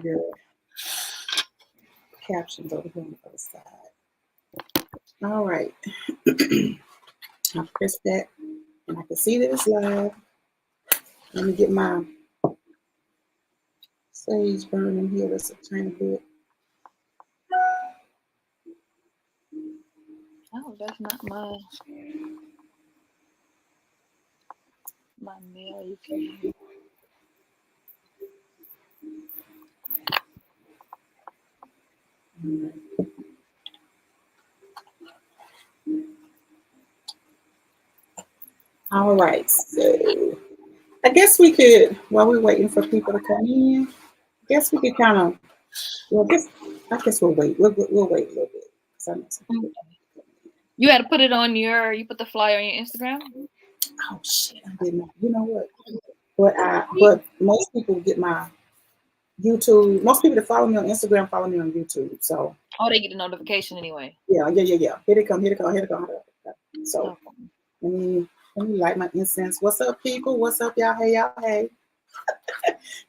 the captions over here on the other side. All right. I'll press that, and I can see that it's live. Let me get my sage burning here. That's a tiny bit. Oh, that's not my mail. You can. All right, so I guess we could, while we're waiting for people to come in, I guess we could kind of, well, I guess we'll wait. We'll wait a little bit. You had to put it on you put the flyer on your Instagram? Oh, shit, I did not. You know what? But most people get my YouTube. Most people that follow me on Instagram follow me on YouTube. So. Oh, they get a notification anyway. Yeah. Here they come. So let me light my incense. What's up, people? What's up, y'all? Hey.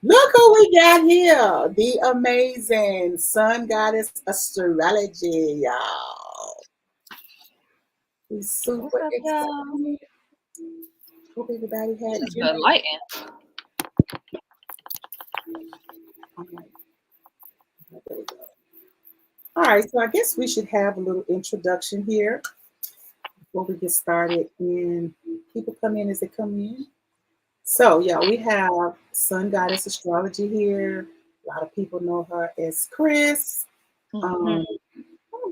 Look who we got here. The amazing Sun Goddess Astrology, y'all. We're super excited. Hope everybody had enlightened. There we go. All right, so I guess we should have a little introduction here before we get started, and people come in as they come in. So, yeah, we have Sun Goddess Astrology here. A lot of people know her as Chris. I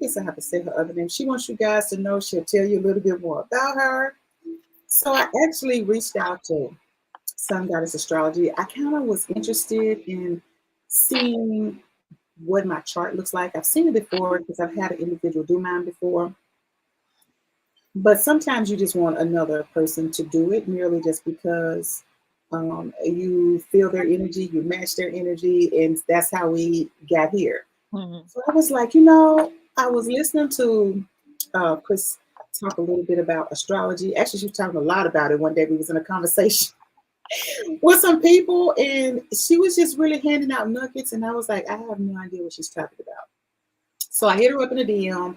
guess I have to say her other name. She wants you guys to know. She'll tell you a little bit more about her. So I actually reached out to Sun Goddess Astrology. I kind of was interested in seeing what my chart looks like. I've seen it before because I've had an individual do mine before. But sometimes you just want another person to do it merely just because you feel their energy, you match their energy, and that's how we got here. So I was like, I was listening to Chris talk a little bit about astrology. Actually, she was talking a lot about it one day. We was in a conversation with some people, and she was just really handing out nuggets, and I was like, I have no idea what she's talking about. So I hit her up in a DM,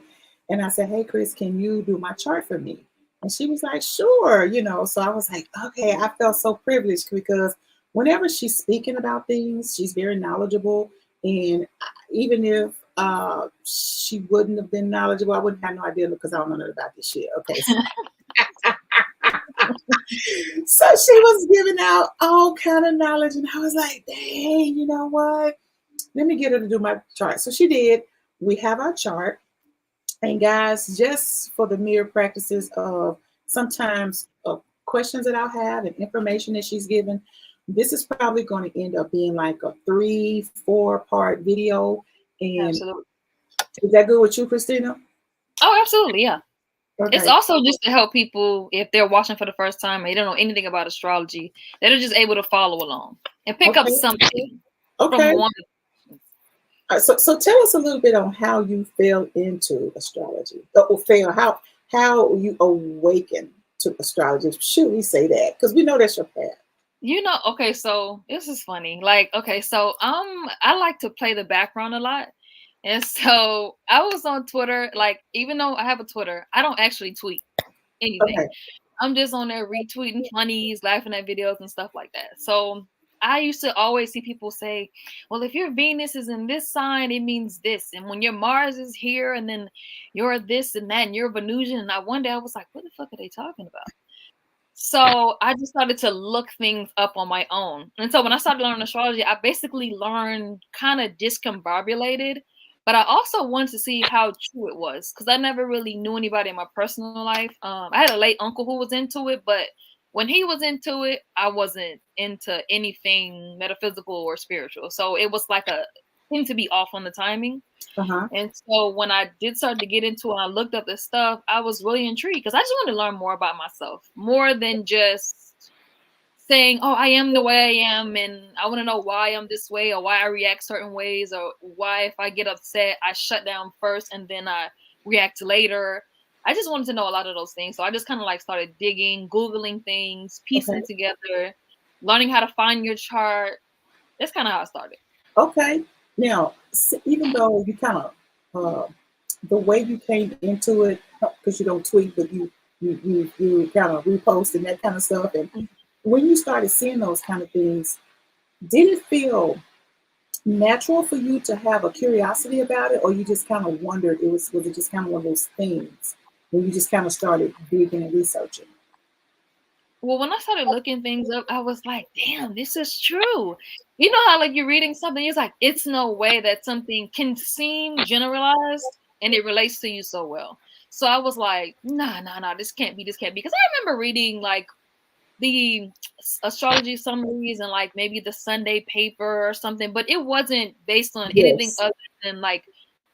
and I said, hey, Chris, can you do my chart for me? And she was like, sure, So I was like, okay, I felt so privileged because whenever she's speaking about things, she's very knowledgeable. And even if she wouldn't have been knowledgeable, I wouldn't have no idea because I don't know nothing about this shit. Okay. So she was giving out all kind of knowledge, and I was like, dang, you know what? Let me get her to do my chart. So she did. We have our chart. And guys, just for the mere practices of sometimes questions that I'll have and information that she's given, this is probably going to end up being like a 3-4 part video. And absolutely. Is that good with you, Christina? Oh, absolutely, yeah. Okay. It's also just to help people if they're watching for the first time and they don't know anything about astrology, they're just able to follow along and pick up something from one. So tell us a little bit on how you fell into astrology, how you awakened to astrology. Should we say that? Because we know that's your path. Okay, so this is funny. I like to play the background a lot. And so I was on Twitter, even though I have a Twitter, I don't actually tweet anything. Okay. I'm just on there retweeting funnies, laughing at videos and stuff like that. So I used to always see people say, well, if your Venus is in this sign, it means this. And when your Mars is here and then you're this and that and you're Venusian. And one day I was like, what the fuck are they talking about? So I just started to look things up on my own. And so when I started learning astrology, I basically learned kind of discombobulated. But I also wanted to see how true it was because I never really knew anybody in my personal life. I had a late uncle who was into it, but when he was into it, I wasn't into anything metaphysical or spiritual. So it was like a thing to be off on the timing. And so when I did start to get into it, I looked up this stuff, I was really intrigued because I just wanted to learn more about myself, more than just saying, oh, I am the way I am, and I want to know why I'm this way or why I react certain ways or why if I get upset, I shut down first and then I react later. I just wanted to know a lot of those things. So I just kind of started digging, Googling things, piecing together, learning how to find your chart. That's kind of how I started. Okay. Now, even though you kind of the way you came into it, because you don't tweet, but you kind of repost and that kind of stuff, and when you started seeing those kind of things, did it feel natural for you to have a curiosity about it, or you just kind of wondered was it just kind of one of those things when you just kind of started digging and researching? Well, when I started looking things up, I was like, damn, this is true. You know how like you're reading something, it's like it's no way that something can seem generalized and it relates to you so well. So I was like, nah, nah, nah, this can't be, this can't be. Because I remember reading like the astrology summaries and like maybe the Sunday paper or something, but it wasn't based on anything Yes. other than like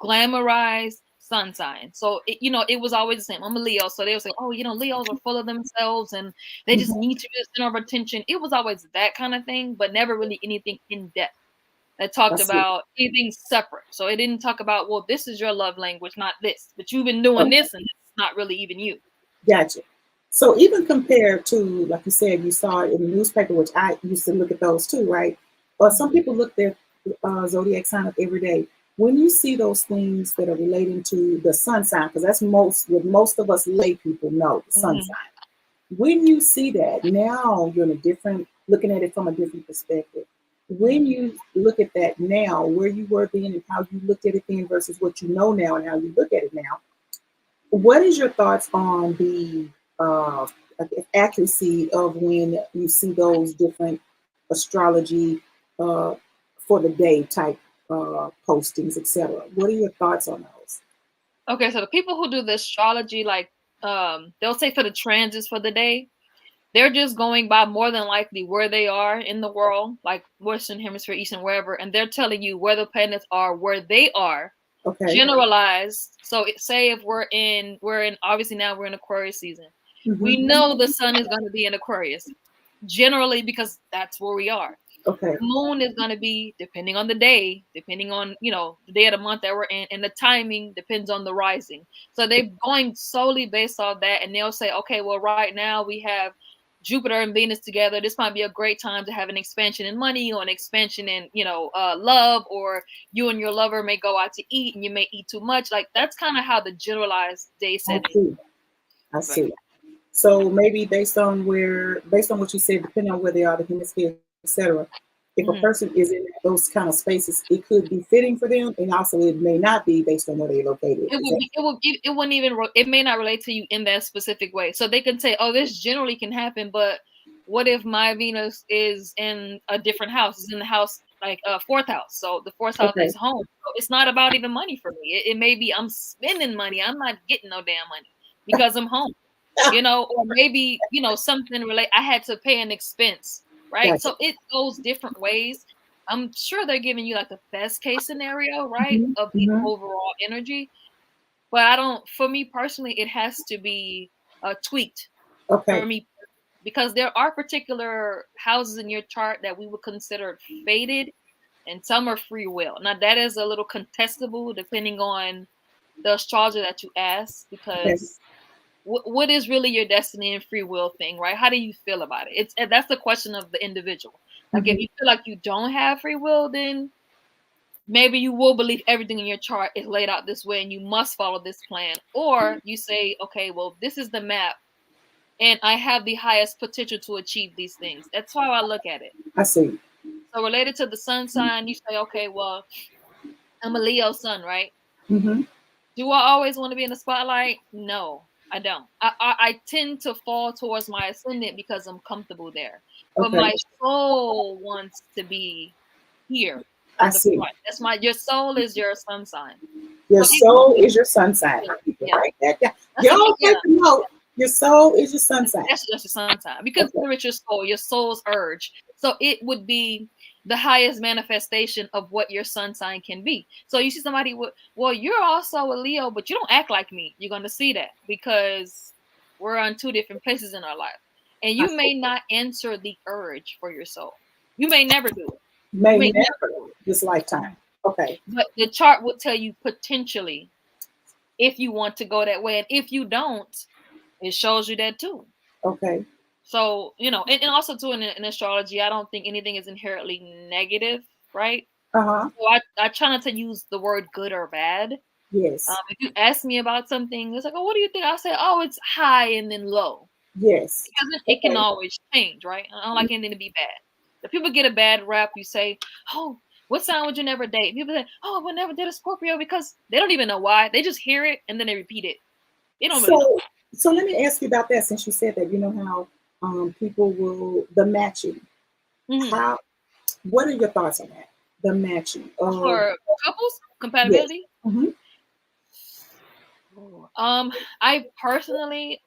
glamorized sun sign. So it was always the same. I'm a Leo, so they would say, "Oh, Leos are full of themselves and they just Hmm. need to be the center of attention." It was always that kind of thing, but never really anything in depth that I talked see. about anything separate. So it didn't talk about, well, this is your love language, not this, but you've been doing Okay. this and it's not really even you. Gotcha. So even compared to, like you said, you saw it in the newspaper, which I used to look at those too, right? Or some Mhm. people look their zodiac sign up every day. When you see those things that are relating to the sun sign, because that's what most of us lay people know, the sun Mhm. sign. When you see that, now you're in a different, looking at it from a different perspective. When Mhm. you look at that now, where you were then and how you looked at it then versus what you know now and how you look at it now, what is your thoughts on the uh, accuracy of when you see those different astrology uh, for the day type postings, etc.? What are your thoughts on those? Okay, so the people who do the astrology, like, they'll say for the transits for the day, they're just going by more than likely where they are in the world, like Western Hemisphere, Eastern, wherever, and they're telling you where the planets are, where they are, Okay. generalized. So say if we're in obviously now we're in Aquarius season, we Hmm. know the sun is going to be in Aquarius, generally because that's where we are. Okay. The moon is going to be depending on the day, depending on the day of the month that we're in, and the timing depends on the rising. So they're going solely based off that, and they'll say, okay, well, right now we have Jupiter and Venus together. This might be a great time to have an expansion in money or an expansion in love, or you and your lover may go out to eat and you may eat too much. Like that's kind of how the generalized day I setting. see. I But see. So maybe based on what you said, depending on where they are, the hemisphere, etc. If a mhm. person is in those kind of spaces, it could be fitting for them, and also it may not be based on where they're located. It Is would that be, it wouldn't even, it may not relate to you in that specific way. So they can say, oh, this generally can happen, but what if my Venus is in a different house? It's in the house, like fourth house. So the fourth house okay? is home. So it's not about even money for me. It may be I'm spending money. I'm not getting no damn money because I'm home, or maybe, something relate. I had to pay an expense, right? Gotcha. So it goes different ways. I'm sure they're giving you like the best case scenario, right, Hmm. of the Hmm. overall energy. But I don't. For me personally, it has to be tweaked for Okay. me, because there are particular houses in your chart that we would consider fated, and some are free will. Now that is a little contestable depending on the astrologer that you ask, Okay. because what is really your destiny and free will thing, right? How do you feel about it? That's the question of the individual. Like if Hmm. you feel like you don't have free will, then maybe you will believe everything in your chart is laid out this way and you must follow this plan. Or you say, okay, well, this is the map and I have the highest potential to achieve these things. That's how I look at it. I see. So related to the sun sign, you say, okay, well, I'm a Leo sun, right? Hmm. Do I always want to be in the spotlight? No, I don't. I tend to fall towards my ascendant because I'm comfortable there. But Okay. my soul wants to be here I in the see. front. Your soul is your sun sign. Your So it would soul be, is your sun sign. yeah, People yeah. write that down. That's a Y'all yeah. take a note. Your soul is your sun sign. That's your sun sign. We Okay. consider it your soul's urge. So it would be the highest manifestation of what your sun sign can be. So you see somebody with, well, you're also a Leo, but you don't act like me. You're gonna see that because we're on two different places in our life. And I you see. may not answer the urge for your soul. You may never do it. You May may never never do this lifetime. it. Okay. But the chart will tell you potentially if you want to go that way. And if you don't, it shows you that too. Okay. So, and also too in astrology, I don't think anything is inherently negative, right? Uh-huh. So I try not to use the word good or bad. Yes. If you ask me about something, it's like, oh, what do you think? I'll say, oh, it's high and then low. Yes. Because it can Okay. always change, right? I don't like anything to be bad. If people get a bad rap, you say, oh, what sign would you never date? People say, oh, I would never date a Scorpio, because they don't even know why. They just hear it and then they repeat it. They don't really know. So let me ask you about that, since you said that. You know how people will the matching. Mm-hmm. How what are your thoughts on that? The matching of For couples yes. compatibility, Hmm. I personally,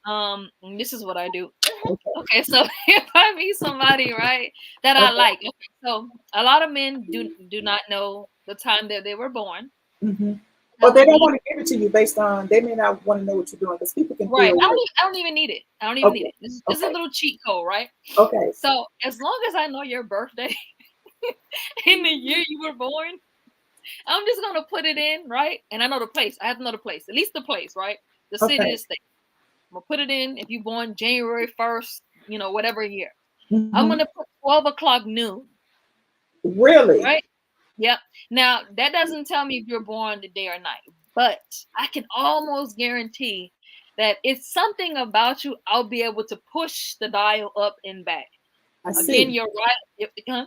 this is what I do. Okay. Okay, so if I meet somebody, right, that I Okay. like, okay, so a lot of men do not know the time that they were born. Hmm. Or Tell they don't me, want to give it to you based on they may not want to know what you're doing because people can right? feel like I don't even need it. I don't even need okay, it. This is a okay, little cheat code, right? okay, So as long as I know your birthday in the year you were born, I'm just gonna put it in, right? And I know the place. I have to know the place, at least the place, right? The city, okay. the state. I'm gonna put it in. If you born January 1st, whatever year, I'm Hmm. gonna put 12 o'clock noon, Really? right? Yep. Now that doesn't tell me if you're born the day or night, but I can almost guarantee that it's something about you. I'll be able to push the dial up and back. I Again, see. you're right. Huh?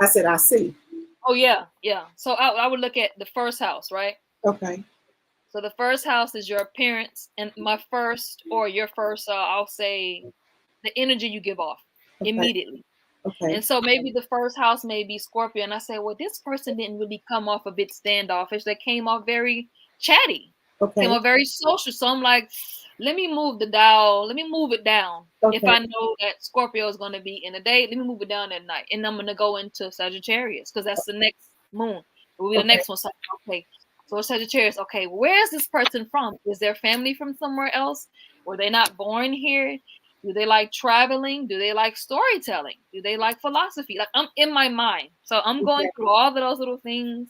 I said I see. Oh yeah, yeah. So I would look at the first house, right? Okay. So the first house is your appearance, and my first or your first, I'll say, the energy you give off Okay. immediately. Okay. And so maybe the first house may be Scorpio, and I say, well, this person didn't really come off a bit standoffish. They came off very chatty, came Okay. off very social. So I'm like, let me move the dial, let me move it down. If Okay. I know that Scorpio is going to be in the day, let me move it down at night, and I'm going to go into Sagittarius because that's the next moon. It will be the Okay. next one. So okay, so Sagittarius. Okay, where is this person from? Is their family from somewhere else? Were they not born here? Do they like traveling? Do they like storytelling? Do they like philosophy? Like, I'm in my mind. So I'm going Okay. through all of those little things.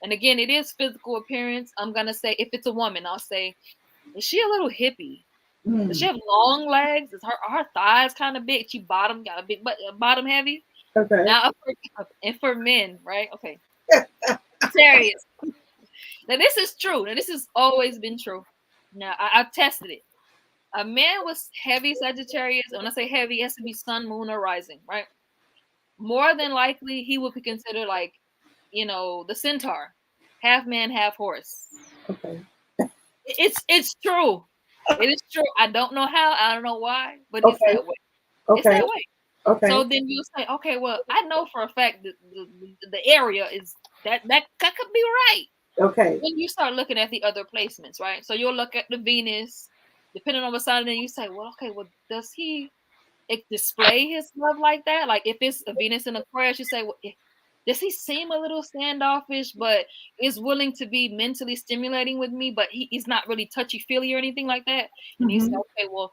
And again, it is physical appearance. I'm gonna say, if it's a woman, I'll say, is she a little hippie? Does she Mm. have long legs? Are her thighs kind of big? She got a big butt, bottom heavy. Okay. Now, and for men, right? Okay, Sagittarius. Now this is true. Now this has always been true. Now I've tested it. A man with heavy Sagittarius, and when I say heavy, it has to be sun, moon, or rising, right? More than likely, he would be considered like, the centaur, half man, half horse. Okay. It's true. It is true. I don't know how. I don't know why, but it's Okay. that way. It's Okay. that way. Okay. So then you say, okay, well, I know for a fact that the area is that could be right. Okay. Then you start looking at the other placements, right? So you'll look at the Venus, depending on what sign, and then you say, well, okay, well, does he display his love like that? Like if it's a Venus in Aquarius, you say, well, does he seem a little standoffish, but is willing to be mentally stimulating with me, but he's not really touchy feely or anything like that? And you say, Mm-hmm. okay, well,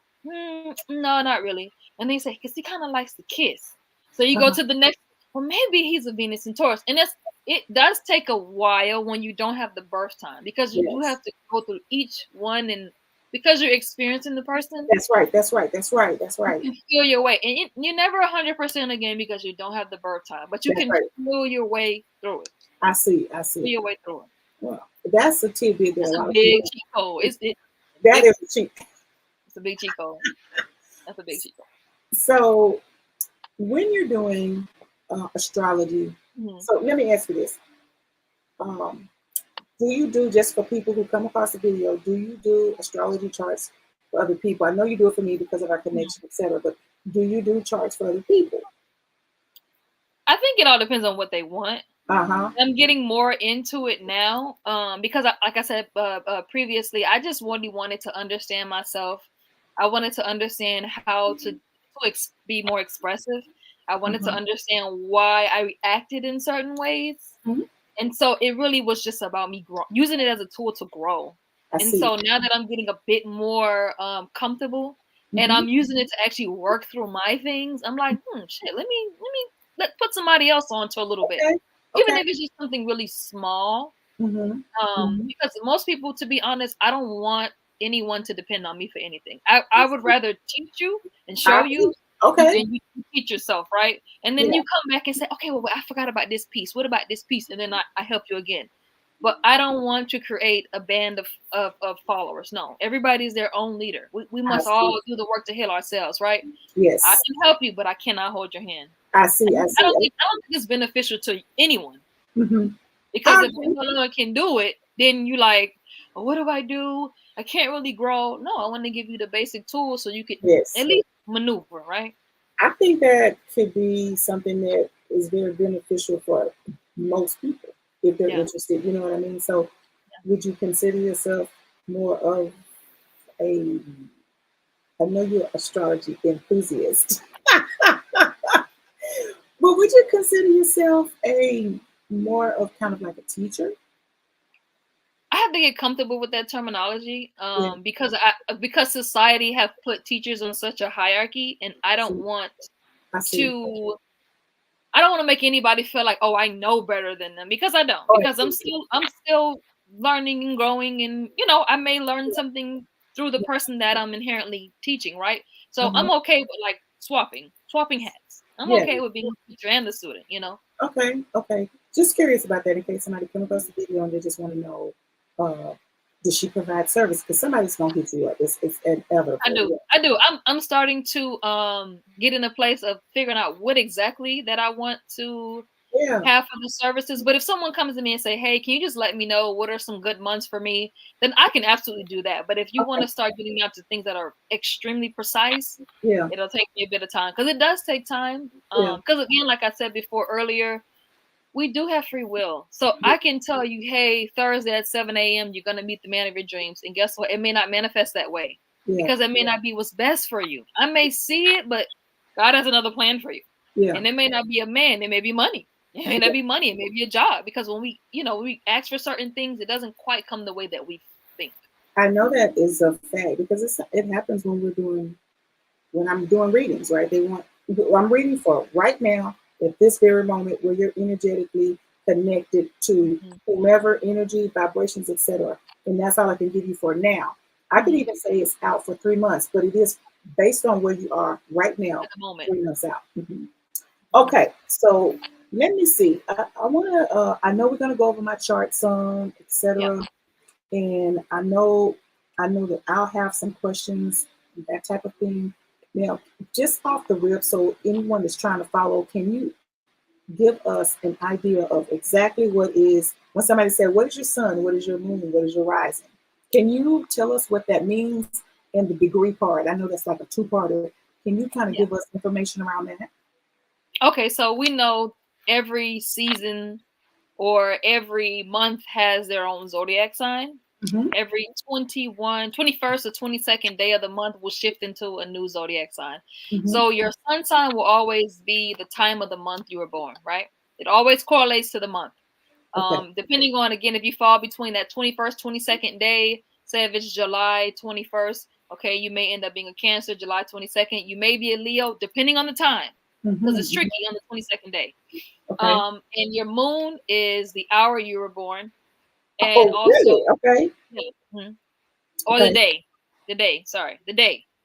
no, not really. And they say, because he kind of likes to kiss. So you go Uh-huh. to the next. Well, maybe he's a Venus in Taurus, and it does take a while when you don't have the birth time, because you Yes. have to go through each one, and because you're experiencing the person, That's right. That's right. That's right. That's you right. can feel your way, and you're never 100% again because you don't have the birth time, but you That's can right. feel your way through it. I see. I Feel see. your way through it. Well, that's a tidbit that a That's a lot of big people. cheat code. That It's is a cheat. it's a big cheat code. That's a big cheat code. So when you're doing astrology, Mm-hmm. so let me ask you this: um, do you do just for people who come across the video? Do you do astrology charts for other people? I know you do it for me because of our connection, etc. But do you do charts for other people? I think it all depends on what they want. Uh huh. I'm getting more into it now, because, like I said previously, I just really wanted to understand myself. I wanted to understand how to be more expressive. I Uh wanted to huh. understand why I reacted in certain ways. Hmm. And so it really was just about me using it as a tool to grow. I And see. so now that I'm getting a bit more comfortable, and Hmm. I'm using it to actually work through my things, I'm like, shit, let put somebody else on to a little bit. Okay. Even Okay. if it's just something really small. Hmm. Hmm. Because most people, to be honest, I don't want anyone to depend on me for anything. I would rather teach you and show I you see. Okay. You teach yourself, right? And then Yeah. you come back and say, okay, well, I forgot about this piece. What about this piece? And then I help you again. But I don't want to create a band of followers. No, everybody's their own leader. We I must see. all do the work to heal ourselves, right? I Yes. can help you, but I cannot hold your hand. I see. And I see. I don't think it's beneficial to anyone, Mm-hmm. because I if agree. anyone can do it, then you like, well, what do I do? I can't really grow. No, I want to give you the basic tools so you can at Yes. least maneuver, right? I think that could be something that is very beneficial for most people if they're Yeah. interested. You know what I mean? So, would you consider yourself more of a, I know you're an astrology enthusiast, but would you consider yourself a more of kind of like a teacher? I have to get comfortable with that terminology, Yeah, because society have put teachers on such a hierarchy, and see, I see. to I don't want to make anybody feel like, oh, I know better than them, because I don't. Oh, I Because see. I'm still learning and growing, and I may learn something through the person that I'm inherently teaching, right? So Uh-huh. I'm okay with like swapping hats. I'm Yeah. okay with being the teacher and the student. Okay, okay. Just curious about that in case somebody come across the video and they just want to know, uh, does she provide service? Because somebody's gonna hit you up. It's I inevitable. do. I do. I'm starting to get in a place of figuring out what exactly that I want to Yeah, have for the services. But if someone comes to me and say, "Hey, can you just let me know what are some good months for me?" then I can absolutely do that. But if you want okay. to start getting out to things that are extremely precise, Yeah, it'll take me a bit of time, because it does take time. yeah, Because again, like I said before earlier, we do have free will. So I can tell you, hey, Thursday at 7 a.m., you're going to meet the man of your dreams. And guess what? It may not manifest that way, yeah, because it may not be what's best for you. I may see it, but God has another plan for you. yeah, And it may not be a man, it may be money. It may not yeah. be money, it may be a job. Because when we ask for certain things, it doesn't quite come the way that we think. I know that is a fact because it happens when I'm doing readings, right? I'm reading for right now at this very moment where you're energetically connected to Mhm. whomever, energy, vibrations, etc. And that's all I can give you for now. I could Mhm. even say it's out for 3 months, but it is based on where you are right now, At the moment. 3 months out. Mhm. Okay, so let me see. I want to. I know we're gonna go over my chart some, Yeah. etc. And I know that I'll have some questions, that type of thing. Now, just off the rip, so anyone that's trying to follow, can you give us an idea of exactly what is when somebody said, "What is your sun? What is your moon? What is your rising?" Can you tell us what that means and the degree part? I know that's like a two-parter. Can you kind of Yeah. give us information around that? Okay, so we know every season or every month has their own zodiac sign. Hmm. Every 21st or 22nd day of the month will shift into a new zodiac sign. Hmm. So your sun sign will always be the time of the month you were born, right? It always correlates to the month. Okay. Depending on, again, if you fall between that 21st, 22nd day, say if it's July 21st, okay, you may end up being a Cancer. July 22nd, you may be a Leo, depending on the time, because it's Hmm. tricky on the 22nd day. Okay. And your moon is the hour you were born, and Oh, also, really? Okay. yeah, or Okay. the day,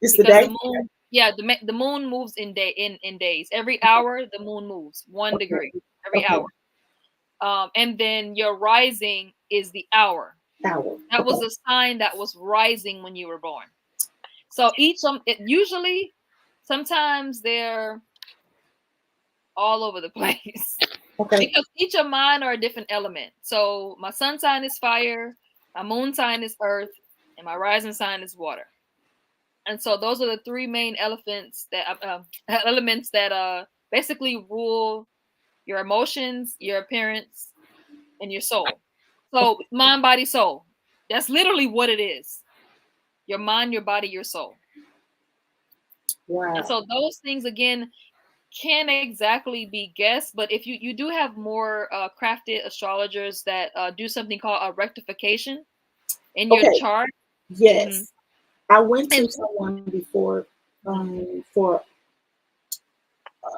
It's the because the day. moon, yeah, the moon moves in days. Every hour, the moon moves 1 degree Okay. every Okay. hour. And then your rising is the hour. Hour. That was Okay. the sign that was rising when you were born. So usually, sometimes they're all over the place. Okay. Because each of mine are a different element. So my sun sign is fire, my moon sign is earth, and my rising sign is water. And so those are the three main elements that basically rule your emotions, your appearance, and your soul. So mind, body, soul. That's literally what it is. Your mind, your body, your soul. And Wow. so those things, again, can't exactly be guessed, but if you do have more crafted astrologers that do something called a rectification in your Okay. chart. Hmm. Yes. I went And to someone before mhm, for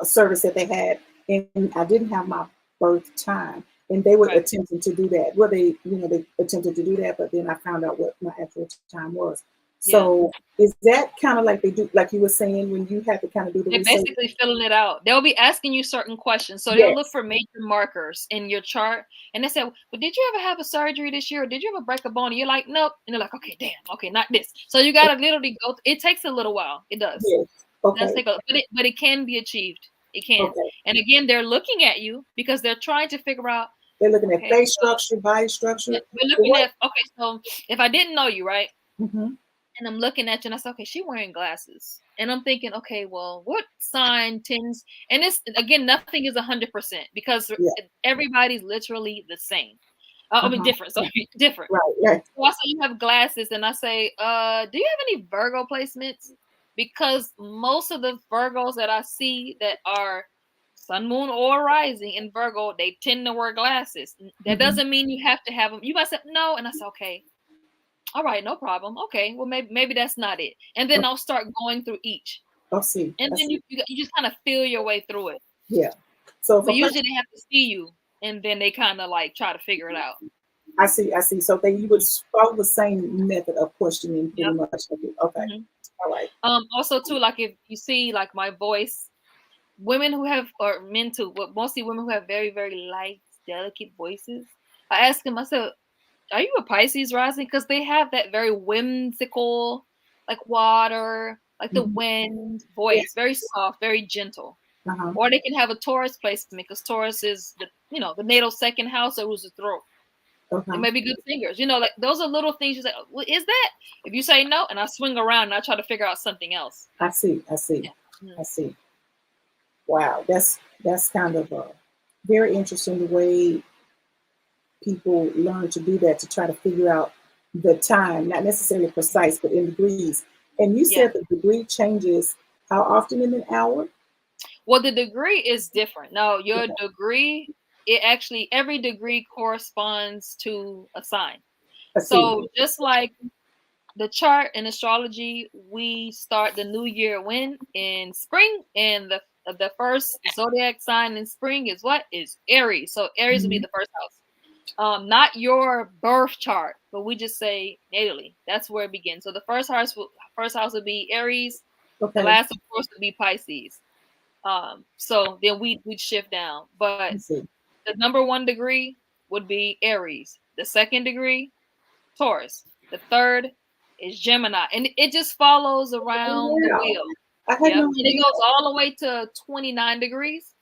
a service that they had, and I didn't have my birth time, and they were right. attempting to do that. Well, they attempted to do that, but then I found out what my actual time was. So is that kind of like they do, like you were saying, when you have to kind of do the They're research? basically filling it out. They'll be asking you certain questions. So they'll look Yes. for major markers in your chart. And they say, well, did you ever have a surgery this year? Or did you ever break a bone? And you're like, nope. And they're like, okay, damn. Okay, not this. So you got to literally go. It takes a little while. It does. Yes. It does Okay. take but it can be achieved. It can. Okay. And again, they're looking at you because they're trying to figure out. They're looking at Okay, face structure, body structure. we're looking at, okay, so if I didn't know you, right? Mm-hmm. And I'm looking at you and I said, okay, she's wearing glasses. And I'm thinking, okay, well, what sign tends, and this, again, nothing is 100% because everybody's literally the same. I mean, different, sorry, different. Right. So I say you have glasses and I say, do you have any Virgo placements? Because most of the Virgos that I see that are sun, moon, or rising in Virgo, they tend to wear glasses. That doesn't mean you have to have them. You might say, no. And I say, okay. All right, no problem. Okay, well maybe that's not it. And then I'll start going through each. I'll see. And then you just kind of feel your way through it. Yeah. So but usually they have to see you, and then they kind of like try to figure it out. I see. So you would follow the same method of questioning pretty much. Okay. All right. Also too, like if you see like my voice, women who have, or men too, but mostly women who have very, very light, delicate voices, I ask them, I said, are you a Pisces rising? Because they have that very whimsical, like water, like the wind voice, very soft, very gentle. Or they can have a Taurus placement because Taurus is the natal second house, or who's the throat. They may be good singers. Like those are little things you say, well, is that? If you say no, and I swing around and I try to figure out something else. I see. Yeah. I see. Wow, that's kind of very interesting the way people learn to do that, to try to figure out the time, not necessarily precise, but in degrees. And you said the degree changes how often in an hour? Well, the degree is different. Now, your degree, every degree corresponds to a sign. So just like the chart in astrology, we start the new year when? In spring, and the first zodiac sign in spring is what? Is Aries. So Aries will be the first house. Not your birth chart, but we just say natally. That's where it begins. So the first house would be Aries. The last, of course, would be Pisces. So then we'd shift down. But the number 1 degree would be Aries. The 2nd degree, Taurus. The 3rd is Gemini. And it just follows around the wheel. And it goes all the way to 29 degrees.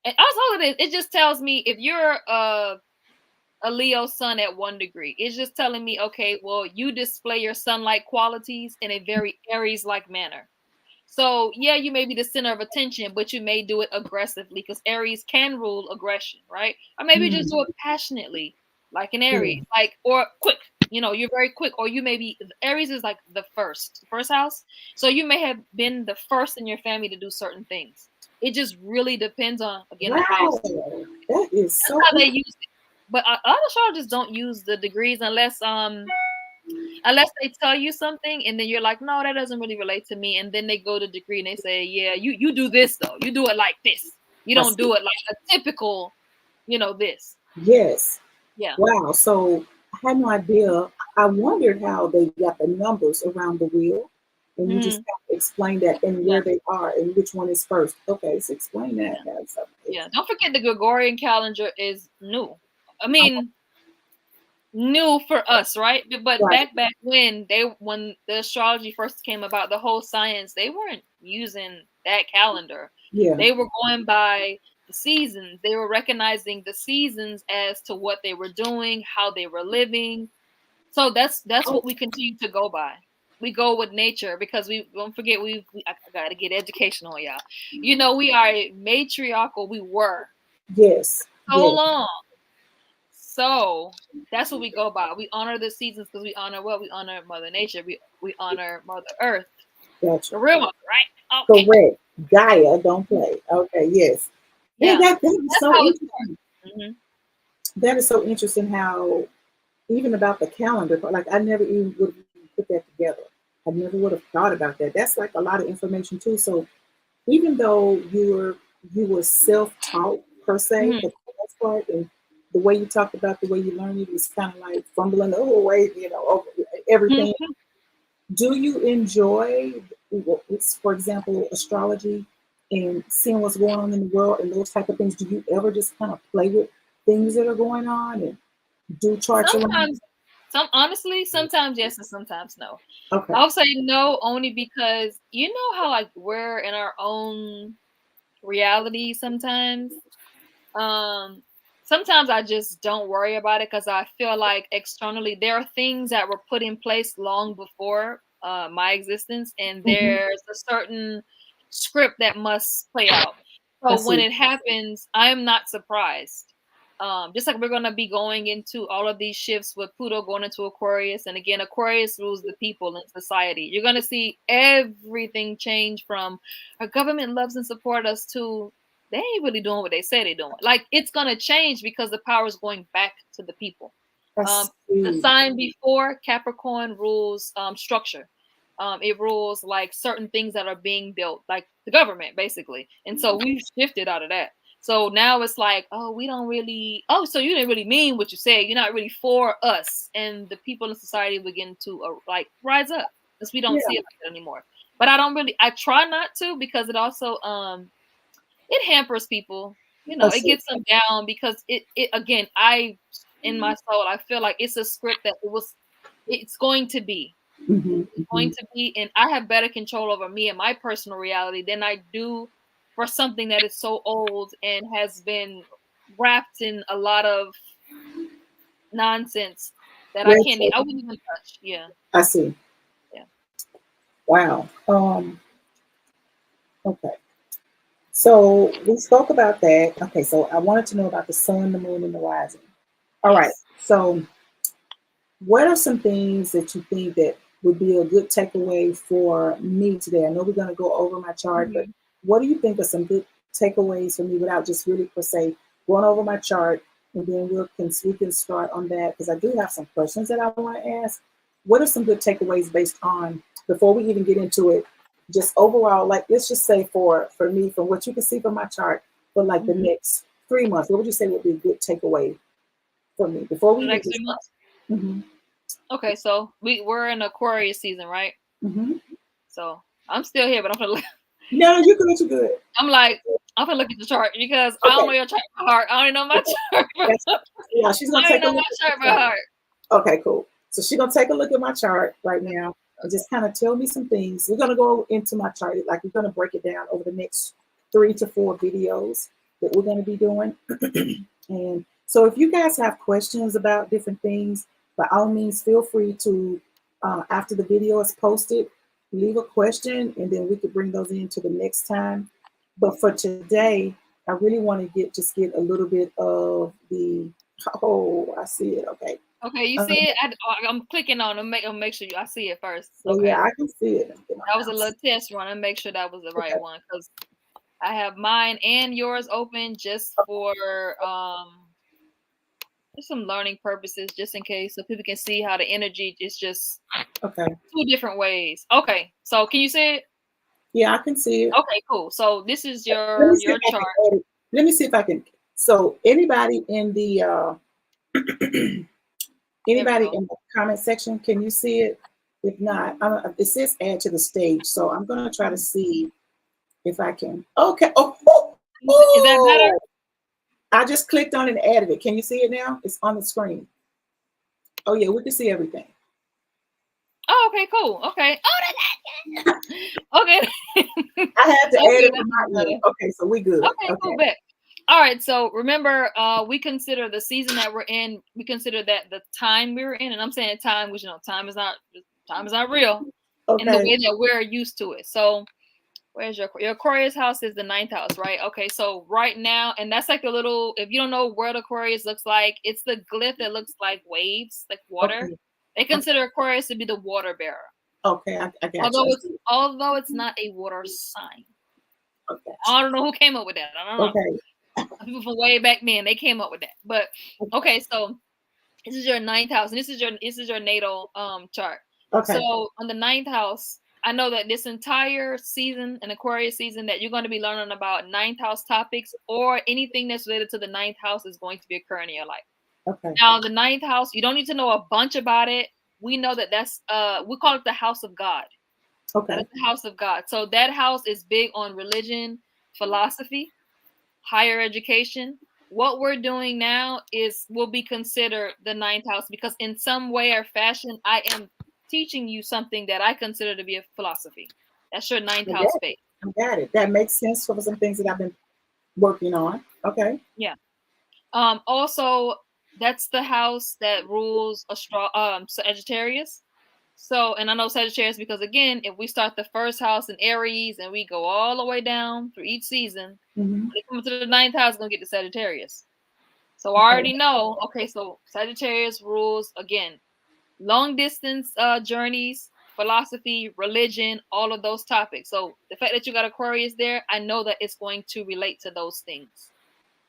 And also it just tells me if you're a Leo sun at 1 degree, it's just telling me, okay, well, you display your sun-like qualities in a very Aries-like manner. So yeah, you may be the center of attention, but you may do it aggressively because Aries can rule aggression, right? Or maybe just do it passionately, like an Aries, or quick. You're very quick, or you may be, Aries is like the first house. So you may have been the first in your family to do certain things. It just really depends on, again, the house. That is so how they use it. But other astrologers don't use the degrees unless they tell you something and then you're like, no, that doesn't really relate to me. And then they go to degree and they say, yeah, you do this though. You do it like this. You don't do it like a typical, this. Yes. Yeah. Wow. So I had no idea. I wondered how they got the numbers around the wheel. And you just have to explain that and where they are and which one is first. Okay, so explain that. Yeah. Don't forget the Gregorian calendar is new. I mean, new for us, right? But back when the astrology first came about, the whole science, they weren't using that calendar. They were going by the seasons. They were recognizing the seasons as to what they were doing, how they were living. So that's what we continue to go by. We go with nature because we don't forget I gotta get educational, y'all. We are matriarchal. We were long. So that's what we go by. We honor the seasons because we honor what? We honor Mother Nature. We honor Mother Earth. Gotcha. The real one, right? Okay. Correct. Gaia, don't play. Okay, yes. Yeah. That is so interesting. That is so interesting how, even about the calendar, like I never even would have put that together. I never would have thought about that. That's like a lot of information too. So even though you were self-taught per se, for the most part, and the way you talked about the way you learned, it was kind of like fumbling the whole way, over everything. Do you enjoy, for example, astrology and seeing what's going on in the world and those type of things? Do you ever just kind of play with things that are going on and do charts along? Sometimes, honestly, sometimes yes and sometimes no. Okay. I'll say no only because you know how like we're in our own reality sometimes. Um, Sometimes I just don't worry about it because I feel like externally there are things that were put in place long before my existence, and Hmm. there's a certain script that must play out. I So when see. it happens, I am not surprised. Just like we're gonna be going into all of these shifts with Pluto going into Aquarius, and again, Aquarius rules the people in society. You're gonna see everything change from our government loves and support us to they ain't really doing what they say they're doing. Like it's gonna change because the power is going back to the people. I The see. sign before Capricorn rules structure. It rules like certain things that are being built, like the government, basically. And so we've shifted out of that. So now it's like, oh, we don't really. Oh, so you didn't really mean what you said. You're not really for us, and the people in society begin to like rise up because we don't Yeah, see it like that anymore. But I don't really. I try not to because it also it hampers people. You I know, it see. gets them down because it again, I in my soul, I feel like it's a script that it's going to be. Hmm. It's Hmm. going to be, and I have better control over me and my personal reality than I do for something that is so old and has been wrapped in a lot of nonsense that Retro. I wouldn't even touch. Yeah. I see. Yeah. Wow. Okay. So we spoke about that. Okay, so I wanted to know about the sun, the moon, and the rising. All right. Yes. So what are some things that you think that would be a good takeaway for me today? I know we're going to go over my chart, but Mhm. what do you think are some good takeaways for me without just really per se going over my chart, and then we can start on that because I do have some questions that I want to ask. What are some good takeaways based on before we even get into it? Just overall, like let's just say for me, from what you can see from my chart, for like the Mhm. next 3 months, what would you say would be a good takeaway for me before we The even next get few started? months. Hmm. Okay, so we're in Aquarius season, right? Hmm. So I'm still here, but I'm gonna No, you're good. You're good. I'm like, I'm gonna look at the chart because I don't Okay. know your chart by heart. I don't know my Okay. chart. That's yeah. She's I gonna don't take a know look my at chart by the chart. heart. Okay, cool. So she's gonna take a look at my chart right now and Okay. just kind of tell me some things. We're gonna go into my chart, like we're gonna break it down over the next 3 to 4 videos that we're gonna be doing. And so if you guys have questions about different things, by all means, feel free to after the video is posted, leave a question, and then we could bring those into the next time. But for today, I really want to get a little bit of the. Oh, I see it. Okay. Okay, you Um, see it? I'm clicking on to make sure I see it first. well, yeah, Okay, I can see it. Let me get my that was a mouse. little test run and make sure that was the Okay. right one because I have mine and yours open just for just some learning purposes, just in case, so people can see how the energy is just Okay. two different ways. Okay, so can you see it? Yeah, I can see it. Okay, cool. So this is Let me see if your I can chart. edit. Let me see if I can. So anybody in the There we anybody go. in the comment section, can you see it? If not, it says add to the stage. So I'm gonna try to Mhm. see if I can. Okay. Oh, oh, Is that better? oh! I just clicked on it and added it. Can you see it now? It's on the screen. Oh yeah, we can see everything. Oh, okay, cool. Okay. Okay. I had to add Okay, it that's from much my end. better. Okay, so we good. Okay, Okay. cool, bet. All right, so remember, we consider the season that we're in. We consider that the time we're in, and I'm saying time, which time is not real in the Okay. way that we're used to it. So, where's your Aquarius house is the ninth house, right? Okay, so right now, and that's like a little. If you don't know what Aquarius looks like, it's the glyph that looks like waves, like water. Okay. They Okay. consider Aquarius to be the water bearer, Okay. I got you. I see. although it's not a water sign. I got I don't know who came up with that. I don't you. know. Okay. People from way back then, they came up with that. But okay, so this is your ninth house, and this is your natal chart. So Okay. on the ninth house, I know that this entire season, an Aquarius season, that you're going to be learning about ninth house topics or anything that's related to the ninth house is going to be occurring in your life. Okay. Now, the ninth house, you don't need to know a bunch about it. we know that that's we call it the house of God. Okay. That is the house of God. So that house is big on religion, philosophy, higher education. What we're doing now will be considered the ninth house, because in some way or fashion, I am teaching you something that I consider to be a philosophy. That's your ninth I house got it. space. I got it. That makes sense for some things that I've been working on. Okay. Yeah. Also, that's the house that rules Sagittarius. So, and I know Sagittarius because, again, if we start the first house in Aries and we go all the way down through each season, Mm-hmm. when it comes to the ninth house, it's going to get to Sagittarius. So I already know, okay, so Sagittarius rules, again, long distance journeys, philosophy, religion, all of those topics. So the fact that you got Aquarius there, I know that it's going to relate to those things.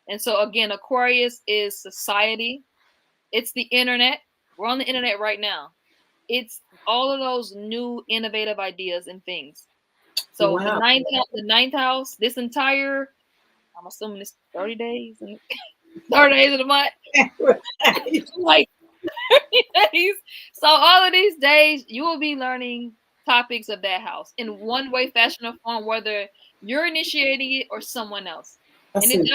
And so, again, Aquarius is society. It's the internet. We're on the internet right now. It's all of those new innovative ideas and things. So Wow. the ninth house, this entire, I'm assuming it's 30 days, 30 days of the month. Like 30 days. So all of these days, you will be learning topics of that house in one way, fashion, or form, whether you're initiating it or someone else. I And see.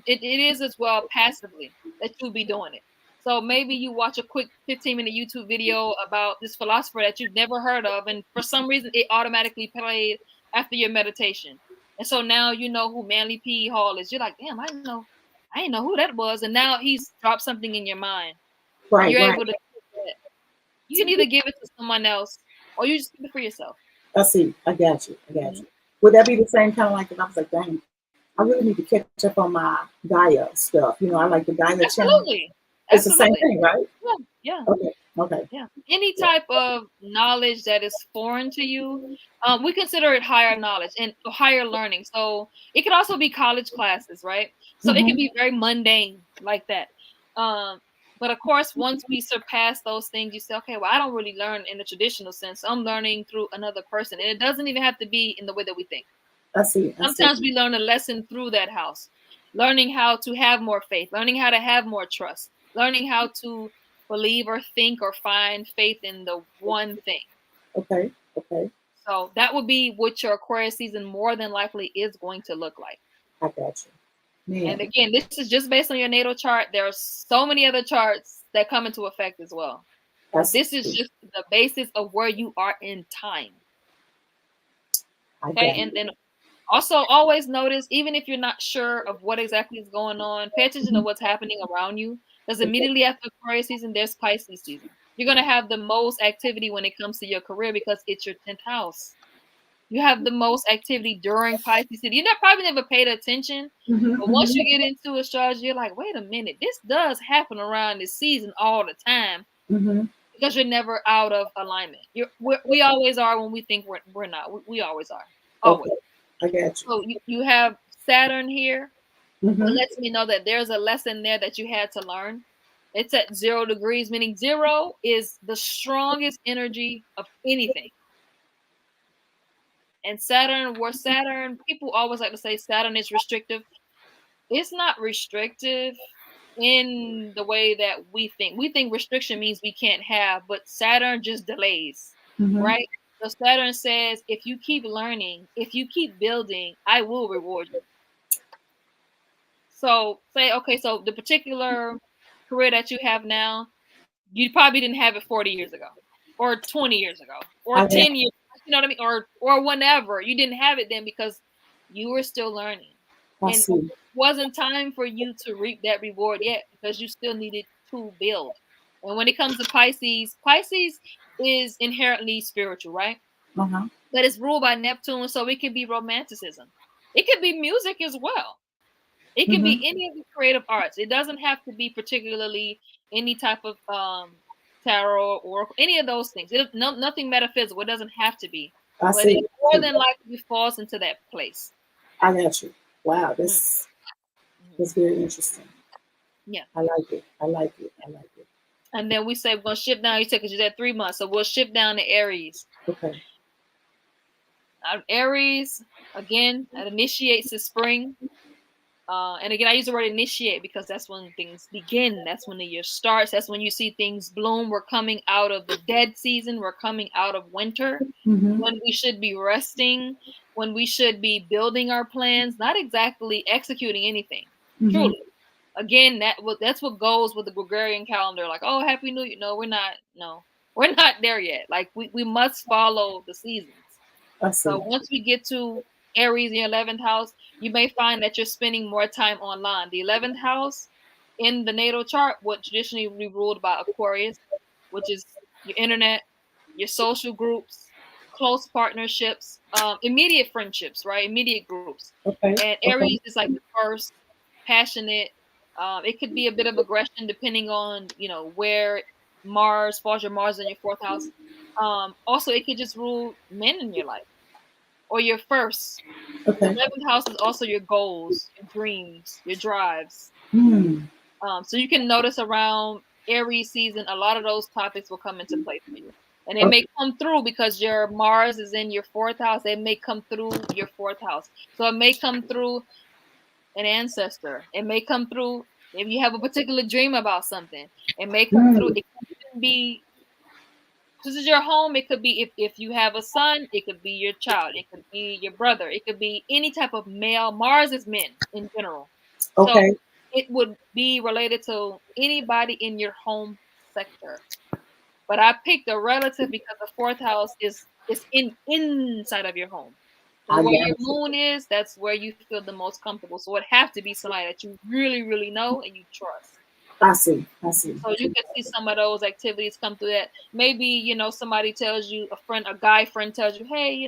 it is as well passively that you'll be doing it. So maybe you watch a quick 15-minute YouTube video about this philosopher that you've never heard of, and for some reason it automatically played after your meditation. And so now you know who Manly P. Hall is. You're like, damn, I didn't know who that was. And now he's dropped something in your mind. And Right, you're right. able to, you can either give it to someone else or you just keep it for yourself. I see. I got you. I got Mhm. you. Would that be the same kind of like if I was like, dang, I really need to catch up on my Gaia stuff. You know, I like the Gaia channel. Absolutely. It's the same Absolutely. thing, right? Yeah. Yeah. Okay. Okay. Yeah. Any Yeah. type of knowledge that is foreign to you, we consider it higher knowledge and higher learning. So it could also be college classes, right? So it Mm-hmm. can be very mundane like that. Um, but of course, once we surpass those things, you say, okay, well, I don't really learn in the traditional sense. I'm learning through another person. And it doesn't even have to be in the way that we think. I see. I see. Sometimes we learn a lesson through that house, learning how to have more faith, learning how to have more trust, learning how to believe or think or find faith in the one thing. Okay. Okay. So that would be what your Aquarius season more than likely is going to look like. I got you. And Man. again, this is just based on your natal chart. There are so many other charts that come into effect as well. I But see. this is just the basis of where you are in time. I Okay. got And you. then also, always notice, even if you're not sure of what exactly is going on, pay attention to Mhm. what's happening around you. Because Okay. immediately after Aquarius season, there's Pisces season. You're going to have the most activity when it comes to your career because it's your 10th house. You have the most activity during Pisces season. You probably never paid attention, Mm-hmm. but once Mm-hmm. you get into astrology, you're like, wait a minute, this does happen around this season all the time Mm-hmm. because you're never out of alignment. We always are when we think we're not. We always are. Always. Okay. I got you. So you have Saturn here. What Mm-hmm. lets me know that there's a lesson there that you had to learn. It's at 0 degrees, meaning 0 is the strongest energy of anything. And Saturn, people always like to say Saturn is restrictive. It's not restrictive in the way that we think. We think restriction means we can't have, but Saturn just delays, Mm-hmm. right? So Saturn says, if you keep learning, if you keep building, I will reward you. So say, okay, so the particular career that you have now, you probably didn't have it 40 years ago, or 20 years ago, or I got 10 years, you know what I mean? Or whenever. You didn't have it then because you were still learning. I And see. it wasn't time for you to reap that reward yet because you still needed to build. And when it comes to Pisces, Pisces is inherently spiritual, right? Uh-huh. But it's ruled by Neptune, so it could be romanticism. It could be music as well. It can Mm-hmm. be any of the creative arts. It doesn't have to be particularly any type of tarot or any of those things. Nothing metaphysical. It doesn't have to be, I but it see. more than likely falls into that place. I got you. Wow, Mhm. this Mhm. is very interesting. Yeah. I like it. I like it. I like it. And then we say we're gonna shift down. You said because you're at 3 months, so we'll shift down to Aries. Okay. Aries again, that initiates the spring. And again, I use the word initiate because that's when things begin. That's when the year starts. That's when you see things bloom. We're coming out of the dead season. We're coming out of winter, when we should be resting, when we should be building our plans, not exactly executing anything. Truly. Again, that's what goes with the Gregorian calendar. Like, oh, Happy New Year. No, we're not. No, we're not there yet. Like, we must follow the seasons. I see. So once we get to Aries in your 11th house, you may find that you're spending more time online. The 11th house in the natal chart would traditionally be ruled by Aquarius, which is your internet, your social groups, close partnerships, immediate friendships, right? Immediate groups. Okay. And Aries is like the first, passionate. It could be a bit of aggression depending on, where Mars falls, your Mars in your fourth house. Also, it could just rule men in your life or your first. The Okay. 11th house is also your goals, your dreams, your drives. Hmm. So you can notice around Aries season, a lot of those topics will come into play for you. And it Okay. may come through because your Mars is in your fourth house. It may come through your fourth house. So it may come through an ancestor. It may come through if you have a particular dream about something. It may come through. It can even be, this is your home. It could be if you have a son, it could be your child, it could be your brother, it could be any type of male. Mars is men in general. So Okay. it would be related to anybody in your home sector. But I picked a relative because the fourth house is inside of your home. So I where your got you. moon is, that's where you feel the most comfortable. So it have to be somebody that you really, really know and you trust. I see. I see. So you can see some of those activities come through that. Maybe, somebody tells you, a guy friend tells you, hey,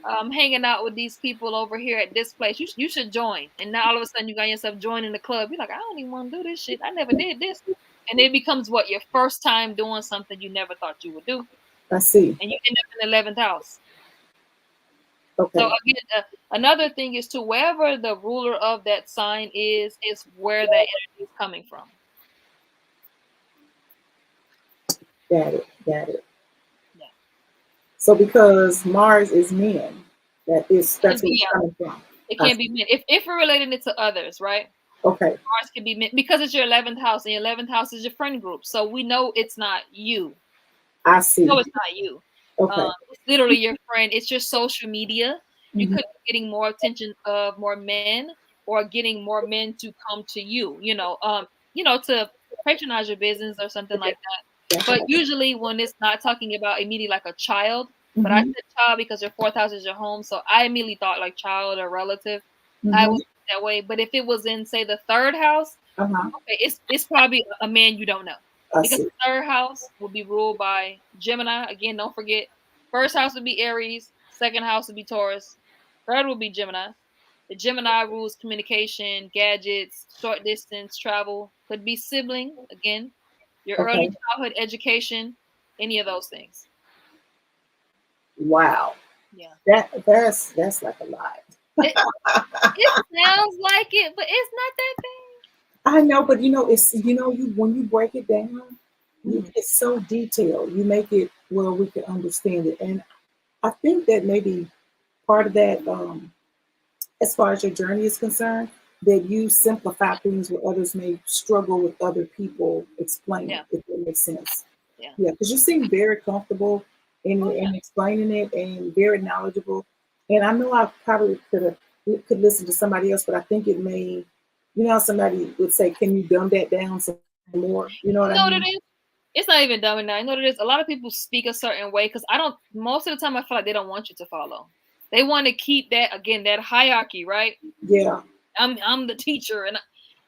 I'm hanging out with these people over here at this place. You should join. And now all of a sudden you got yourself joining the club. You're like, I don't even want to do this shit. I never did this. And it becomes your first time doing something you never thought you would do. I see. And you end up in the 11th house. So Okay. again, another thing is to wherever the ruler of that sign is where that energy is coming from. Got it. Got it. Yeah. So because Mars is men, that's where it's Yeah. coming from. It can't be men. If we're relating it to others, right? Okay. Mars can be men because it's your 11th house, and your 11th house is your friend group. So we know it's not you. I see. No, it's not you. Okay. It's literally your friend. It's your social media. You Mhm. could be getting more attention of more men, or getting more men to come to you. To patronize your business or something like that. But usually, when it's not talking about immediately like a child, but I Mhm. said child because your fourth house is your home, so I immediately thought like child or relative. I Mhm. would think that way. But if it was in, say, the third house, Uh-huh. okay, it's probably a man you don't know. I Because see. the third house will be ruled by Gemini. Again, don't forget, first house would be Aries, second house would be Taurus, third would be Gemini. The Gemini rules communication, gadgets, short distance travel, could be sibling, again, your early Okay. childhood education, any of those things. Wow. Yeah. That's like a lot. It, it sounds like it, but it's not that I know, but it's you when you break it down, bad. it's so detailed. You make it where we can understand it, and I think that maybe part of that, as far as your journey is concerned, that you simplify things where others may struggle with other people explaining, Yeah. if that makes sense. Yeah. Yeah, because you seem very comfortable Oh, in explaining it and very knowledgeable. And I know I probably could listen to somebody else, but I think it may, how somebody would say, "Can you dumb that down some more?" You know what You I know what it mean? is? It's not even dumb now. You know what it is? A lot of people speak a certain way because most of the time I feel like they don't want you to follow. They want to keep that, again, that hierarchy, right? Yeah, I'm the teacher, and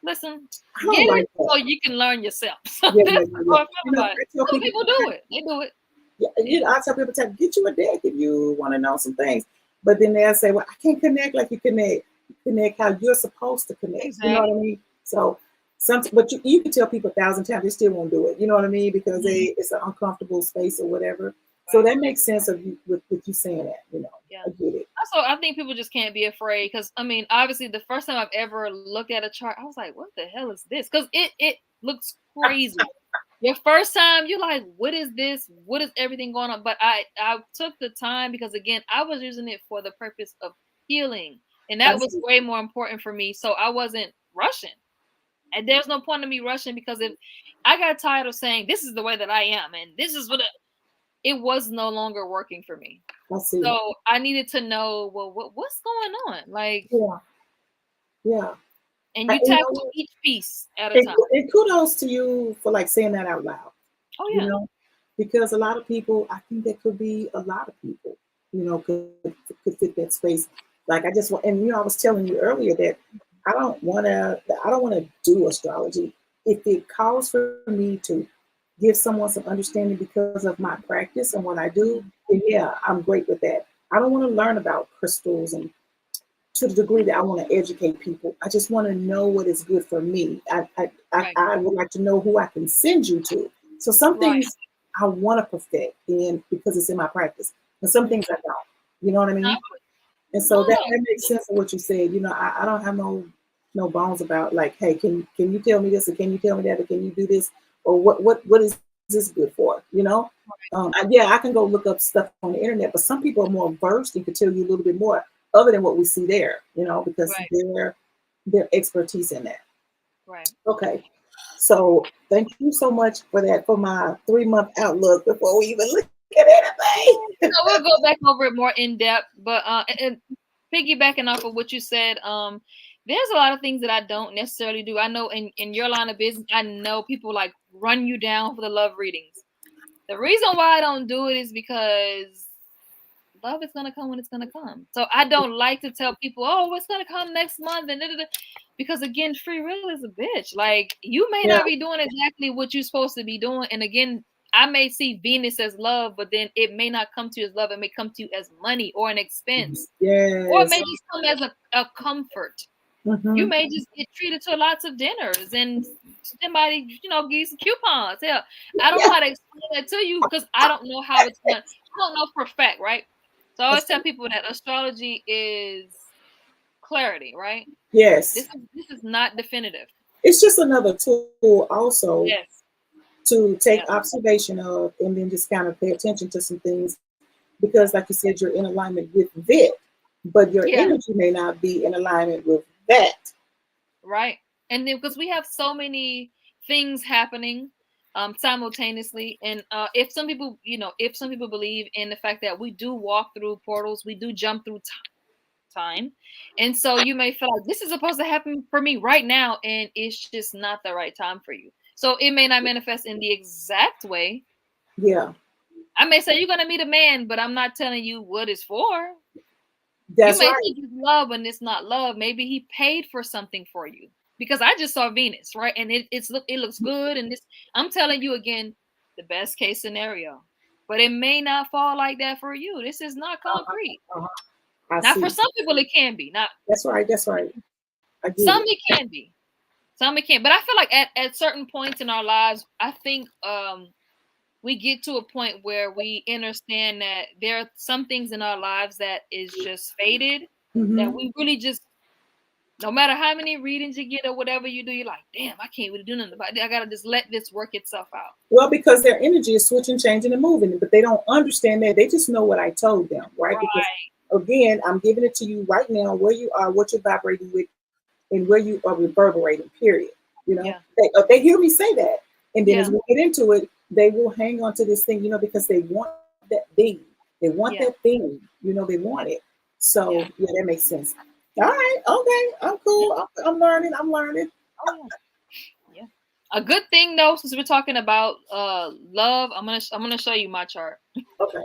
listen, I get don't it like that. so you can learn yourself. So Yeah, yeah, that's yeah, how yeah. I feel about it. I tell Some people, people do it. They do it. yeah, Yeah, I tell people, get you a deck if you want to know some things. But then they'll say, "Well, I can't connect like you connect. Connect how you're supposed to connect." You know exactly. what I mean? So, but you can tell people 1,000 times, they still won't do it. You know what I mean? Because it's an uncomfortable space or whatever. So Right. that makes sense of you with you saying that. Yeah. I get it. Also, I think people just can't be afraid because obviously, the first time I've ever looked at a chart, I was like, "What the hell is this?" Because it looks crazy. Your first time, you're like, "What is this? What is everything going on?" But I took the time because, again, I was using it for the purpose of healing And that was way more important for me. So I wasn't rushing. And there's no point in me rushing, because if I got tired of saying this is the way that I am and this is what it was no longer working for me. I see. So I needed to know, well, what's going on? Like, yeah. And you tackle each piece at a time. And kudos to you for like saying that out loud. Oh yeah. You know, because a lot of people, I think there could be a lot of people, you know, could fit that space. Like I just want, and you know, I was telling you earlier that I don't want to do astrology if it calls for me to give someone some understanding because of my practice and what I do. Then yeah, I'm great with that. I don't want to learn about crystals and to the degree that I want to educate people. I just want to know what is good for me. I would like to know who I can send you to. So some things I want to perfect in because it's in my practice, and some things I don't. You know what I mean? And so that makes sense of what you said. You know, I don't have no bones about like, hey, can you tell me this, or can you tell me that, or can you do this, or what is this good for? You know? I can go look up stuff on the internet, but some people are more versed and can tell you a little bit more other than what we see there, you know, because their expertise in that. Right. Okay. So thank you so much for that, for my 3-month outlook before we even look at anything. So we'll go back over it more in depth, but and piggybacking off of what you said, there's a lot of things that I don't necessarily do. I know in your line of business, I know people like run you down for the love readings. The reason why I don't do it is because love is gonna come when it's gonna come. So I don't like to tell people, oh, it's gonna come next month, and because again, free will is a bitch. Like you may not be doing exactly what you're supposed to be doing, and again, I may see Venus as love, but then it may not come to you as love. It may come to you as money or an expense, or it may just come as a comfort. You may just get treated to lots of dinners, and somebody, you know, give you some coupons. Hell, I don't know how to explain that to you because I don't know how it's done. I don't know for a fact, right? So I always tell people that astrology is clarity, right? Yes. This is not definitive. It's just another tool also to take observation of, and then just kind of pay attention to some things, because like you said, you're in alignment with it, but your energy may not be in alignment with that. Right. And then because we have so many things happening simultaneously, and if some people believe in the fact that we do walk through portals, we do jump through time, and so you may feel like this is supposed to happen for me right now, and it's just not the right time for you. So it may not manifest in the exact way. Yeah. I may say you're gonna meet a man, but I'm not telling you what it's for. That's you may right. think it's love when it's not love. Maybe he paid for something for you. Because I just saw Venus, right? And it looks good. And I'm telling you again, the best case scenario. But it may not fall like that for you. This is not concrete. Now, for some people, it can be. Not. That's right. That's right. Some it can be. Some it can't. But I feel like at certain points in our lives, I think we get to a point where we understand that there are some things in our lives that is just fated, that we really just, no matter how many readings you get or whatever you do, you're like, damn, I can't really do nothing about it. I gotta just let this work itself out. Well, because their energy is switching, changing, and moving, but they don't understand that. They just know what I told them, right? Because again, I'm giving it to you right now, where you are, what you're vibrating with, and where you are reverberating. Period. You know, they hear me say that, and then as we get into it, they will hang on to this thing, you know, because they want that thing. They want that thing. You know, they want it. So that makes sense. All right, okay, I'm cool. I'm learning. Oh, yeah. A good thing though, since we're talking about love, I'm gonna show you my chart. Okay.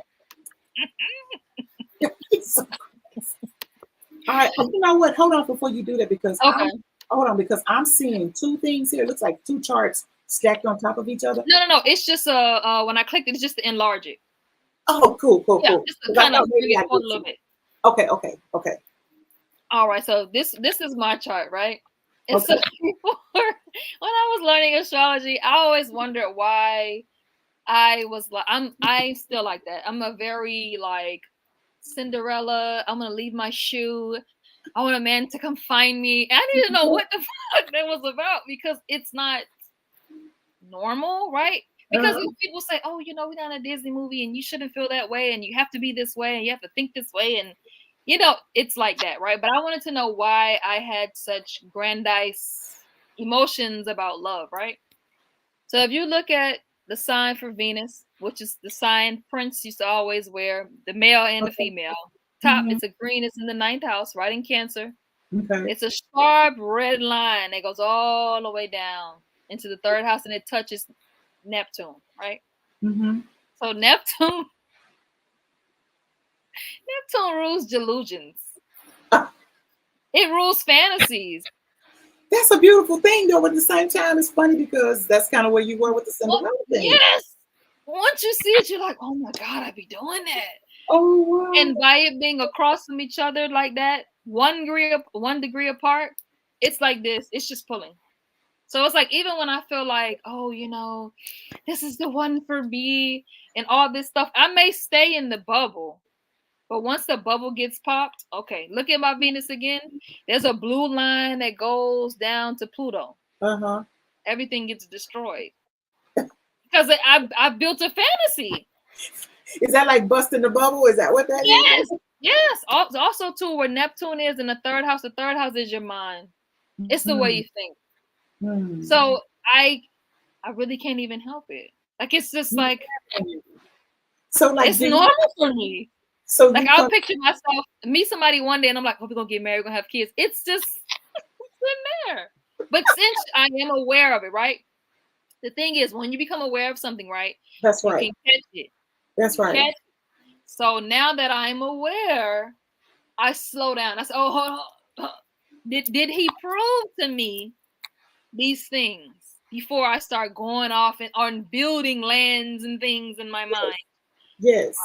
All right. You know what? Hold on before you do that, because because I'm seeing two things here. It looks like two charts stacked on top of each other. No. It's just when I clicked it, it's just to enlarge it. Oh, cool. Just to kind of bring it forward a little bit. Okay. All right. So this is my chart, right? And so before, when I was learning astrology, I always wondered why I was like, I still like that. I'm a very like Cinderella. I'm gonna leave my shoe. I want a man to come find me. I didn't know what the fuck that was about, because it's not normal, right? Because people say, oh, you know, we're not in a Disney movie and you shouldn't feel that way and you have to be this way and you have to think this way. And it's like that, right? But I wanted to know why I had such grandiose emotions about love, right? So if you look at the sign for Venus, which is the sign Prince used to always wear, the male and the Okay. female, top, Mhm. it's a green, it's in the 9th house, right in Cancer. Okay. It's a sharp red line that goes all the way down into the 3rd house and it touches Neptune, right? Mhm. So Neptune rules delusions. Ah, It rules fantasies. that's a beautiful thing, though. But at the same time, it's funny because that's kind of where you were with the Well, Cinderella thing. yes. Once you see it, you're like, oh my God, I be doing that. Oh wow. And by it being across from each other like that, 1 degree apart, it's like this. It's just pulling. So it's like even when I feel like, oh, this is the one for me and all this stuff, I may stay in the bubble. But once the bubble gets popped, okay, look at my Venus again. There's a blue line that goes down to Pluto. Uh huh. Everything gets destroyed because I built a fantasy. Is that like busting the bubble? Is that what that Yes, is? yes. Also, too, where Neptune is in the 3rd house, the 3rd house is your mind. It's the way Mhm. you think. Hmm. So I really can't even help it. Like it's just like So like, it's do you? normal for me. So Like you I'll come? picture myself meet somebody one day and I'm like, oh, we're gonna get married, we're gonna have kids. It's just it's in there. But since I am aware of it, right? The thing is, when you become aware of something, right, That's you right. can catch it. That's right. So now that I'm aware, I slow down. I say, oh, hold on. Did he prove to me these things before I start going off and on building lands and things in my mind? Yes.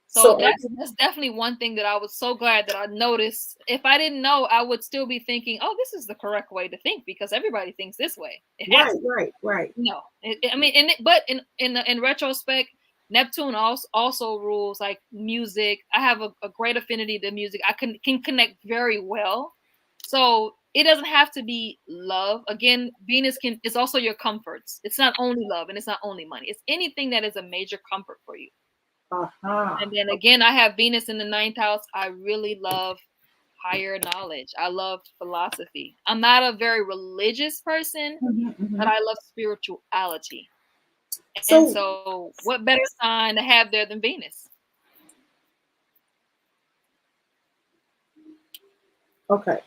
So So that's definitely one thing that I was so glad that I noticed. If I didn't know, I would still be thinking, "Oh, this is the correct way to think," because everybody thinks this way. It has right, right, right. no. I mean, but in retrospect, Neptune also rules like music. I have a great affinity to music. I can connect very well. So it doesn't have to be love. Again, Venus is also your comforts. It's not only love and it's not only money. It's anything that is a major comfort for you. Uh-huh. And then again, I have Venus in the 9th house. I really love higher knowledge. I love philosophy. I'm not a very religious person, Mhm, but mhm. I love spirituality. And So so, what better sign to have there than Venus? okay.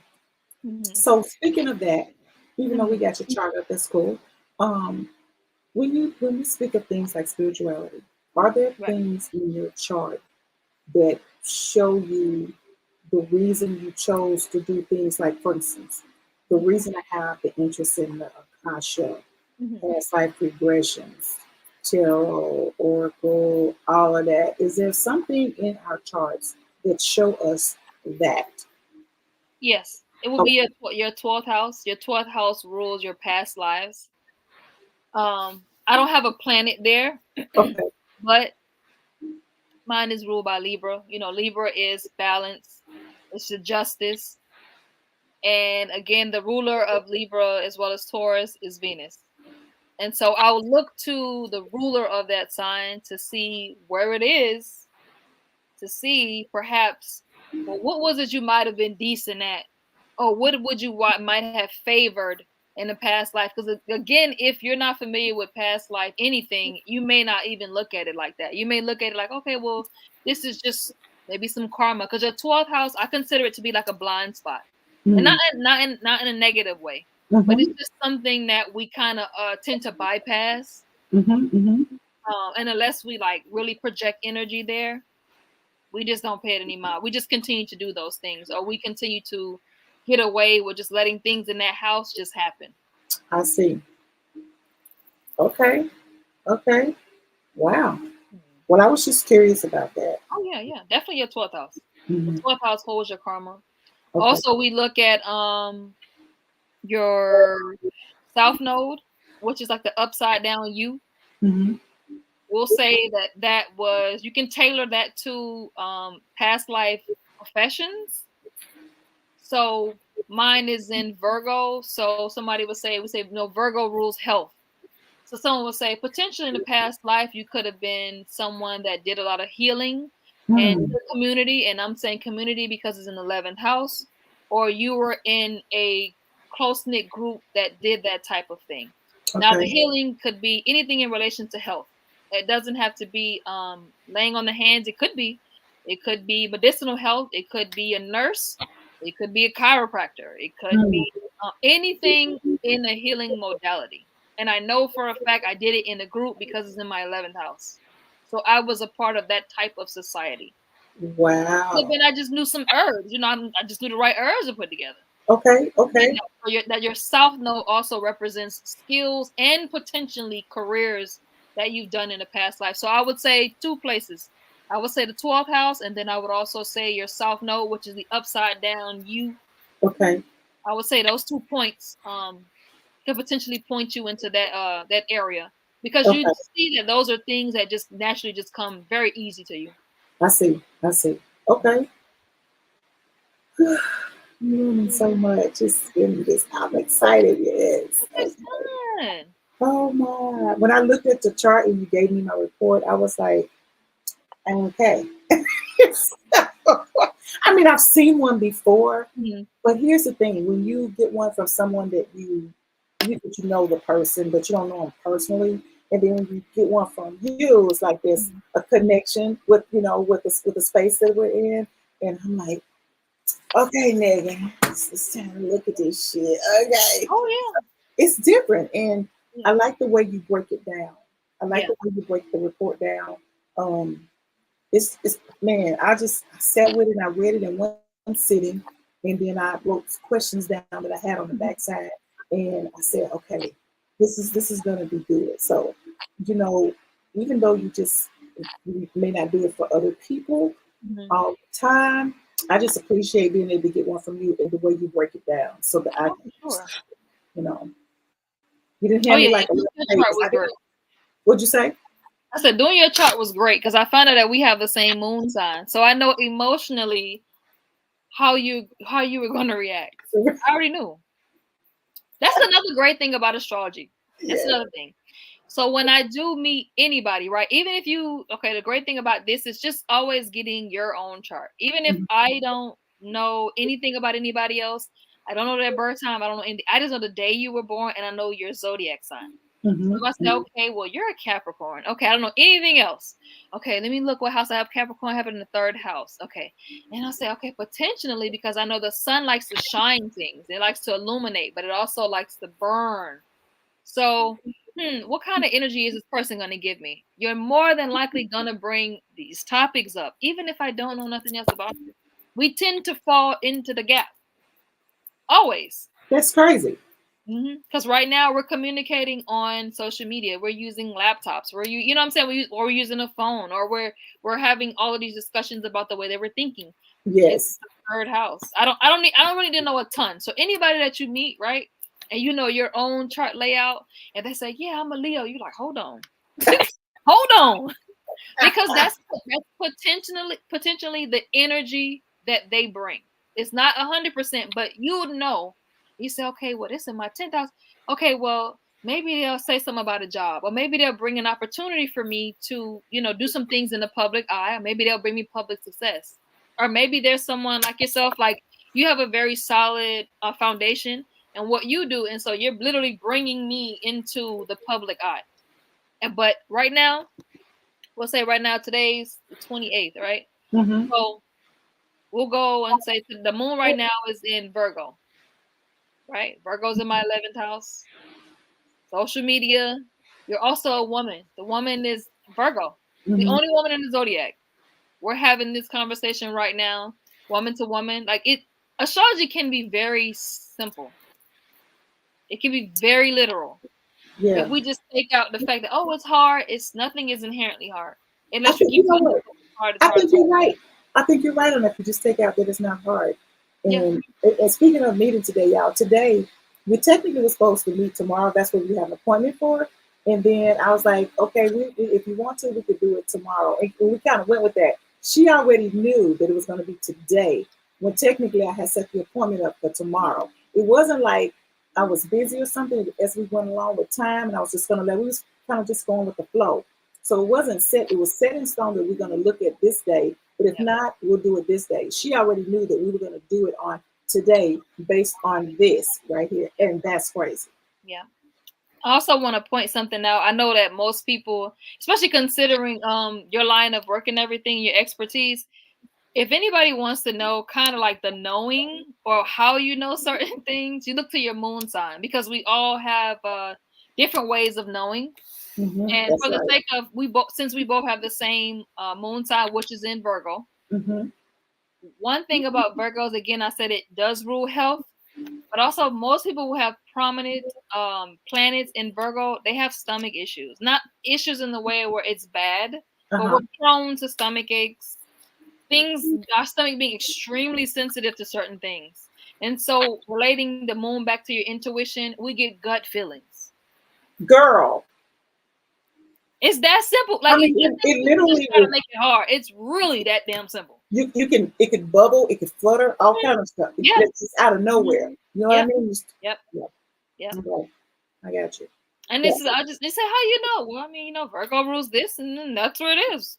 Hmm. So speaking of that, even though we Hmm. got your chart up, that's cool. Um, when you speak of things like spirituality, are there Right. things in your chart that show you the reason you chose to do things like, for instance, the reason I have the interest in the Akasha, Hmm. past life regressions, tarot, oracle, all of that? Is there something in our charts that show us that? Yes, it will be Okay. your 12th house. Your 12th house rules your past lives. I don't have a planet there, Okay. but mine is ruled by Libra. Libra is balance, it's the justice. And again, the ruler of Libra as well as Taurus is Venus. And so I will look to the ruler of that sign to see where it is, to see perhaps, well, what was it you might have been decent at? Or what would you might have favored in the past life? Because again, if you're not familiar with past life anything, you may not even look at it like that. You may look at it like, okay, well, this is just maybe some karma. Because your 12th house, I consider it to be like a blind spot, and Mm. not in a negative way, but it's Mm-hmm. just something that we kind of tend to bypass. Mm-hmm. Mm-hmm. And unless we like really project energy there, we just don't pay it any mind. We just continue to do those things, or we continue to get away with just letting things in that house just happen. I see. Okay. Okay. Wow. Mhm. Well, I was just curious about that. Oh yeah, yeah, definitely your 12th house. The Hmm. 12th house holds your karma. Okay. Also, we look at your south node, which is like the upside down U. Hmm. We'll say that was you can tailor that to past life professions. So mine is in Virgo. So somebody would say, no, Virgo rules health. So someone would say, potentially in the past life, you could have been someone that did a lot of healing. and the community, and I'm saying community because it's in the 11th house, or you were in a close-knit group that did that type of thing. Now, the healing could be anything in relation to health. It doesn't have to be laying on the hands. It could be medicinal health. It could be a nurse. It could be a chiropractor. It could be anything in a healing modality. And I know for a fact I did it in a group because it's in my 11th house. So I was a part of that type of society. Wow. But then I just knew some herbs. You know, I just knew the right herbs to put together. Okay. That your South Node also represents skills and potentially careers that you've done in the past life. So I would say 2 places. I would say the 12th house, and then I would also say your South Node, which is the upside down U. Okay. I would say those 2 points could potentially point you into that area, because you see that those are things that just naturally just come very easy to you. I see. Okay. Learning so much. I'm excited. Yes. Okay. Oh my. When I looked at the chart and you gave me my report, I was like, okay. I mean, I've seen one before, but here's the thing: when you get one from someone that you know the person, but you don't know them personally, and then when you get one from you, it's like there's a connection with with the space that we're in, and I'm like, okay, Megan, it's time to look at this shit. Okay, oh yeah, it's different, and I like the way you break it down. I like the way you break the report down. It's man, I sat with it and I read it in one sitting, and then I wrote questions down that I had on the backside, and I said, okay, this is gonna be good. So, even though you may not do it for other people all the time, I just appreciate being able to get one from you and the way you break it down, so that I can, you didn't have me like a what'd you say? I said doing your chart was great because I found out that we have the same moon sign, so I know emotionally how you were going to react. I already knew. That's another great thing about astrology. That's another thing. So when I do meet anybody, right, even if the great thing about this is just always getting your own chart. Even if I don't know anything about anybody else, I don't know their birth time, I don't know anything. I just know the day you were born and I know your zodiac sign. So I say, okay, well, you're a Capricorn. Okay, I don't know anything else. Okay, let me look what house I have Capricorn. I have it in the 3rd house. Okay, and I'll say, okay, potentially, because I know the sun likes to shine things. It likes to illuminate, but it also likes to burn. So, what kind of energy is this person going to give me? You're more than likely going to bring these topics up, even if I don't know nothing else about it. We tend to fall into the gap. Always. That's crazy. Because right now we're communicating on social media. We're using laptops. You know what I'm saying? We're using a phone, or we're having all of these discussions about the way they were thinking. Yes. It's the 3rd house. I don't really need to know a ton. So anybody that you meet, right, and you know your own chart layout, and they say, "Yeah, I'm a Leo," you're like, "Hold on, hold on," because that's potentially the energy that they bring. It's not 100%, but you would know. You say, okay, well, this is my 10th house. Okay, well, maybe they'll say something about a job, or maybe they'll bring an opportunity for me to, do some things in the public eye. Or maybe they'll bring me public success, or maybe there's someone like yourself, like you have a very solid foundation and what you do, and so you're literally bringing me into the public eye. But right now, we'll say right now, today's the 28th, right? So we'll go and say the moon right now is in Virgo. Right? Virgo's in my 11th house. Social media. You're also a woman. The woman is Virgo. The only woman in the zodiac. We're having this conversation right now, woman to woman. Astrology can be very simple. It can be very literal. Yeah. If we just take out the fact that, it's hard, nothing is inherently hard. Unless I think you're right. I think you're right on that. If you just take out that it's not hard. And speaking of meeting today, y'all, today we technically were supposed to meet tomorrow. That's what we have an appointment for. And then I was like, okay, if you want to, we could do it tomorrow. And we kind of went with that. She already knew that it was going to be today, when technically I had set the appointment up for tomorrow. It wasn't like I was busy or something as we went along with time, and I was just going to we was kind of just going with the flow. So it wasn't set. It was set in stone that we're going to look at this day. But if not, we'll do it this day. She already knew that we were going to do it on today based on this right here. And that's crazy. Yeah. I also want to point something out. I know that most people, especially considering your line of work and everything, your expertise, if anybody wants to know kind of like the knowing or how you know certain things, you look to your moon sign, because we all have different ways of knowing. And That's for the right. sake of since we both have the same moon sign, which is in Virgo, one thing about Virgos, again, I said it does rule health, but also most people who have prominent planets in Virgo, they have stomach issues. Not issues in the way where it's bad, but we're prone to stomach aches, things, our stomach being extremely sensitive to certain things. And so relating the moon back to your intuition, we get gut feelings. Girl. It's that simple. Like, I mean, it literally try to make it hard. It's really that damn simple. It could bubble, it could flutter, all kind of stuff. Yeah. It's just out of nowhere. You know what I mean? Yep. Okay. I got you. And this is, they say, how you know? Well, I mean, you know, Virgo rules this, and then that's what it is.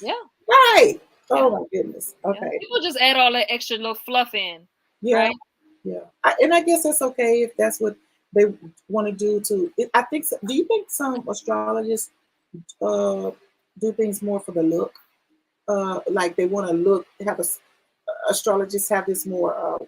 Yeah. Right. Oh my goodness. Okay. Yeah. People just add all that extra little fluff in. Yeah. Right? Yeah. And I guess that's okay if that's what they want to do too. I think so. Do you think some astrologists do things more for the look? Like they want to look, have astrologists have this more,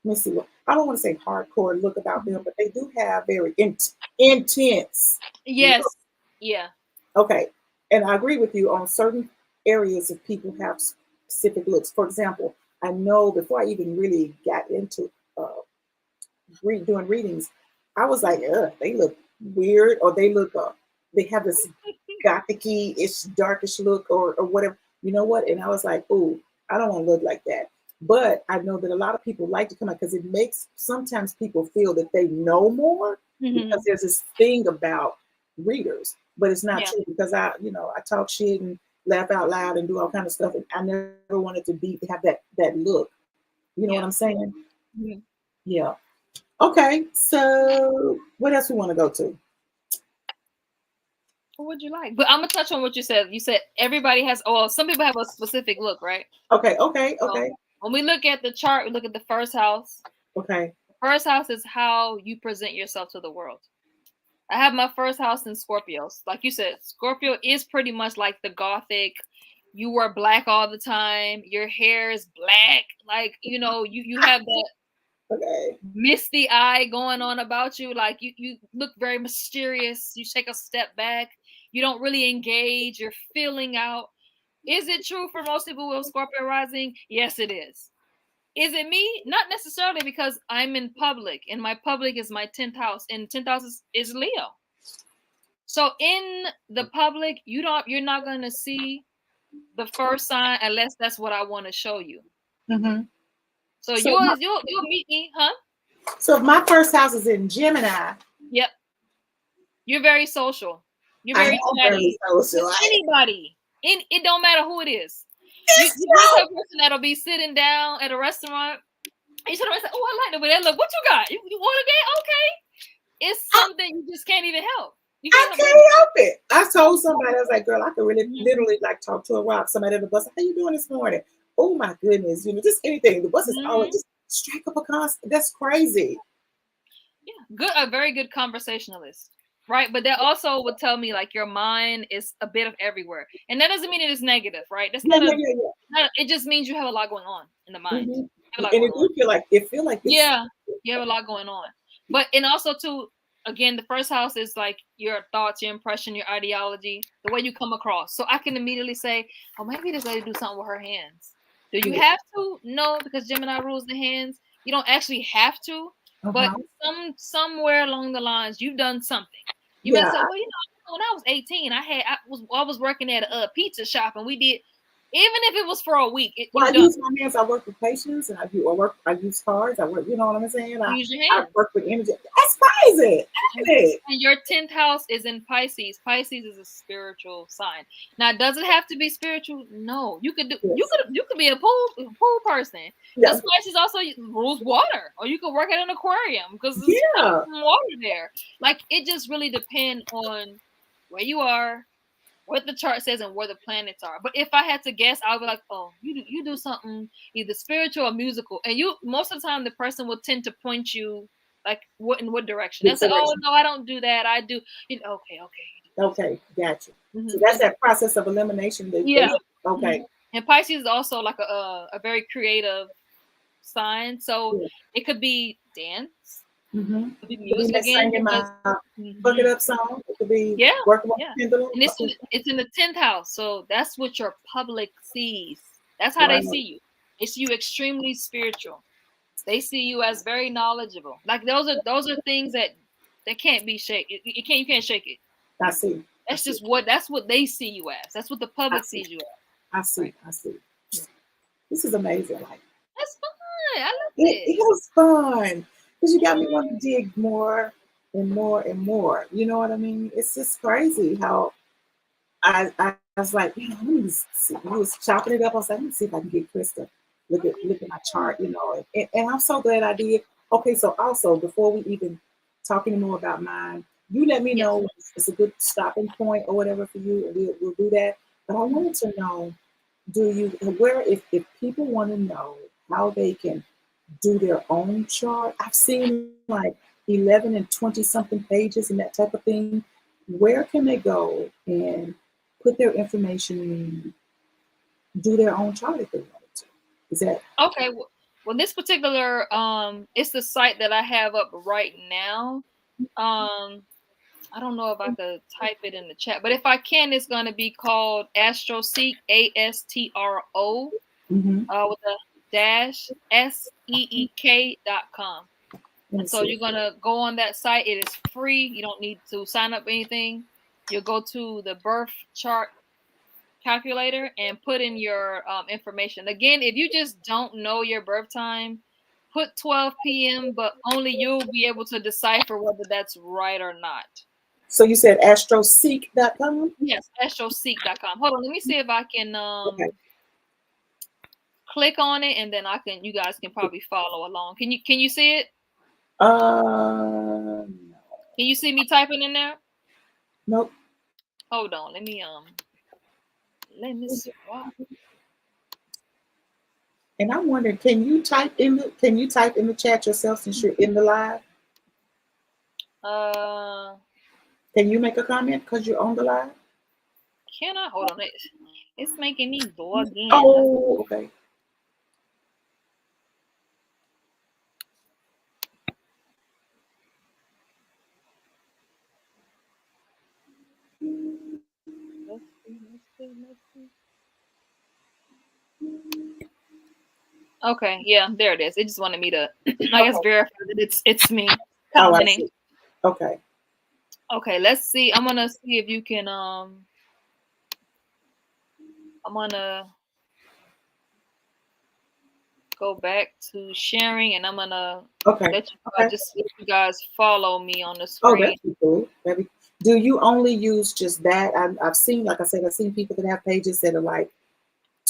let me see, I don't want to say hardcore look about them, but they do have very intense. Yes. Look. Yeah. Okay. And I agree with you on certain areas of people have specific looks. For example, I know before I even really got into doing readings, I was like, they look weird, or they look, they have this gothic-ish, darkish look, or whatever. You know what? And I was like, oh, I don't want to look like that. But I know that a lot of people like to come out because it makes sometimes people feel that they know more, because there's this thing about readers, but it's not true, because I talk shit and laugh out loud and do all kind of stuff, and I never wanted to have that look. You know what I'm saying? Yeah. Okay. So what else we want to go to? What would you like? But I'm gonna touch on what you said. You said everybody has. Oh, some people have a specific look, right? Okay. So when we look at the chart, we look at the first house. Okay. The first house is how you present yourself to the world. I have my first house in Scorpios. Like you said, Scorpio is pretty much like the gothic. You wear black all the time. Your hair is black. Like, you have that misty eye going on about you. Like you look very mysterious. You take a step back. You don't really engage. You're feeling out. Is it true for most people with Scorpio rising? Yes, it is. Is it me? Not necessarily, because I'm in public, and my public is my 10th house, and 10th house is Leo. So in the public, you're not going to see the first sign unless that's what I want to show you. So you'll meet me, huh? So if my first house is in Gemini. Yep. You're very social. You're very social. Anybody. It don't matter who it is. You a person that'll be sitting down at a restaurant. You should have said, "Oh, I like the way that look. What you got? You want a date? Okay." It's something you just can't even help. I can't help it. I told somebody, I was like, girl, I could really literally like talk to a rock. Somebody at the bus, how you doing this morning? Oh my goodness, just anything. The bus is always just strike up a constant. That's crazy. Yeah, a very good conversationalist. Right, but that also would tell me like your mind is a bit of everywhere, and that doesn't mean it is negative, right? That's it just means you have a lot going on in the mind. And it do feel like you have a lot going on. But and also too, again, the first house is like your thoughts, your impression, your ideology, the way you come across. So I can immediately say, oh, maybe this lady do something with her hands. Do you have to? No, because Gemini rules the hands. You don't actually have to. But somewhere along the lines, you've done something. You might say, well, when I was 18, I was working at a pizza shop, and we did, even if it was for a week. I use my hands. I work with patients, and I use cards. I work. You know what I'm saying? Use your hands. I work with energy. That's crazy. And your 10th house is in Pisces. Pisces is a spiritual sign. Now, does it have to be spiritual? No. You could be a pool person. Because Pisces also rules water, or you could work at an aquarium because there's some water there. Like, it just really depends on where you are, what the chart says and where the planets are. But if I had to guess, I would be like, oh, you do something either spiritual or musical, and you most of the time the person will tend to point you like in what direction. They'll say, oh no, I don't do that. I do. Okay, gotcha. Mm-hmm. So that's that process of elimination. Yeah. Okay. Mm-hmm. And Pisces is also like a very creative sign, so it could be dance. Mm-hmm. It could be music again. Fuck it up song. It could be working on the pendulum. And it's in the 10th house, so that's what your public sees. That's how they see you. They see you extremely spiritual. They see you as very knowledgeable. Like those are things that can't be shaken. You can't shake it. I see. That's what they see you as. That's what the public sees you as. I see. Right. I see. This is amazing. Like that's fun. I love it. It was fun because you got me wanting to dig more and more and more. You know what I mean? It's just crazy how I was like, you know, let me see. I was chopping it up. I was like, let me see if I can get Krista look at my chart. You know, and I'm so glad I did. Okay, so also before we even talk anymore about mine, you let me know it's a good stopping point or whatever for you, and we'll do that. But I wanted to know, if people want to know how they can do their own chart. I've seen like 11 and 20 something pages and that type of thing. Where can they go and put their information in, do their own chart if they wanted to? Is that okay? Well, this particular it's the site that I have up right now. I don't know if I could type it in the chat, but if I can, it's going to be called AstroSeek, ASTRO, with a dash SEEK.com. And so you're going to go on that site. It is free. You don't need to sign up anything. You'll go to the birth chart calculator and put in your information. Again, if you just don't know your birth time, put 12 p.m., but only you'll be able to decipher whether that's right or not. So you said astroseek.com? Yes, astroseek.com. Hold on, let me see if I can click on it, and then you guys can probably follow along. Can you see it? No. Can you see me typing in there? Nope. Hold on, let me see. Wow. And I'm wondering, can you type in the chat yourself since you're in the live? Can you make a comment because you're on the live? Can I? Hold on. It's making me go again. Oh, okay. Let's see. Okay, yeah, there it is. It just wanted me to, I guess, verify that it's me. Oh, I see. Okay. Okay, let's see. I'm gonna see if you can. I'm gonna go back to sharing, and I'm gonna let you guys follow me on the screen. Oh, that'd be cool. Do you only use just that? I've seen, like I said, I've seen people that have pages that are like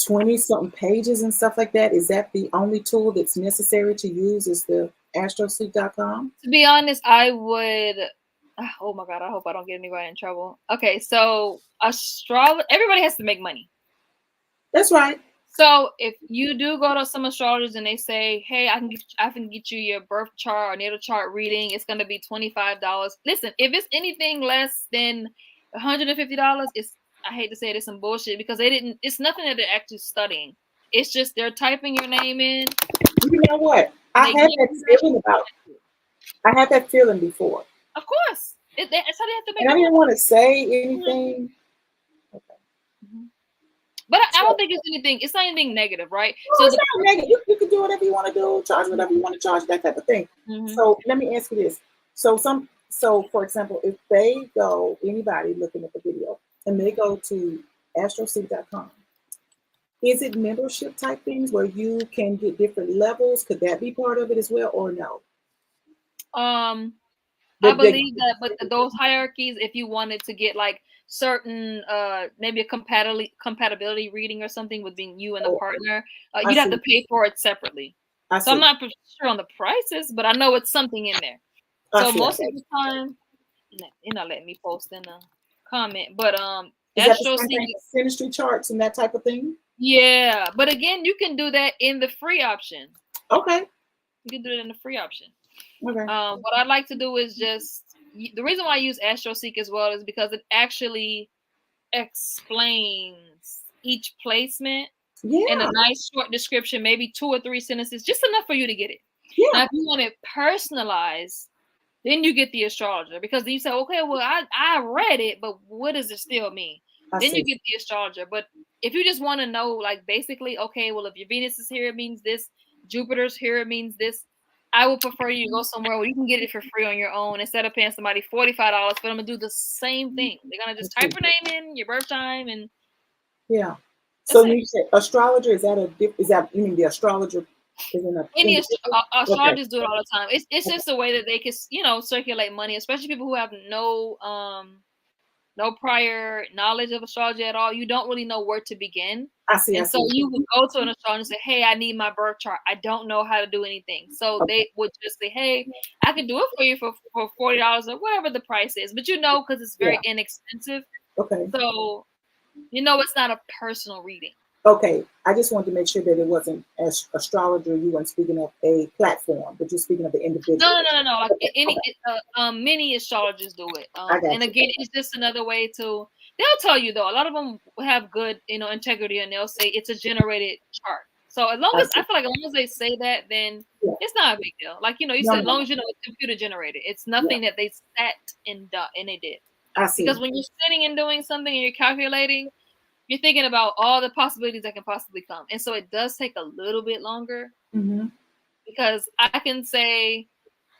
20 something pages and stuff like that. Is that the only tool that's necessary to use? Is the astroseek.com? To be honest, I would. Oh my God! I hope I don't get anybody in trouble. Okay, so everybody has to make money. That's right. So if you do go to some astrologers and they say, "Hey, I can get you your birth chart or natal chart reading," it's going to be $25. Listen, if it's anything less than $150, I hate to say it, it's some bullshit because it's nothing that they're actually studying. It's just they're typing your name in. You know what? I had that feeling before. Of course, that's how they have to make. And I didn't want to say anything. Okay. Mm-hmm. But I don't think it's not anything negative, right? No, it's not negative. You can do whatever you want to do, charge whatever you want to charge, that type of thing. Mm-hmm. So let me ask you this. So for example, if anybody looking at the video, and they go to astroseek.com, is it membership type things where you can get different levels? Could that be part of it as well, or no? I believe that, but those hierarchies, if you wanted to get like certain maybe a compatibility reading or something within you and the partner, you'd have to pay for it separately. So I'm not sure on the prices, but I know it's something in there. So most of the time, you're not letting me post in a comment, but Is that the Astro same Seek. thing as synastry charts and that type of thing? Yeah, but again, you can do that in the free option. Okay. You can do it in the free option. Okay. What I'd like to do is just the reason why I use AstroSeek as well is because it actually explains each placement in a nice short description, maybe 2 or 3 sentences, just enough for you to get it. Yeah. Now, if you want it personalized, then you get the astrologer because you say, okay, well, I read it, but what does it still mean? Then you get the astrologer. But if you just want to know, like, basically, okay, well, if your Venus is here, it means this. Jupiter's here, it means this. I would prefer you to go somewhere where you can get it for free on your own instead of paying somebody $45 for them to do the same thing. They're going to just type your name in, your birth time, and yeah. So you said astrologer, is that you mean the astrologer is in a any astrologers do it all the time. It's just a way that they can, circulate money, especially people who have no prior knowledge of astrology at all. You don't really know where to begin. So you would go to an astrologer and say, hey, I need my birth chart. I don't know how to do anything. So they would just say, hey, I can do it for you for $40 or whatever the price is. But because it's very inexpensive. Okay. So it's not a personal reading. Okay. I just wanted to make sure that it wasn't as astrologer. You weren't speaking of a platform, but you're speaking of the individual. No. Like many astrologers do it. And again, it's just another way to. They'll tell you though. A lot of them have good, integrity, and they'll say it's a generated chart. So as long as I feel like as long as they say that, then it's not a big deal. Like you said, as long as it's computer generated, it's nothing that they sat and done and they did. Because when you're sitting and doing something and you're calculating, you're thinking about all the possibilities that can possibly come, and so it does take a little bit longer. Mm-hmm. Because I can say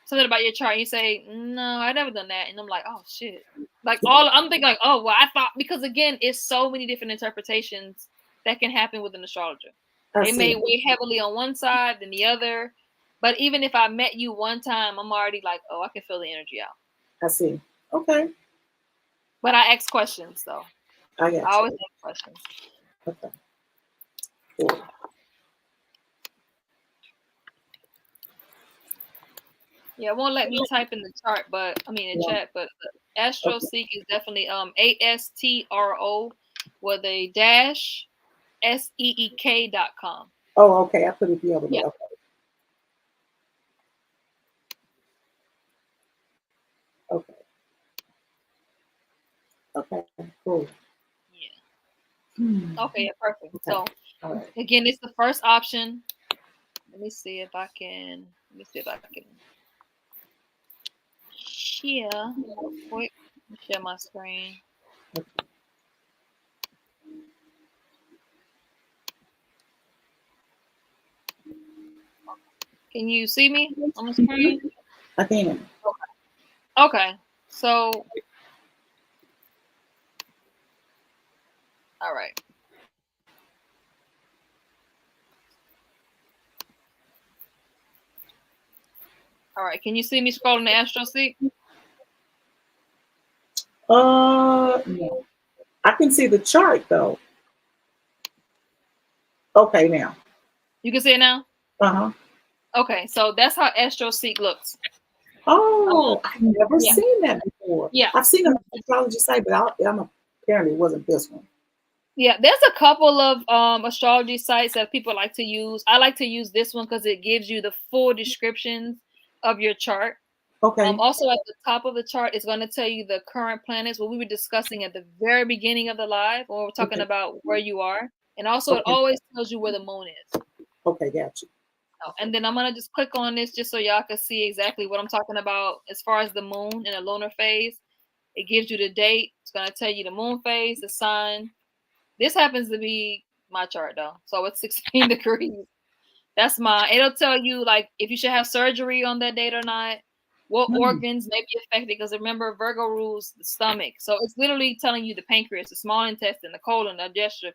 something about your chart, and you say, no, I've never done that. And I'm like, oh, shit. Like, I'm thinking, like, oh, well, I thought, because again, it's so many different interpretations that can happen with an astrologer. They may weigh heavily on one side than the other. But even if I met you one time, I'm already like, oh, I can feel the energy out. I see. Okay. But I ask questions, though. I always ask questions. Okay. Cool. Yeah, it won't let me type in the chart, but chat. But AstroSeek is definitely ASTRO with a dash SEEK.com. Oh, okay. I put it the other way. Okay. Okay. Cool. Yeah. Okay. Perfect. Okay. So again, it's the first option. Let me see if I can. Share real quick. Share my screen. Can you see me on the screen? I can. Okay. So, all right. All right. Can you see me scrolling the AstroSeek? No. I can see the chart though. Okay, now. You can see it now? Uh-huh. Okay, so that's how AstroSeek looks. Oh, I've never seen that before. Yeah. I've seen an astrology site, but apparently it wasn't this one. Yeah, there's a couple of astrology sites that people like to use. I like to use this one because it gives you the full descriptions of your chart. Okay. Also, at the top of the chart, it's going to tell you the current planets, what we were discussing at the very beginning of the live, when we're talking about where you are. And also, it always tells you where the moon is. Okay, gotcha. And then I'm going to just click on this just so y'all can see exactly what I'm talking about as far as the moon in a lunar phase. It gives you the date. It's going to tell you the moon phase, the sign. This happens to be my chart, though. So it's 16 degrees. That's mine. It'll tell you, like, if you should have surgery on that date or not, what organs may be affected. Because remember, Virgo rules the stomach. So it's literally telling you the pancreas, the small intestine, the colon, the digestion,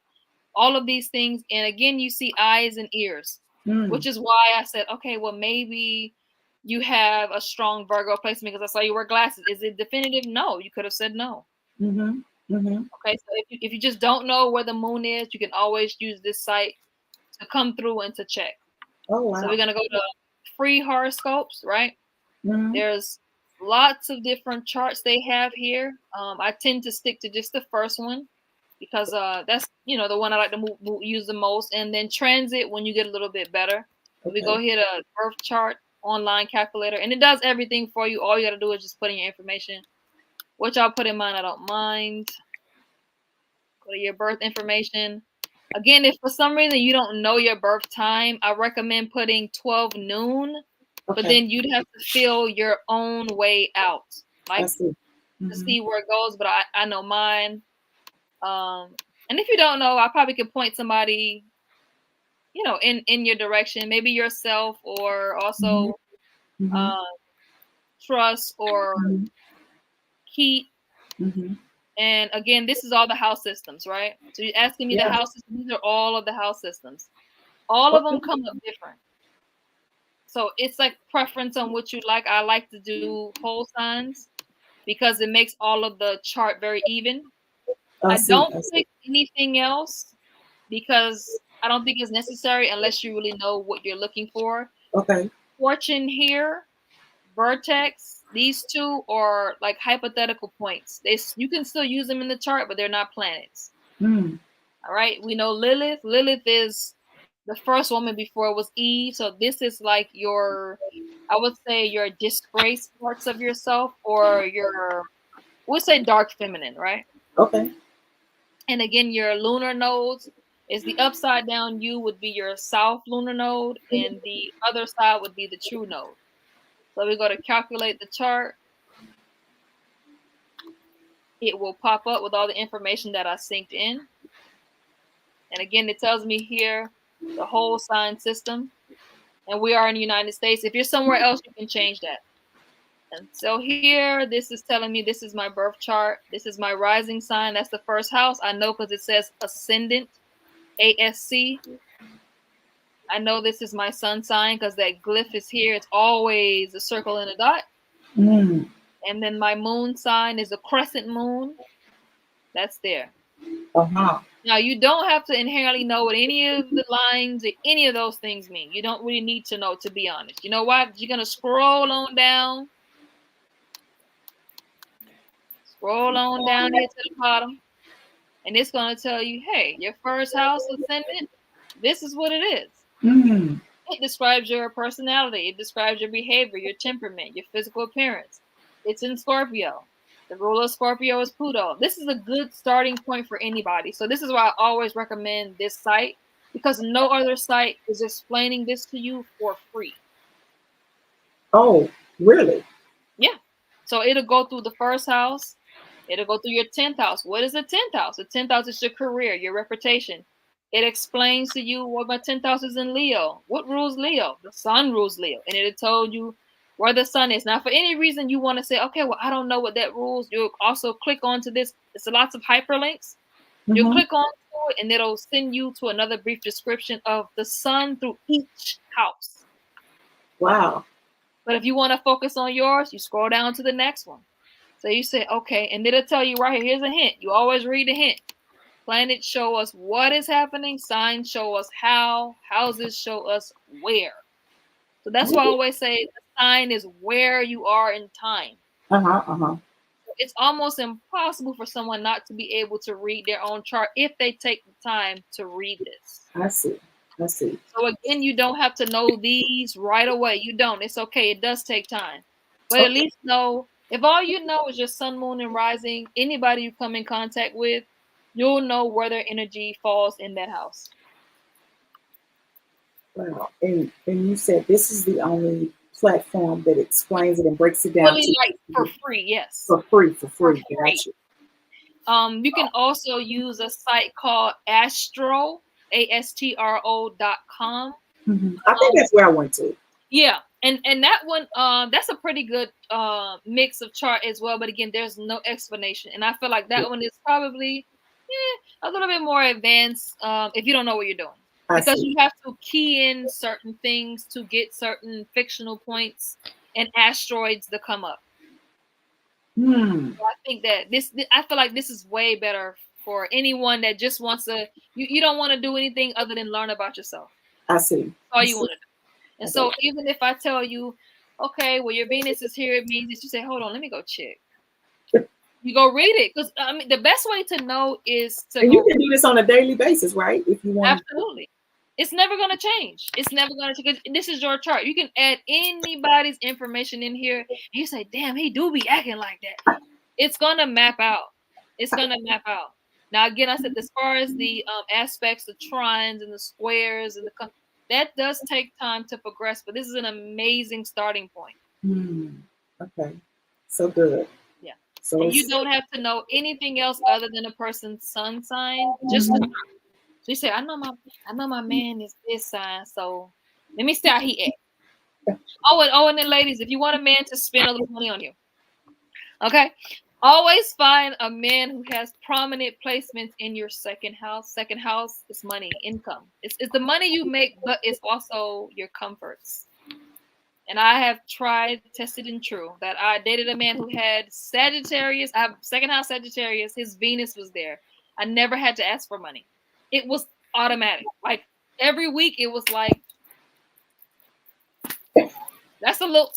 all of these things. And again, you see eyes and ears, which is why I said, okay, well, maybe you have a strong Virgo placement because I saw you wear glasses. Is it definitive? No. You could have said no. Okay, so if you just don't know where the moon is, you can always use this site to come through and to check. Oh, wow. So we're going to go to free horoscopes, right? There's lots of different charts they have here. I tend to stick to just the first one. because that's the one I like to use the most. And then transit when you get a little bit better. We go hit a birth chart online calculator, and it does everything for you. All you got to do is just put in your information, which I'll put in mine. I don't mind. Go to your birth information. Again, if for some reason you don't know your birth time, I recommend putting 12 noon, but then you'd have to feel your own way out, like to see where it goes. But I know mine. And if you don't know, I probably could point somebody, in your direction, maybe yourself, or also Trust or Keep. And again, this is all the house systems, right? So you're asking me the house systems. These are all of the house systems. All of them come up different. So it's like preference on what you like. I like to do whole signs because it makes all of the chart very even. I don't pick anything else because I don't think it's necessary unless you really know what you're looking for. Fortune here, vertex, these two are like hypothetical points. You can still use them in the chart, but they're not planets. All right. We know Lilith. Lilith is the first woman before it was Eve. So this is like I would say your disgraced parts of yourself, or we'll say dark feminine, right? And again, your lunar nodes is the upside down U would be your south lunar node, and the other side would be the true node. So we go to calculate the chart. It will pop up with all the information that I synced in. And again, it tells me here the whole sign system. And we are in the United States. If you're somewhere else, you can change that. And so here, this is telling me this is my birth chart. This is my rising sign. That's the first house. I know because it says ascendant, ASC. I know this is my sun sign because that glyph is here. It's always a circle and a dot. And then my moon sign is a crescent moon. That's there. Now, you don't have to inherently know what any of the lines or any of those things mean. You don't really need to know, to be honest. You know what? You're going to scroll on down. Scroll on down here to the bottom. And it's going to tell you, hey, your first house ascendant, this is what it is. It describes your personality. It describes your behavior, your temperament, your physical appearance. It's in Scorpio. The ruler of Scorpio is Pluto. This is a good starting point for anybody. So this is why I always recommend this site, because no other site is explaining this to you for free. Oh, really? Yeah. So it'll go through the first house. It'll go through your 10th house. What is the 10th house? The 10th house is your career, your reputation. It explains to you what my 10th house is in Leo. What rules Leo? The sun rules Leo. And it'll tell you where the sun is. Now, for any reason you want to say, okay, well, I don't know what that rules, you'll also click onto this. It's lots of hyperlinks. You'll click on it, and it'll send you to another brief description of the sun through each house. Wow. But if you want to focus on yours, you scroll down to the next one. So you say, okay, and it'll tell you right here, here's a hint. You always read the hint. Planets show us what is happening. Signs show us how. Houses show us where. So that's why I always say the sign is where you are in time. It's almost impossible for someone not to be able to read their own chart if they take the time to read this. I see. So again, you don't have to know these right away. You don't. It's okay. It does take time. But at least know, if all you know is your sun, moon, and rising, anybody you come in contact with, you'll know where their energy falls in that house. Wow. And you said this is the only platform that explains it and breaks it down for free. Yes. For free. Gotcha. You can also use a site called Astro, ASTRO.com. I think that's where I went to. Yeah. And that one, that's a pretty good mix of chart as well. But again, there's no explanation. And I feel like that one is probably a little bit more advanced if you don't know what you're doing. Because you have to key in certain things to get certain fictional points and asteroids to come up. So I think that I feel like this is way better for anyone that just wants to, you don't want to do anything other than learn about yourself. I see. That's all you want to do. And so even if I tell you, okay, well, your Venus is here, it means that you say, hold on, let me go check. You go read it, because I mean the best way to know is to And you go can do this on a daily basis, right? If you want. absolutely. It's never gonna change. It's never gonna change. This is your chart. You can add anybody's information in here. And you say, "Damn, he do be acting like that." It's gonna map out. It's gonna map out. Now, again, I said as far as the aspects, the trines and the squares and that does take time to progress. But this is an amazing starting point. Okay, so good. Yeah, So and you it's don't have to know anything else other than a person's sun sign. Just to so you say, I know my man is this sign, so let me see how he acts. And then ladies, if you want a man to spend a little money on you, okay, always find a man who has prominent placements in your second house. Second house is money, income. It's the money you make, but it's also your comforts. And I have tried, tested, and true that I dated a man who had Sagittarius. I have second house Sagittarius. His Venus was there. I never had to ask for money. It was automatic. Like every week, it was like, that's a little,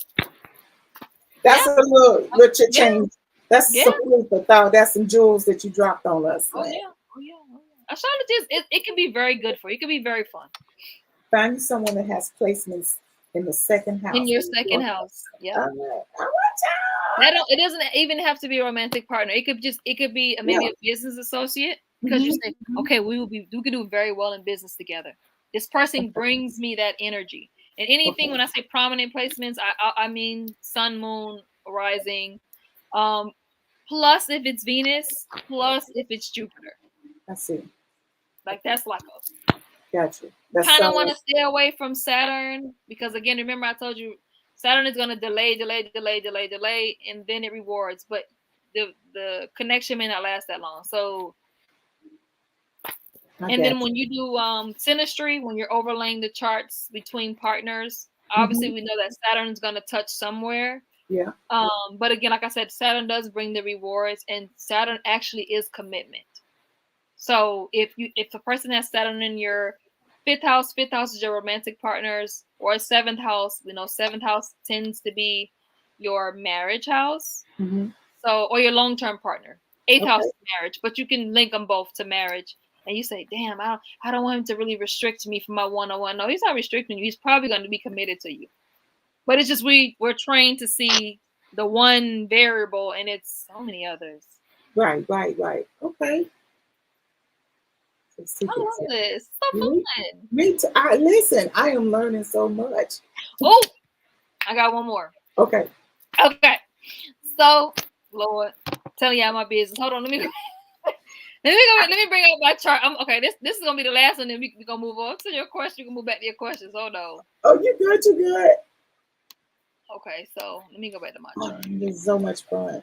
that's yeah, a little yeah, change. That's yeah. some food for thought. That's some jewels that you dropped on us. Oh Man. yeah, oh yeah, oh yeah. Astrology it can be very good for you. It can be very fun Find someone that has placements in the second in house. your second house. Yep. All right. I want That don't, it doesn't even have to be a romantic partner. It could be maybe y'all. a business associate, Yeah. because you say, okay, we could do very well in business together. This person brings me that energy. And anything, when I say prominent placements, I mean sun, moon, rising, plus if it's Venus, plus if it's Jupiter. I see. Like that's like Got you. That's kind of solid. want to stay away from Saturn, because again, remember I told you Saturn is going to delay, and then it rewards, but the connection may not last that long. So, and then when you do synastry, when you're overlaying the charts between partners, obviously we know that Saturn is going to touch somewhere. Yeah. But again, like I said, Saturn does bring the rewards, and Saturn actually is commitment. So if the person has Saturn in your fifth house is your romantic partners, or seventh house. We know seventh house tends to be your marriage house. So, or your long-term partner. Eighth house is marriage, but you can link them both to marriage. And you say, damn, I don't want him to really restrict me from my one-on-one. No, he's not restricting you. He's probably going to be committed to you. But it's just we're trained to see the one variable, and it's so many others. Right. Okay. I love this. So fun. Me too. Listen, I am learning so much. Oh, I got one more. Okay. So, Lord, telling y'all my business. Hold on, let me bring up my chart. Okay. This is gonna be the last one, then we gonna move on to your question. You can move back to your questions. Hold on. Oh, you good? You good? Okay, so let me go back to my chart. It's so much fun.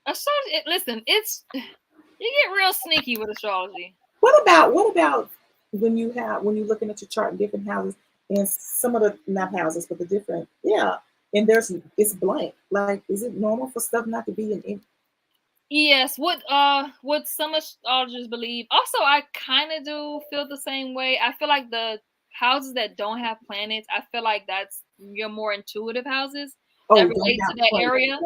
Astrology. Listen, you get real sneaky with astrology. What about when you're looking at your chart in different houses, and some of the not houses, but the different and it's blank. Like, is it normal for stuff not to be in? Yes, what some astrologers believe. Also, I kind of do feel the same way. I feel like the houses that don't have planets, I feel like that's your more intuitive houses that relate to that area.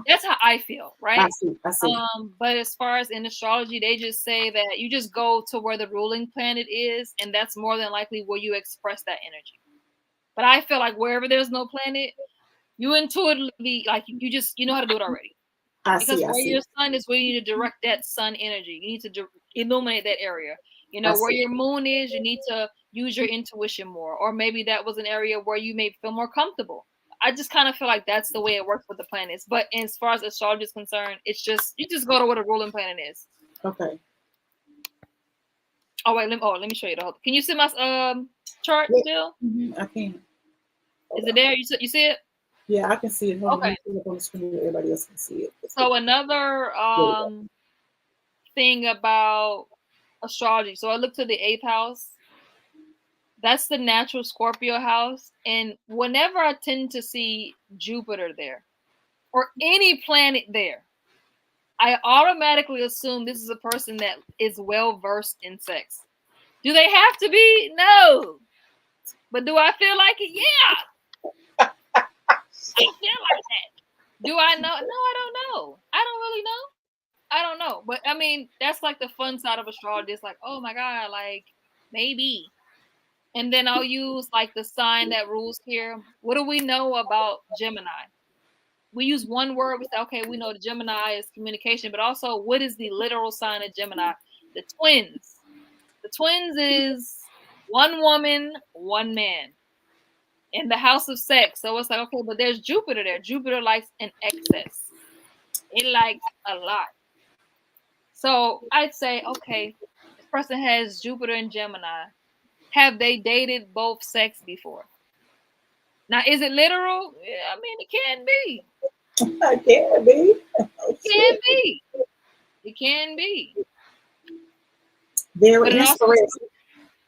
That's how I feel, right? I see. But as far as in astrology, they just say that you just go to where the ruling planet is, and that's more than likely where you express that energy. But I feel like wherever there's no planet, you intuitively, like, you know how to do it already. Because where your sun is, where you need to direct that sun energy. You need to illuminate that area. You know, where your moon is, you need to use your intuition more. Or maybe that was an area where you may feel more comfortable. I just kind of feel like that's the way it works with the planets. But as far as astrology is concerned, it's just, you just go to where the ruling planet is. Okay. Oh, wait, let me show you the whole. Can you see my chart still? I can. Is it there? You see it? Yeah, I can see it. Okay. On the screen, everybody else can see it. So another thing about astrology. So I look to the 8th house. That's the natural Scorpio house. And whenever I tend to see Jupiter there or any planet there, I automatically assume this is a person that is well versed in sex. Do they have to be? No. But do I feel like it? Yeah. I feel like that. Do I know? No, I don't know. I don't really know. I don't know. But I mean, that's like the fun side of astrology. It's like, oh my God, like maybe. And then I'll use like the sign that rules here. What do we know about Gemini? We use one word. We say, okay, we know the Gemini is communication, but also what is the literal sign of Gemini? The twins. The twins is one woman, one man in the house of sex. So it's like, okay, but there's Jupiter there. Jupiter likes an excess. It likes a lot. So I'd say, okay, this person has Jupiter and Gemini. Have they dated both sex before? Now, is it literal? Yeah, I mean, it can be. I can't be. It can be. It can be. Very But it also, interesting.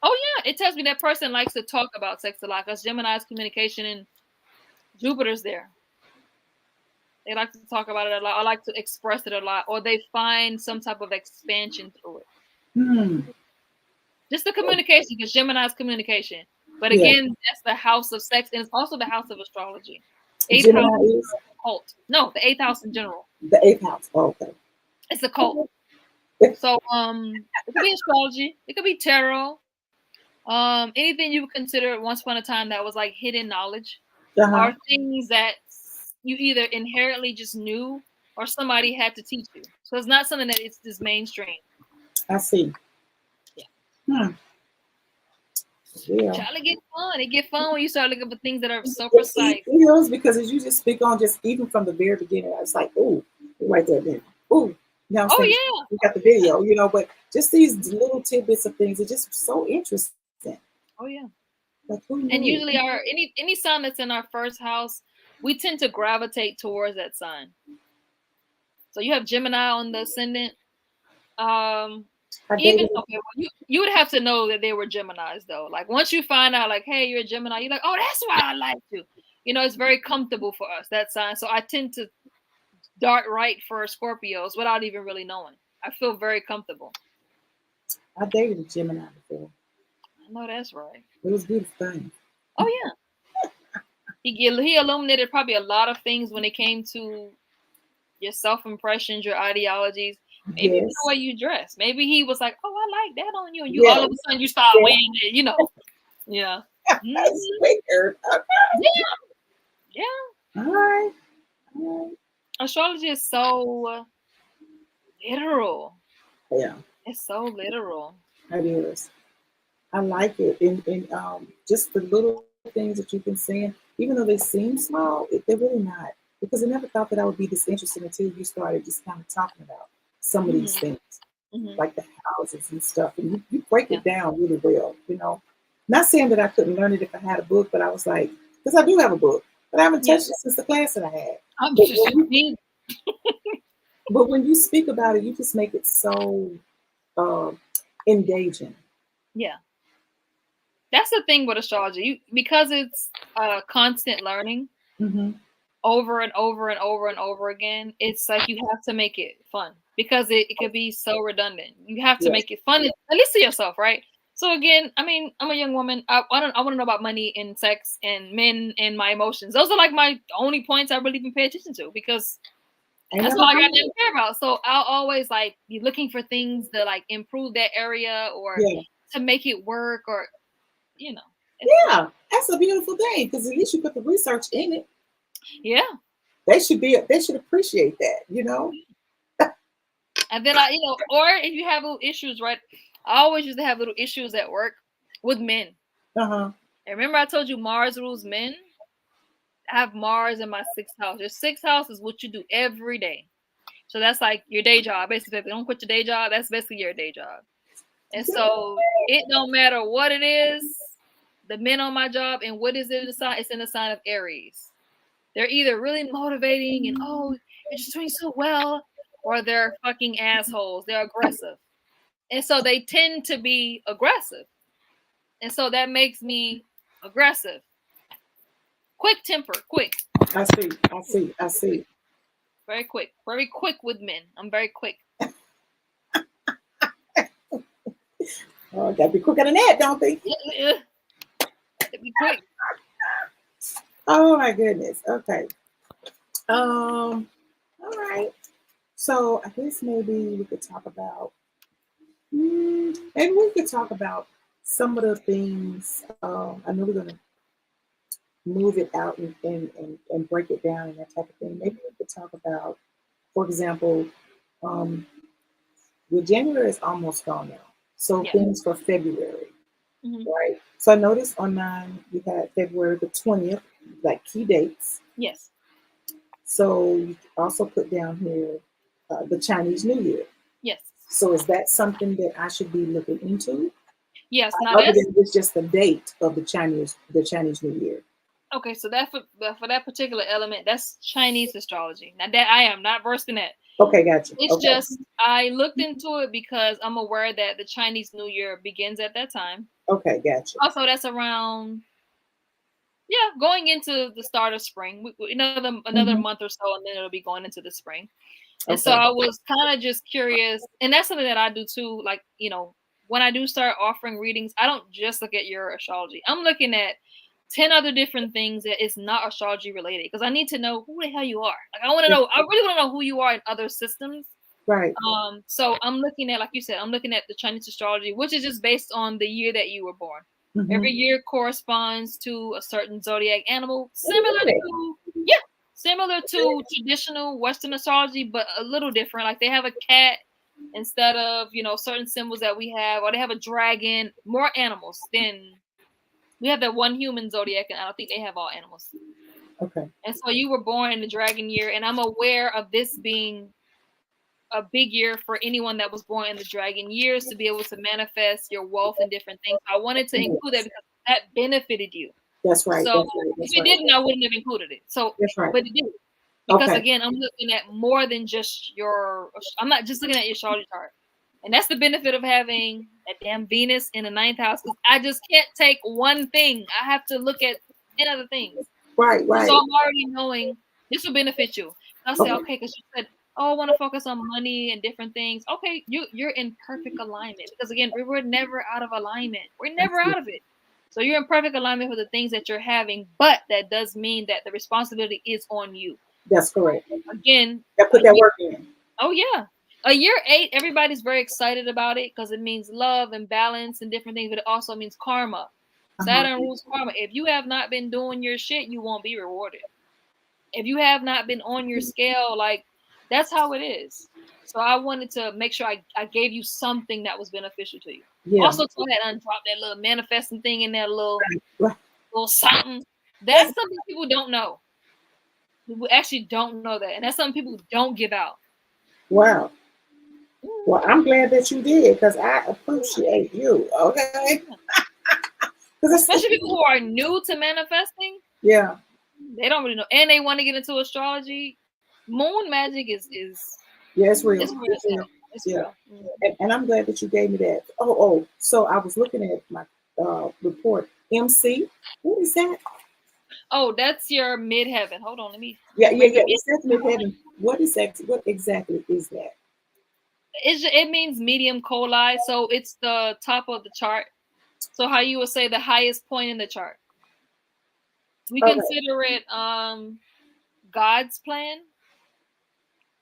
oh yeah, it tells me that person likes to talk about sex a lot because Gemini's communication and Jupiter's there. They like to talk about it a lot. I like to express it a lot, or they find some type of expansion through it. Hmm. Just the communication, because Gemini's communication. But Yeah. again, that's the house of sex, and it's also the house of astrology. Eighth house Gemini is cult. No, the eighth house in general. the eighth house. Oh, okay. It's a cult. So it could be astrology, it could be tarot, anything you would consider once upon a time that was like hidden knowledge, Uh-huh. or things that you either inherently just knew or somebody had to teach you. So it's not something that it's just mainstream. I see. Yeah. Hmm. Yeah. Try to get fun. It get fun when you start looking for things that are so It precise. feels because as you just speak on just even from the very beginning, I was like, ooh, right there, then. Ooh. You know what I'm Oh saying? yeah. We got the video, but just these little tidbits of things are just so interesting. Oh yeah. Like who And knew? usually our any sign that's in our first house, we tend to gravitate towards that sign. So you have Gemini on the ascendant. I Even dated okay, well, you would have to know that they were Geminis though. Like once you find out, like, hey, you're a Gemini, you're like, oh, that's why I like you. It's very comfortable for us, that sign. So I tend to dart right for Scorpios without even really knowing. I feel very comfortable. I dated a Gemini before. I know that's right. It was a beautiful thing. Oh yeah. He illuminated probably a lot of things when it came to your self-impressions, your ideologies, maybe even the Yes. way you dress. Maybe he was like, oh, I like that on you. And you Yeah. all of a sudden you start Yeah. wearing it, Yeah. That's Mhm. weird. Okay. Yeah. Yeah. All right. All right. Astrology is so literal. Yeah, It's so literal. it is. I like it. And just the little things that you've been saying, even though they seem small, they're really not. Because I never thought that I would be this interested until you started just kind of talking about some of these Hmm. things, Hmm. like the houses and stuff. And you break Yeah. it down really well. Not saying that I couldn't learn it if I had a book, but I was like, because I do have a book, but I haven't Yeah. touched it since the class that I had. I'm But just but when you speak about it, you just make it so um, engaging. yeah. That's the thing with astrology. Because it's constant learning Hmm. over and over and over and over again, it's like you have to make it fun because it could be so redundant. You have to Yes. make it fun, at least to yourself, right? So again, I mean, I'm a young woman. I want to know about money and sex and men and my emotions. Those are like my only points I really even pay attention to because Ain't that's nothing all I got wrong with to care about. So I'll always like be looking for things to like improve that area or it. to make it work or it's fun. Yeah, that's a beautiful thing because at least you put the research in it. Yeah. They should appreciate that. And then or if you have little issues, right? I always used to have little issues at work with men. Uh-huh. And remember I told you Mars rules men? I have Mars in my sixth house. Your sixth house is what you do every day. So that's like your day job. Basically, if you don't quit your day job, that's basically your day job. And so it don't matter what it is, the men on my job and what is it in the sign? It's in the sign of Aries. They're either really motivating and you're just doing so well, or they're fucking assholes. They're aggressive. And so they tend to be aggressive. And so that makes me aggressive. Quick temper, quick. I see. I see. I Quick. see. Very quick. Very quick with men. I'm very quick. Oh, gotta be quicker than that, don't they? Be quick. Oh my goodness. Okay. All right. So I guess maybe we could talk about, maybe we could talk about some of the things. I know we're going to move it out and break it down and that type of thing. Maybe we could talk about, for example, um, well, January is almost gone now. So Yeah. things for February, Hmm. right? So I noticed on mine you had February the 20th, like key dates. Yes. So you also put down here the Chinese New Year. Yes. So is that something that I should be looking into, Yes. Now other that's than it's just the date of the Chinese New Year? okay. So that for that particular element, that's Chinese astrology. Now that I am not versed in that. Okay, gotcha. It's Okay, just I looked into it because I'm aware that the Chinese New Year begins at that time. okay, gotcha. Also, that's around going into the start of spring. Another Hmm. month or so, and then it'll be going into the spring. And so Okay, I was kind of just curious, and that's something that I do too. Like when I do start offering readings, I don't just look at your astrology. I'm looking at 10 other different things that is not astrology related because I need to know who the hell you are. Like I want to know. I really want to know who you are in other systems. right. So I'm looking at, like you said, I'm looking at the Chinese astrology, which is just based on the year that you were born. Hmm. Every year corresponds to a certain zodiac animal, Really? similar to traditional Western astrology, but a little different. Like they have a cat instead of certain symbols that we have, or they have a dragon. More animals than we have that one human zodiac, and I don't think they have all animals. Okay. And so you were born in the dragon year, and I'm aware of this being a big year for anyone that was born in the dragon years to be able to manifest your wealth and different things. I wanted to include that Yes. because that benefited you. That's right. So That's right. if That's it right. didn't, I wouldn't have included it. So, That's right. but it did because Okay. again, I'm looking at more than just your. I'm not just looking at your astrology chart, and that's the benefit of having that damn Venus in the ninth house. Because I just can't take one thing. I have to look at 10 other things. Right. So Right. I'm already knowing this will benefit you. I'll say, Okay. okay, because you said, oh, I want to focus on money and different things. Okay, you're in perfect alignment because again, we're never out of alignment. We're never That's out it. of it. So you're in perfect alignment with the things that you're having, but that does mean that the responsibility is on you. That's correct. Again, I a put that year, work in. oh yeah, a year 8, everybody's very excited about it because it means love and balance and different things, but it also means karma. Uh-huh. Saturn rules karma. If you have not been doing your shit, you won't be rewarded. If you have not been on your scale, like that's how it is. So I wanted to make sure I gave you something that was beneficial to you. Yeah. Also, go ahead and drop that little manifesting thing in that Right. little something. That's something people don't know. People actually don't know that, and that's something people don't give out. Wow. Well, Mhm. I'm glad that you did because I appreciate you. Okay. Yeah. Because Especially people who are new to manifesting, yeah. they don't really know, and they want to get into astrology. Moon magic Yeah, it's real. it's real It's as real. hell. It's Yeah. real. Mhm. And I'm glad that you gave me that. Oh. So I was looking at my report. MC. What is that? Oh, that's your midheaven. Hold on, let me Yeah, yeah, bring yeah. up. It's definitely heaven. What is that? What exactly is that? It means medium coli, so it's the top of the chart. So how you would say the highest point in the chart. We Okay. consider it God's plan.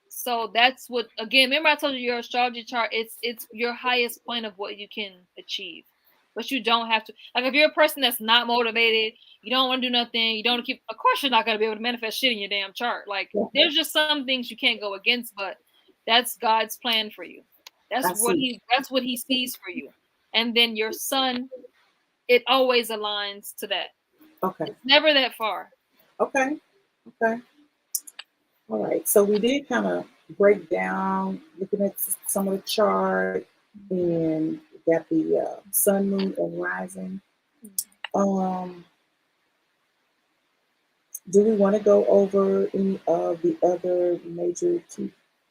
So that's what, again, remember I told you your astrology chart, it's your highest point of what you can achieve. But you don't have to, like if you're a person that's not motivated, you don't want to do nothing, you don't keep, of course you're not going to be able to manifest shit in your damn chart. Like Yeah, there's just some things you can't go against, but that's God's plan for you. I see. That's what he sees for you. And then your sun, it always aligns to that. Okay. It's never that far. Okay. Okay. All right. So we did kind of break down, looking at some of the chart, and we got the sun, moon, and rising. Um, do we want to go over any of the other major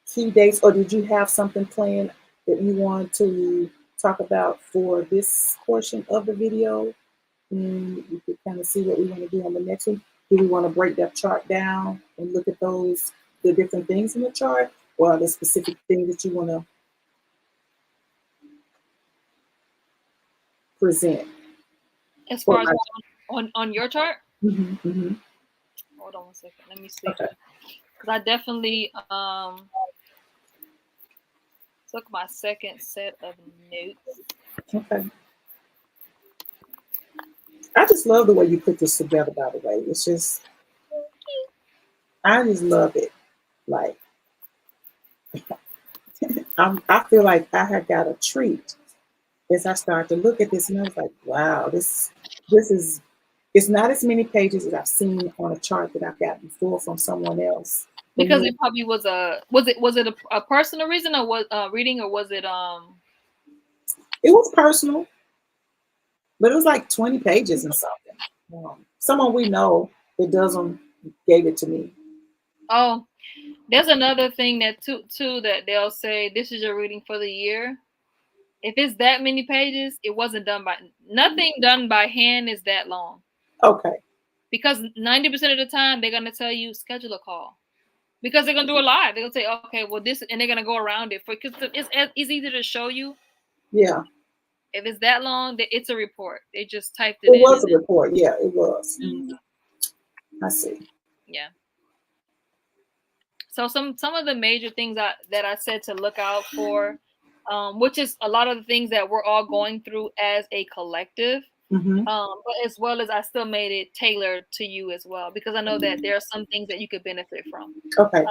key dates, or did you have something planned that you want to talk about for this portion of the video? And you could kind of see what we want to do on the next one. Do we want to break that chart down and look at the different things in the chart, or are there specific things that you want to present? As For far as my, on your chart, hmm. hold on one second. Let me see. Okay. because I definitely took my second set of notes. Okay. I just love the way you put this together, by the way. It's just, I just love it. Like, I feel like I had got a treat as I started to look at this, and I was like, wow, this is, it's not as many pages as I've seen on a chart that I've got before from someone else. But Because yeah, it probably was it a personal reason, or was reading, or was it it was personal, but it was like 20 pages and something. Someone we know that does them gave it to me. oh, there's another thing that too that they'll say this is your reading for the year. If it's that many pages, it wasn't done by nothing done by hand is that long. Okay. Because 90% of the time they're gonna tell you schedule a call. Because they're gonna do it live. They're gonna say, okay, well this, and they're gonna go around it for because it's easy to show you. Yeah. If it's that long, it's a report. They just typed it It in was and a report. Yeah, it was. then, I see. yeah. So some of the major things that I said to look out for, which is a lot of the things that we're all going through as a collective. Mm-hmm. But as well as I still made it tailored to you as well, because I know that there are some things that you could benefit from. Okay.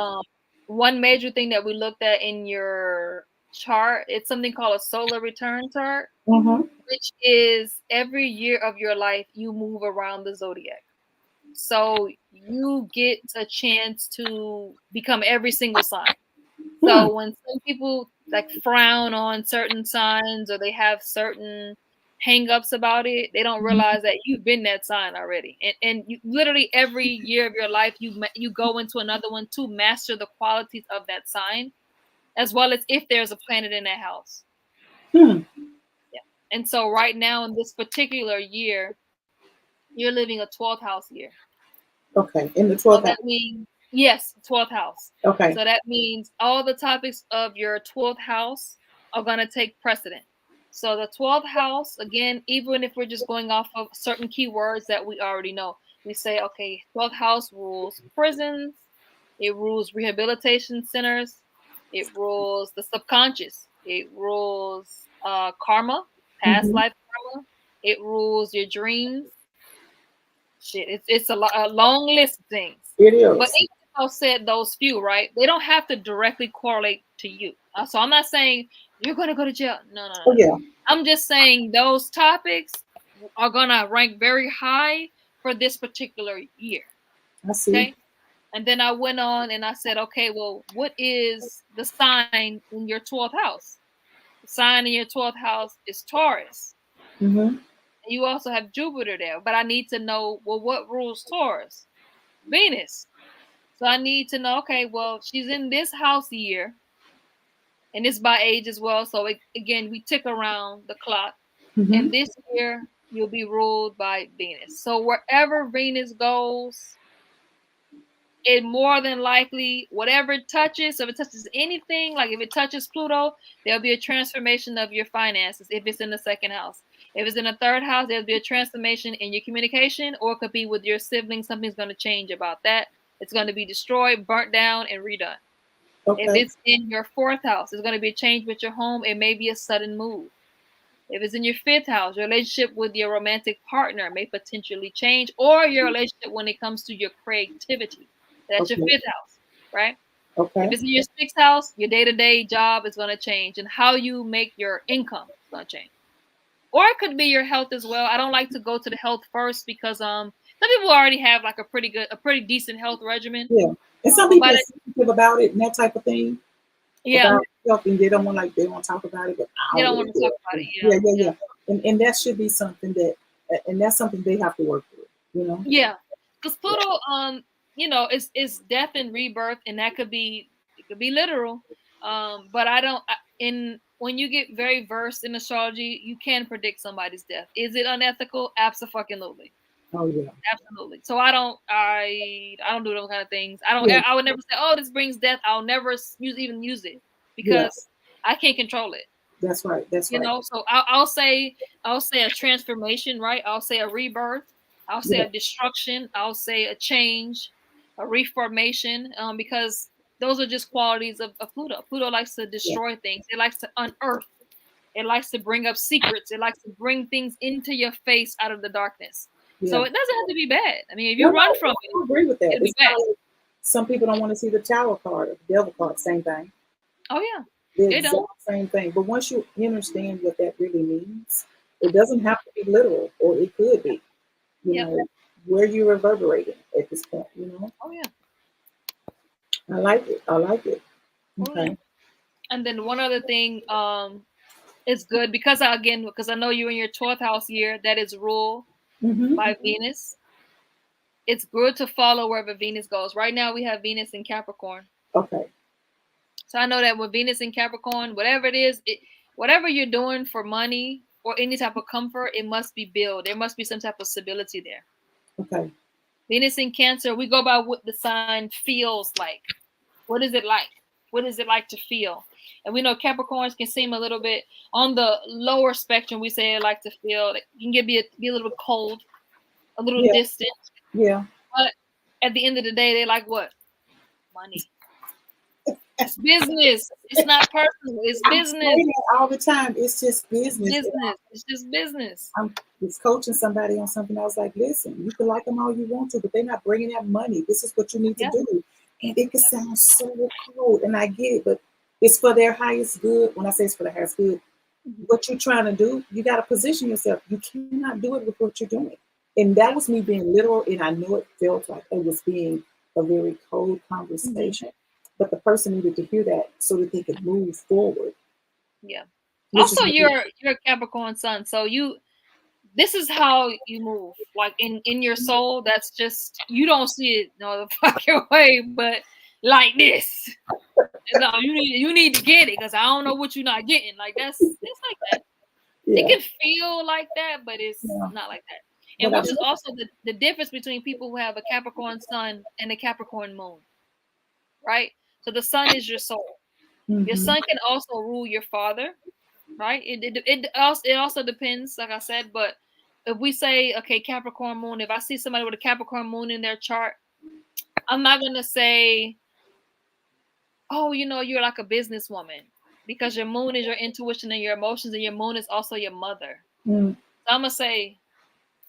One major thing that we looked at in your chart, it's something called a solar return chart, Mm-hmm. which is every year of your life you move around the zodiac. So you get a chance to become every single sign. Hmm. So when some people like frown on certain signs or they have certain hang-ups about it, they don't realize that you've been that sign already. And you literally every year of your life you go into another one to master the qualities of that sign, as well as if there's a planet in that house. Hmm. Yeah. And so right now in this particular year, you're living a 12th house year. Okay. In the So 12th house. that means, yes, 12th house. Okay. So that means all the topics of your 12th house are going to take precedent. So the 12th house, again, even if we're just going off of certain keywords that we already know, we say, okay, 12th house rules prisons, it rules rehabilitation centers, it rules the subconscious, it rules karma, past Mm-hmm. life karma, it rules your dreams, shit, it's a long list of things. It But is. even if I said those few, right? They don't have to directly correlate to you. So I'm not saying you're gonna go to jail. No, no, no, Oh no. yeah. I'm just saying those topics are gonna rank very high for this particular year. I see. Okay. And then I went on and I said, okay, well, what is the sign in your 12th house? The sign in your 12th house is Taurus. Mm-hmm. You also have Jupiter there, but I need to know, well, what rules Taurus? Venus. So I need to know, okay, well, she's in this house year, and it's by age as well. So again, we tick around the clock. Mm-hmm. And this year, you'll be ruled by Venus. So wherever Venus goes, it more than likely, whatever it touches, so if it touches anything, like if it touches Pluto, there'll be a transformation of your finances if it's in the second house. If it's in the third house, there'll be a transformation in your communication, or it could be with your siblings. Something's going to change about that. It's going to be destroyed, burnt down, and redone. If Okay. it's in your fourth house, it's going to be a change with your home. It may be a sudden move. If it's in your fifth house, your relationship with your romantic partner may potentially change, or your relationship when it comes to your creativity. That's your Okay. fifth house, right? If Okay. it's in your sixth house, your day-to-day job is going to change, and how you make your income is going to change. Or it could be your health as well. I don't like to go to the health first because some people already have like a pretty decent health regimen. Yeah. And some But people by are the sensitive about it and that type of thing. yeah, About helping. They don't want like they don't talk about it, but they I'll don't really want to do talk it. about it. Yeah, Yeah, yeah, yeah. yeah. And that should be something that, and that's something they have to work through. You know. Yeah, because Yeah. Pluto, is death and rebirth, and that could be it could be literal. But I don't. In when you get very versed in astrology, you can predict somebody's death. Is it unethical? Absolutely, Oh yeah. absolutely. So I don't do those kind of things. I don't. Yeah. I would never say, oh, this brings death. I'll never use it Yeah. because I can't control it. That's right. That's right. So I'll say a transformation, right? I'll say a rebirth. I'll say Yeah. a destruction. I'll say a change. a reformation, because those are just qualities of Pluto. Pluto likes to Yeah. destroy things. It likes to unearth. It likes to bring up secrets. It likes to bring things into your face out of the darkness. So Yeah. it doesn't have to be bad. I mean, if you Well, run no, from I it, agree with that. it'll be It's bad. kind of like some people don't want to see the Tower card or the Devil card. Same thing. Oh yeah, The they exact don't. same thing. But once you understand what that really means, it doesn't have to be literal, or it could be. You Yep. know, where you reverberating at this point. You know, Oh yeah. I like it. I like it. Oh yeah. Okay. And then one other thing, is good because because I know you're in your 12th house year that is ruled Mm-hmm. by Venus. It's good to follow wherever Venus goes. Right now we have Venus in Capricorn. Okay. So I know that with Venus in Capricorn, whatever it is, whatever you're doing for money or any type of comfort, it must be built. There must be some type of stability there. Okay. Venus in Cancer, we go by what the sign feels like. What is it like? What is it like to feel? And we know Capricorns can seem a little bit on the lower spectrum. We say it like to feel. It can be a little bit cold, a little Yeah. distant. Yeah. But at the end of the day, they like what? Money. It's business. It's not personal. It's I'm business. saying it all the time. It's just It's business. business. It's just business. I'm was coaching somebody on something. I was like, listen, you can like them all you want to, but they're not bringing that money. This is what you need to Yeah. do. And it can Yeah. sound so cold, and I get it, but it's for their highest good. When I say it's for their highest good, Mhm. what you're trying to do, you got to position yourself. You cannot do it with what you're doing. And that Yeah. was me being literal, and I knew it felt like it was being a very cold Mhm. conversation. But the person needed to hear that so that they could move forward, Yeah. which is Also, what you're a Capricorn sun, so this is how you move. Like in your soul, that's just you don't see it no the fucking way, but like this. No, you need to get it because I don't know what you're not getting. Like it's like that. It yeah, can feel like that, but it's yeah. not like that. And But I which is also the difference between people who have a Capricorn sun and a Capricorn moon, right? So the sun is your soul. Your mhm. sun can also rule your father, right? It also depends, like I said. But if we say, okay, Capricorn moon, if I see somebody with a Capricorn moon in their chart, I'm not gonna say, oh, you're like a businesswoman, because your moon is your intuition and your emotions, and your moon is also your mother. Mm, So I'm gonna say,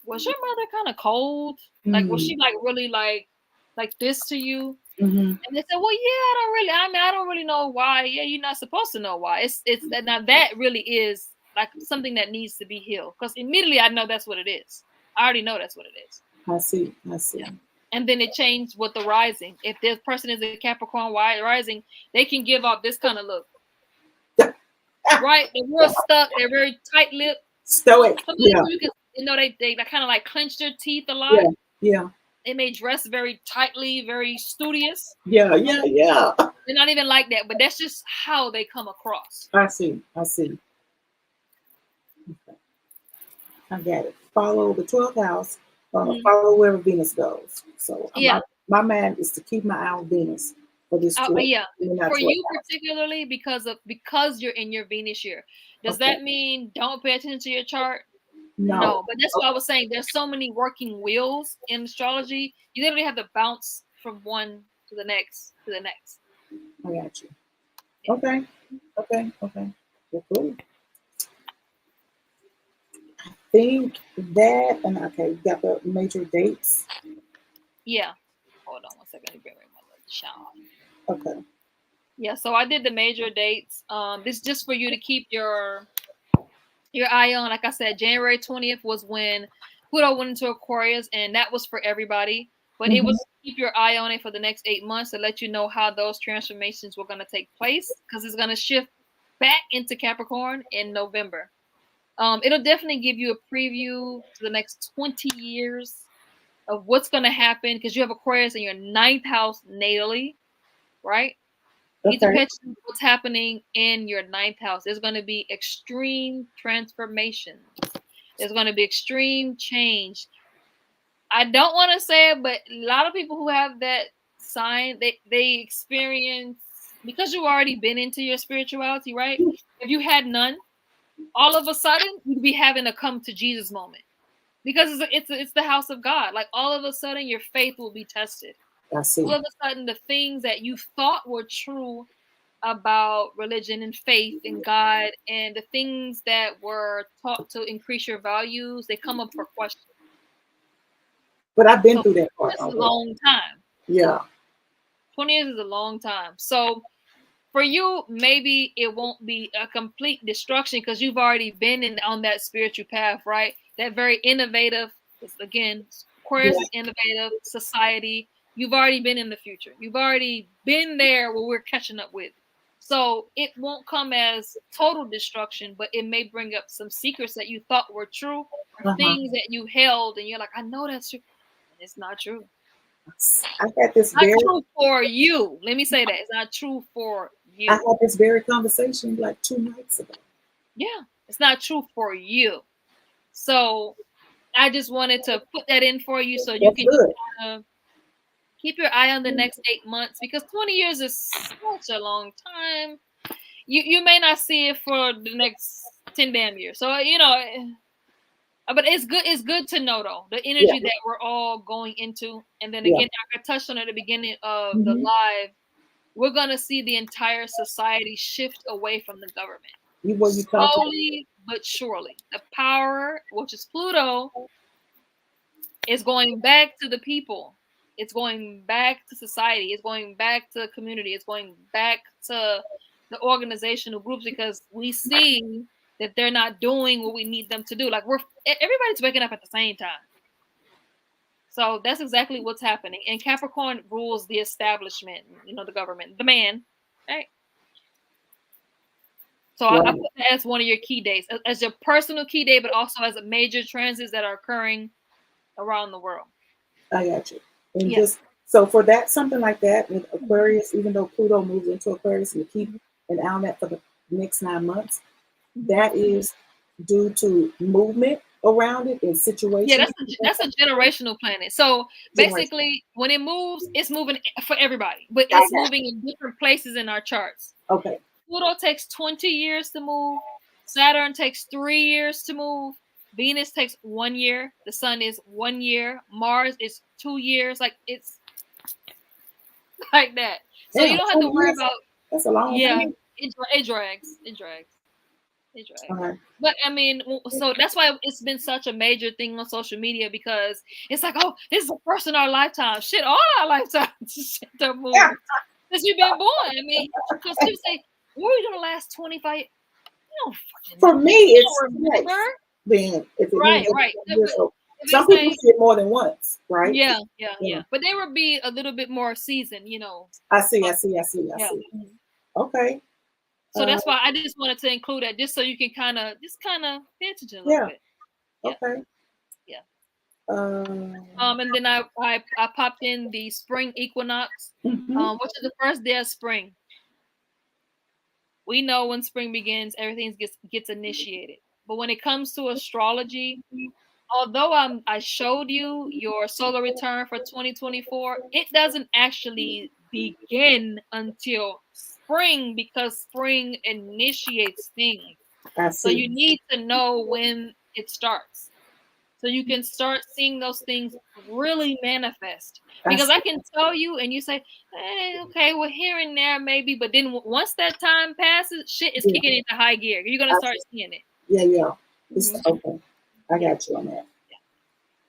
was your mother kind of cold? Like, was mm, she like really like this to you? mhm. And they said, well, yeah, I don't really know why. Yeah, you're not supposed to know why. It's that now that really is like something that needs to be healed. Because immediately I know that's what it is. I already know that's what it is. I see. I see. Yeah. And then it changed with the rising. If this person is a Capricorn rising, they can give off this kind of look. Right? They're real stuck. They're very tight lipped. Stoic. Some of these Yeah. people, you can, they kind of like clench their teeth a lot. Yeah. Yeah. They may dress very tightly, very studious. Yeah. Yeah. Yeah. They're not even like that, but that's just how they come across. I see. I see. I got it. Follow the 12th house. Mhm. Follow wherever Venus goes. So Yeah. my mind is to keep my eye on Venus for this 12th. Yeah. Not For 12th you house. particularly, because you're in your Venus year. Does Okay. that mean don't pay attention to your chart? No. No, but that's what I was saying. There's so many working wheels in astrology. You literally have to bounce from one to the next to the next. I got you. Yeah. Okay. Okay. Okay. Well, cool. Think that, and okay, you got the major dates. Yeah. Hold on one second. Let me bring my little child. Okay. Yeah, so I did the major dates. This is just for you to keep your eye on. Like I said, January 20th was when Pluto went into Aquarius, and that was for everybody. But it Hmm. was keep your eye on it for the next 8 months to let you know how those transformations were going to take place, because it's going to shift back into Capricorn in November. It'll definitely give you a preview to the next 20 years of what's going to happen, because you have Aquarius in your ninth house natally, right? You need to Okay. pay attention to what's happening in your ninth house. There's going to be extreme transformation. There's going to be extreme change. I don't want to say it, but a lot of people who have that sign, they experience, because you've already been into your spirituality, right? If you had none, all of a sudden you'd be having a come to Jesus moment, because it's the house of God. Like all of a sudden your faith will be tested. I see. All of a sudden, the things that you thought were true about religion and faith in God and the things that were taught to increase your values, they come up for question. But I've been So through that part it's a already. long time. Yeah. 20 years is a long time. So for you, maybe it won't be a complete destruction because you've already been on that spiritual path, right? That very innovative, again, Aquarius is innovative society. You've already been in the future. You've already been there where we're catching up with. So it won't come as total destruction, but it may bring up some secrets that you thought were true or things that you held and you're like, I know that's true. And it's not true. I had this Not true for you. Let me say that. It's not true for you. I had this very conversation like 2 nights ago. Yeah, it's not true for you. So I just wanted to put that in for you so you can keep your eye on the next 8 months because 20 years is such a long time. You may not see it for the next 10 damn years. So but it's good to know though the energy that we're all going into. And then again, like I touched on at the beginning of the live, we're gonna see the entire society shift away from the government. Slowly but surely. The power, which is Pluto, is going back to the people. It's going back to society. It's going back to the community. It's going back to the organizational groups because we see that they're not doing what we need them to do. Like everybody's waking up at the same time. So that's exactly what's happening. And Capricorn rules the establishment, the government, the man, right? So I put that as one of your key days, as your personal key day, but also as a major transits that are occurring around the world. I got you. And just so for that, something like that with Aquarius, even though Pluto moves into Aquarius and keep an eye on that for the next 9 months, that is due to movement around it and situations. Yeah, that's a generational planet. So basically, when it moves, it's moving for everybody, but it's moving in different places in our charts. Okay. Pluto takes 20 years to move. Saturn takes 3 years to move. Venus takes 1 year. The Sun is 1 year. Mars is 2 years. Like it's like that. So you don't have to worry about. That's a long time. It drags. It drags. But I mean, so that's why it's been such a major thing on social media because it's like, oh, this is the first in our lifetime. Shit, all our lifetimes. Shit, they're moving. Since you've been born. I mean, because people say, what are you gonna last 25? For me, it's remember. Then if it right. Some people see it more than once, right? Yeah. But they would be a little bit more seasoned, I see. Okay. So that's why I just wanted to include that, just so you can kind of pay attention a little bit. Okay. Yeah. And then I popped in the spring equinox, which is the first day of spring. We know when spring begins, everything gets initiated. But when it comes to astrology, although I showed you your solar return for 2024, it doesn't actually begin until spring because spring initiates things. So you need to know when it starts. So you can start seeing those things really manifest. Because I can tell you and you say, hey, okay, well, here and there maybe. But then once that time passes, shit is kicking into high gear. You're going to start seeing it. Yeah. Okay. I got you on that.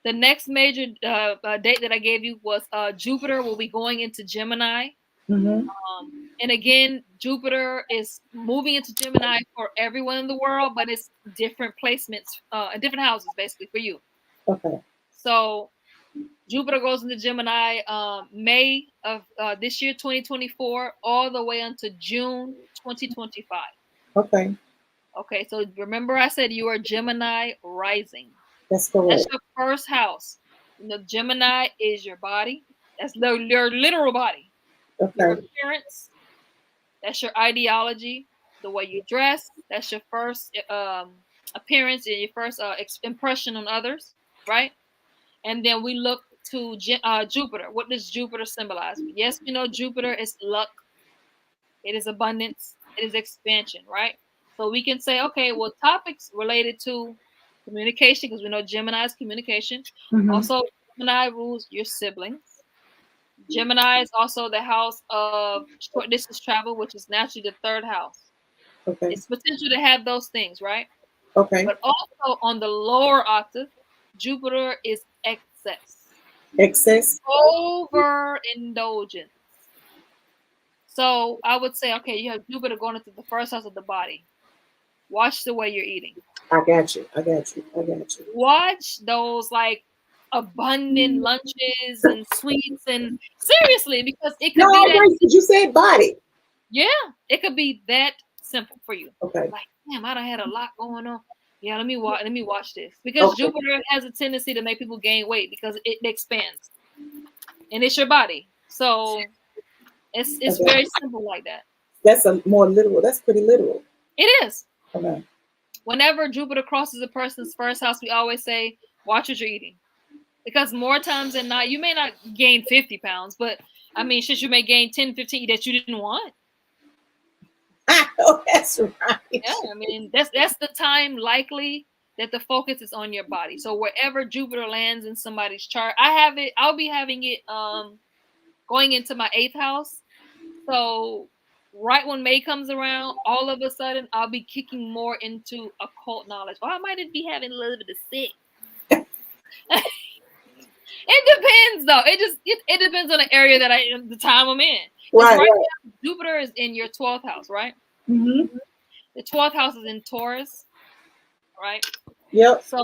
The next major date that I gave you was Jupiter will be going into Gemini. And again, Jupiter is moving into Gemini for everyone in the world, but it's different placements, different houses basically for you. Okay. So Jupiter goes into Gemini May of this year, 2024, all the way until June 2025. Okay. Okay, so remember I said you are Gemini rising. That's correct. That's your first house. The Gemini is your body. That's your literal body. Okay. Your appearance. That's your ideology. The way you dress. That's your first appearance and your first impression on others, right? And then we look to Jupiter. What does Jupiter symbolize? Yes, we know Jupiter is luck. It is abundance. It is expansion, right? So we can say, okay, well, topics related to communication, because we know Gemini is communication. Also, Gemini rules your siblings, Gemini is also the house of short distance travel, which is naturally the third house. Okay. It's potential to have those things, right? Okay. But also on the lower octave, Jupiter is excess, Excess. overindulgence. So I would say, okay, you have Jupiter going into the first house of the body. Watch the way you're eating. I got you. I got you. I got you. Watch those like abundant lunches and sweets, and seriously, because it No, could be that. wait, did you say body? Yeah, it could be that simple for you. Okay. Like, damn, I done had a lot going on. Yeah, let me watch this, because Okay. Jupiter has a tendency to make people gain weight because it expands, and it's your body. So it's Okay. very simple like that. That's a more literal. That's pretty literal. It is. Okay. Whenever Jupiter crosses a person's first house, we always say, watch what you're eating. Because more times than not, you may not gain 50 pounds, but I mean, shit, you may gain 10, 15 that you didn't want. I know that's right. Yeah, I mean, that's the time likely that the focus is on your body. So wherever Jupiter lands in somebody's chart, I'll be having it going into my 8th house. So right when May comes around, all of a sudden I'll be kicking more into occult knowledge. Or I might be having a little bit of sick. It depends though. It depends on the area that the time I'm in. Because Right. right Right. now Jupiter is in your 12th house, right? Mm-hmm. The 12th house is in Taurus, right? Yep. So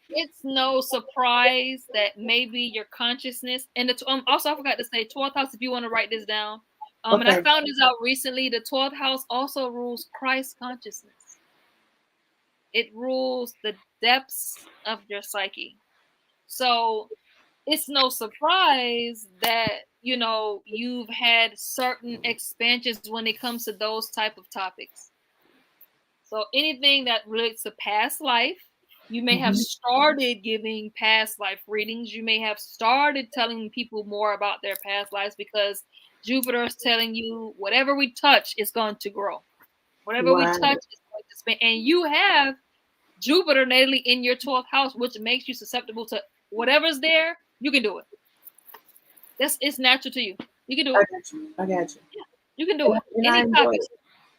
it's no surprise that maybe your consciousness and also I forgot to say 12th house, if you want to write this down. And I Okay. found this out recently. The 12th house also rules Christ consciousness. It rules the depths of your psyche. So it's no surprise that you've had certain expansions when it comes to those type of topics. So anything that relates to past life, you may have Mm-hmm. started giving past life readings. You may have started telling people more about their past lives because Jupiter is telling you whatever we touch is going to grow. Whatever we Right. touch is going to expand. And you have Jupiter natally in your 12th house, which makes you susceptible to whatever's there. You can do it. It's natural to you. You can do I it. got you. I got you. Yeah, you can do it. And I Any enjoy topic. it.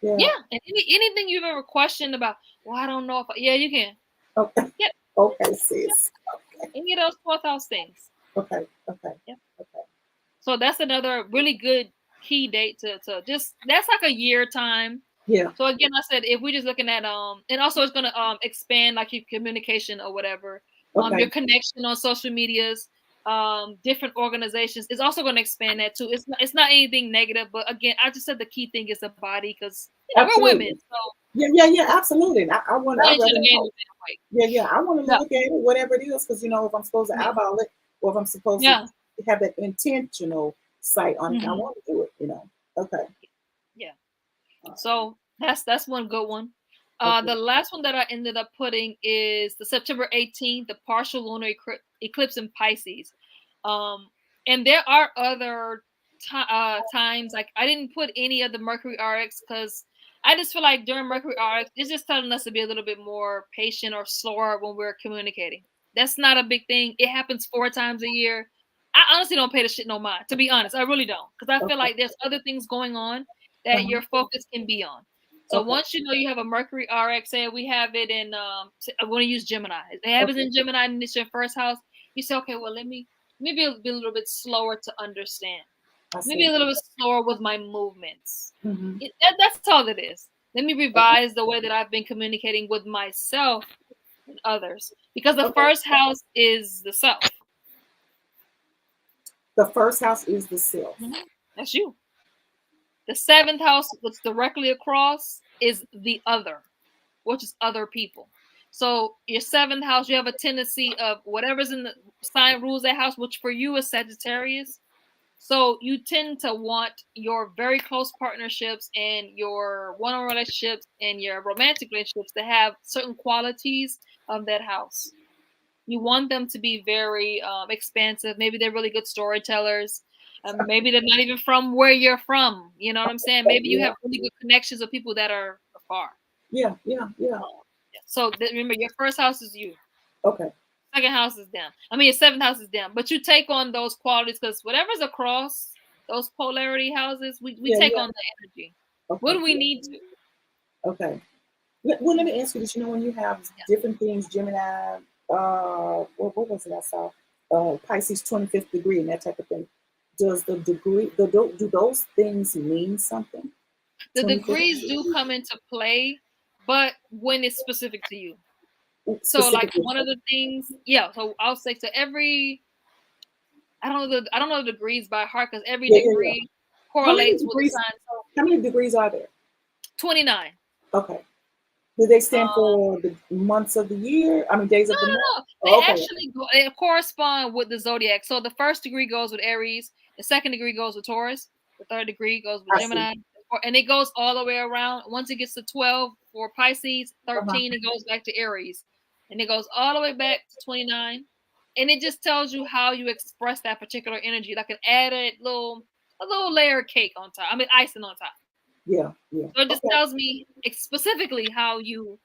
Yeah. Yeah, and anything you've ever questioned about. Well, I don't know if. Yeah, you can. Okay. Yep. Okay, Yep. sis. Okay. Any of those 12th house things. Okay. Okay. Yep. Okay. So that's another really good key date to just. That's like a year time. Yeah. So again, I said if we're just looking at and also it's gonna expand like your communication or whatever, your Okay. connection on social medias, different organizations. It's also gonna expand that too. It's not anything negative, but again, I just said the key thing is the body because we're women, Absolutely. so Yeah. Yeah. Yeah. Absolutely. I want. we I ain't trying rather to gain know. the weight. Yeah. Yeah. I want to Yeah, look at it, whatever it is, because if I'm supposed to yeah, eyeball it, or if I'm supposed to yeah. have that intentional sight on it, I Hmm. want to do it. Okay. Yeah. All right. So that's one good one. Okay. The last one that I ended up putting is the September 18th, the partial lunar eclipse in Pisces. Um, and there are other times, like I didn't put any of the Mercury RX because I just feel like during Mercury RX, it's just telling us to be a little bit more patient or slower when we're communicating. That's not a big thing. It happens 4 times a year. I honestly don't pay the shit no mind, to be honest. I really don't, because I feel Okay. like there's other things going on that Uh-huh. your focus can be on. So Okay. once you have a Mercury RX, say we have it in I'm going to use Gemini. They have it Okay. in Gemini and it's your first house. You say, okay, well maybe be a little bit slower to understand. I Maybe see. a little bit slower with my movements. Mm-hmm. That's all it is. Let me Okay. revise the way that I've been communicating with myself and others. Because the Okay. first house is the self. The first house is the self. Mhm. That's you. The 7th house, what's directly across, is the other, which is other people. So your 7th house, you have a tendency of whatever's in the sign rules that house, which for you is Sagittarius. So you tend to want your very close partnerships and your one-on-one relationships and your romantic relationships to have certain qualities of that house. You want them to be very expansive. Maybe they're really good storytellers. Maybe they're not even from where you're from. You know what I'm saying? Maybe you Yeah. have really good connections with people that are afar. Yeah. Yeah. Yeah. So remember, your first house is you. Okay. second house is dim. I mean, your seventh house is dim. But you take on those qualities because whatever's across those polarity houses, we take on the energy. Okay. What do we need to? Okay. Well, let me ask you this. You know, when you have different things, Gemini, what was it I saw? Pisces 25th degree and that type of thing. Does the degree, do those things mean something? The degrees do come into play, but when it's specific to you. So like one of the things, so I'll say to every, I don't know the degrees by heart because every degree correlates with the sign. So how many degrees are there? 29. Okay. Do they stand for the months of the year? I mean, days of the month? No. They actually they correspond with the zodiac. So the first degree goes with Aries, the second degree goes with Taurus, the third degree goes with Gemini, and it goes all the way around. Once it gets to 12 for Pisces, 13 it goes back to Aries, and it goes all the way back to 29, and it just tells you how you express that particular energy, like an added a little layer of cake on top. I mean, icing on top. Yeah. So it just tells me specifically how you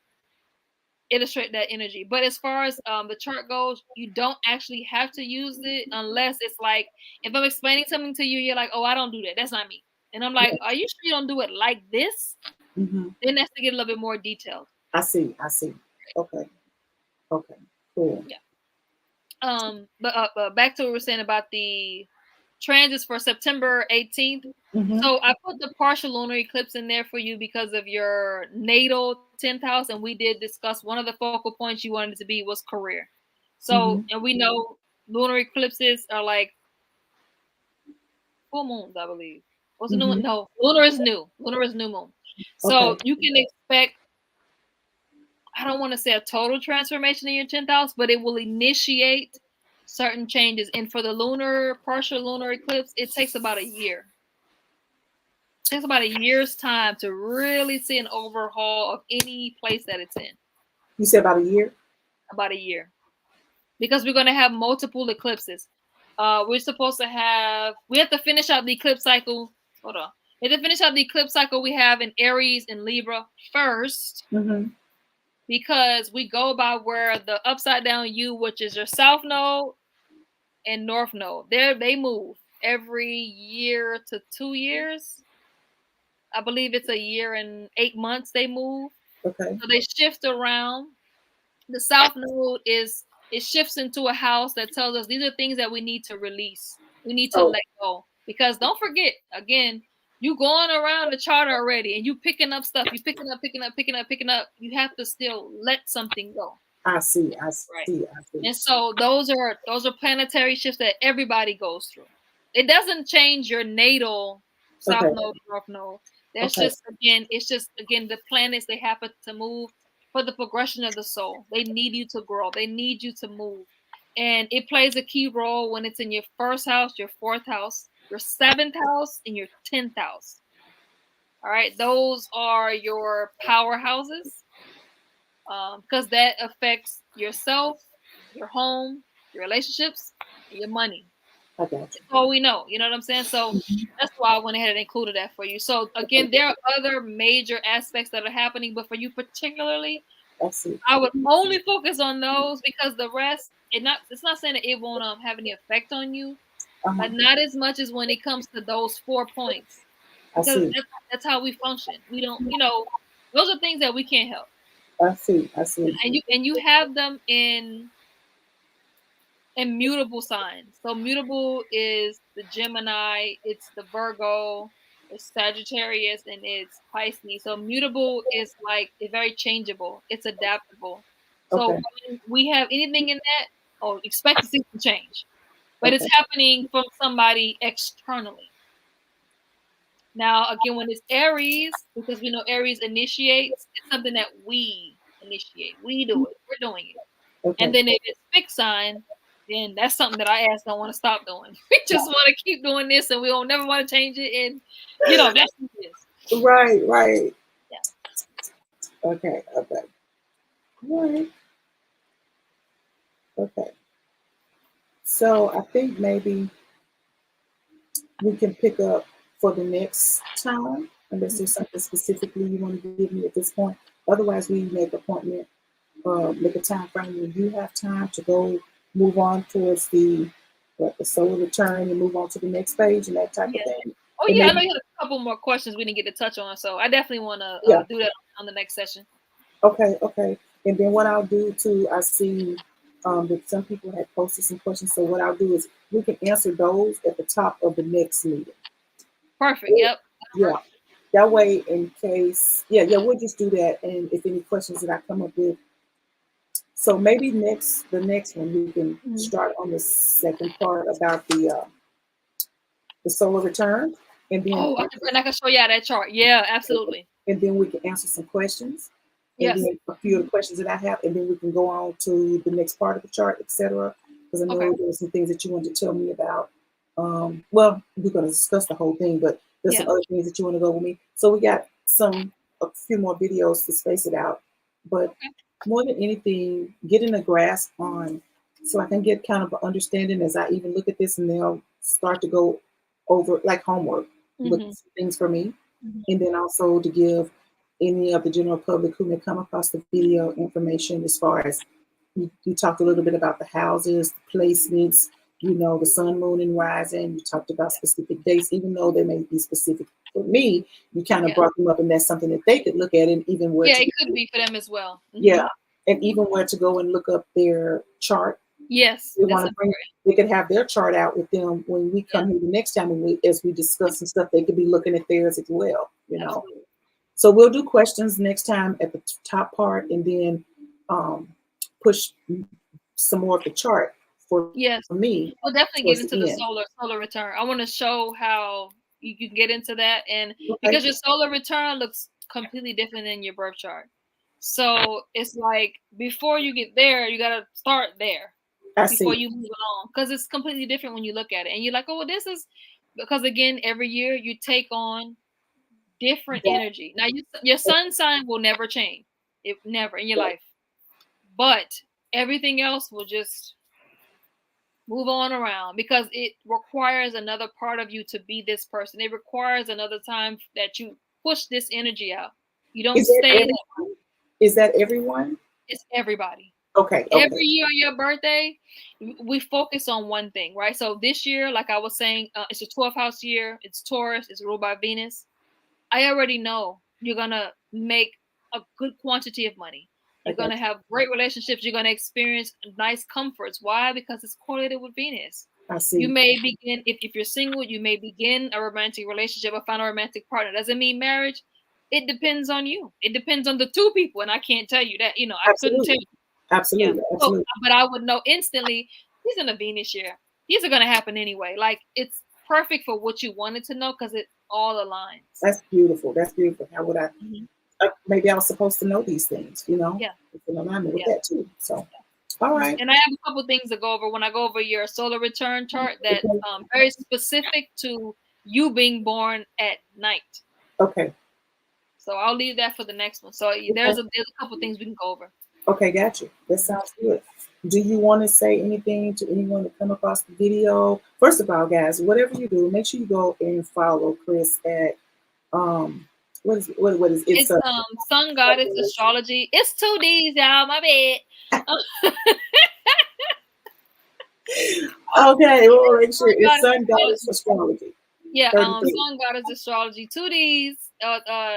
illustrate that energy. But as far as the chart goes, you don't actually have to use it unless it's like, if I'm explaining something to you, you're like, oh, I don't do that. That's not me. And I'm like, are you sure you don't do it like this? Mm-hmm. Then that's to get a little bit more detailed. I see. Okay. Cool. Yeah. But back to what we were saying about the transits for September 18th. Mm-hmm. So I put the partial lunar eclipse in there for you because of your natal 10th house, and we did discuss one of the focal points you wanted to be was career. So, and we know lunar eclipses are like full moons, I believe. What's the new one? No, lunar is new. Lunar is new moon. So you can expect, I don't want to say a total transformation in your 10th house, but it will initiate certain changes. And for the partial lunar eclipse, it takes about a year. It takes about a year's time to really see an overhaul of any place that it's in. You said about a year? About a year. Because we're going to have multiple eclipses. We have to finish out the eclipse cycle. Hold on. We have to finish out the eclipse cycle we have in Aries and Libra first. Mm-hmm. Because we go by where the upside down U, which is your south node and north node, they move every year to 2 years. I believe it's a year and 8 months they move. Okay. So they shift around. The south node it shifts into a house that tells us these are things that we need to release. We need to let go. Because don't forget, again, you going around the chart already and you picking up stuff. You picking up. You have to still let something go. I see. And so those are planetary shifts that everybody goes through. It doesn't change your natal south node, north node. That's just the planets, they happen to move for the progression of the soul. They need you to grow. They need you to move. And it plays a key role when it's in your first house, your fourth house, your seventh house, and your 10th house. All right. Those are your powerhouses. Because that affects yourself, your home, your relationships, and your money. Okay. That's all we know. You know what I'm saying? So that's why I went ahead and included that for you. So again, there are other major aspects that are happening, but for you particularly, I would only focus on those because the rest, it's not saying that it won't have any effect on you, but not as much as when it comes to those 4 points. Because that's how we function. We don't, those are things that we can't help. I see. And you have them in mutable signs. So mutable is the Gemini, it's the Virgo, it's Sagittarius, and it's Pisces. So mutable is like it's very changeable. It's adaptable. So when we have anything in that, expect to see some change. But it's happening from somebody externally. Now, again, when it's Aries, because we know Aries initiates, it's something that we initiate. We do it. We're doing it. And then if it's fixed sign, then that's something that I don't want to stop doing. We just want to keep doing this, and we don't never want to change it. And that's what it is. Right. Yeah. Okay. All right. Okay. So I think maybe we can pick up for the next time, unless there's something specifically you want to give me at this point. Otherwise, we make appointment make a time frame when you have time to go move on towards the solar return and move on to the next page and that type of Yeah. thing. Oh And yeah, I maybe, know you had a couple more questions we didn't get to touch on, so I definitely want to yeah, do that on the next session. okay, okay. And then what I'll do too, I see that some people had posted some questions. So what I'll do is we can answer those at the top of the next meeting. Perfect. Yep. That'll Yeah. work. That way, in case, yeah, we'll just do that. And if any questions that I come up with, so maybe the next one we can Mhm. start on the second part about the solar return, and then Oh, and I can show you how that chart. Yeah, absolutely. we can answer some questions, and Yes. then a few of the questions that I have, and then we can go on to the next part of the chart, etc. Because I Okay. know there were some things that you wanted to tell me about. Well, we're going to discuss the whole thing, but there's Yeah. some other things that you want to go with me. So we got a few more videos to space it out, but Okay. more than anything, getting a grasp on, so I can get kind of an understanding as I even look at this, and then I'll start to go over like homework with Hmm. things for me, Hmm. and then also to give any of the general public who may come across the video information as far as you talked a little bit about the houses, the placements, the sun, moon, and rising. You talked about specific dates, even though they may be specific for me. You kind of Yeah. brought them up, and that's something that they could look at, and even where Yeah, to it could be for them as well. yeah, and even where to go and look up their chart. Yes, They that's want to bring, important. they could have their chart out with them when we Yeah, come here the next time, and as we discuss some stuff, they could be looking at theirs as well. absolutely. So we'll do questions next time at the top part, and then push some more of the chart for Yes, me we'll definitely get towards into the the end. solar return. I want to show how you can get into that, and Okay, because your solar return looks completely different than your birth chart, so it's like before you get there, you gotta start there I before see. you move along, because it's completely different when you look at it, and you're like, oh, well, this is because again, every year you take on different That, energy. Now, your sun sign will never change, it never in your life, but everything else will just move on around because it requires another part of you to be this person. It requires another time that you push this energy out. You don't is that stay that. everyone? Is that everyone? It's everybody. Okay, okay, Every year on your birthday, we focus on one thing, right? So this year, like I was saying, it's a 12th house year. It's Taurus. It's ruled by Venus. I already know you're gonna make a good quantity of money. I You're got gonna have great relationships. You're gonna experience nice comforts. Why? Because it's correlated with Venus. you. I You see. may begin, if you're single, you may begin a romantic relationship or find a romantic partner. Doesn't mean marriage. It depends on you. It depends on the two people, and I can't tell you that. I couldn't tell Absolutely, you. Yeah. absolutely, So, absolutely. but I would know instantly. He's in a Venus year. These are gonna happen anyway. Like it's perfect for what you wanted to know because it all aligns. That's beautiful. That's beautiful. How would I? Mhm. Maybe I was supposed to know these things. Yeah. It's in alignment with Yeah. that too. So, all right. And I have a couple things to go over when I go over your solar return chart that Okay. very specific to you being born at night. Okay. So I'll leave that for the next one. So Okay. there's a couple things we can go over. Okay, got you. That sounds good. Do you want to say anything to anyone that come across the video? First of all, guys, whatever you do, make sure you go and follow Chris at um what is it's It's Sun Goddess Astrology. It's 2 D's, y'all. My bad. okay, we'll make sure Sun it's Goddess Sun Goddess Astrology. Astrology. Yeah, 33. Sun Goddess Astrology, 2 D's,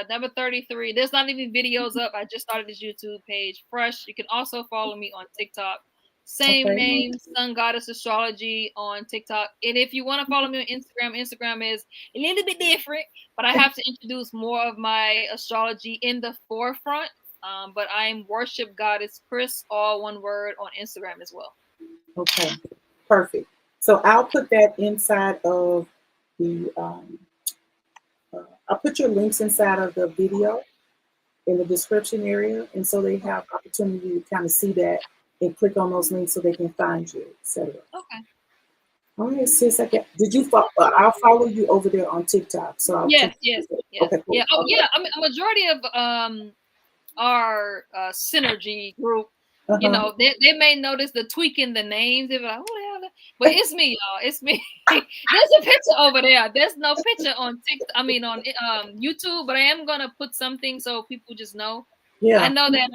number 33. There's not even videos up. I just started this YouTube page fresh. You can also follow me on TikTok. Same Okay. name, Sun Goddess Astrology on TikTok. And if you want to follow me on Instagram, Instagram is a little bit different, but I have to introduce more of my astrology in the forefront. But I'm Worship Goddess Chris, all one word, on Instagram as well. Okay. Perfect. So I'll put that inside of the I'll put your links inside of the video in the description area, and so they have opportunity to kind of see that and click on those links so they can find you, etc. Okay. All right, sis. Did you follow? I'll follow you over there on TikTok. So I'll Yes, check. yes, yes. Okay, Yeah. cool. Oh, All right. yeah. I mean, a majority of our synergy group, Uh-huh. they may notice the tweak in the names. They're like, "Who the hell?" But it's me, y'all. It's me. There's a picture over there. There's no picture on TikTok. I mean, on YouTube. But I am gonna put something so people just know. I Yeah. know that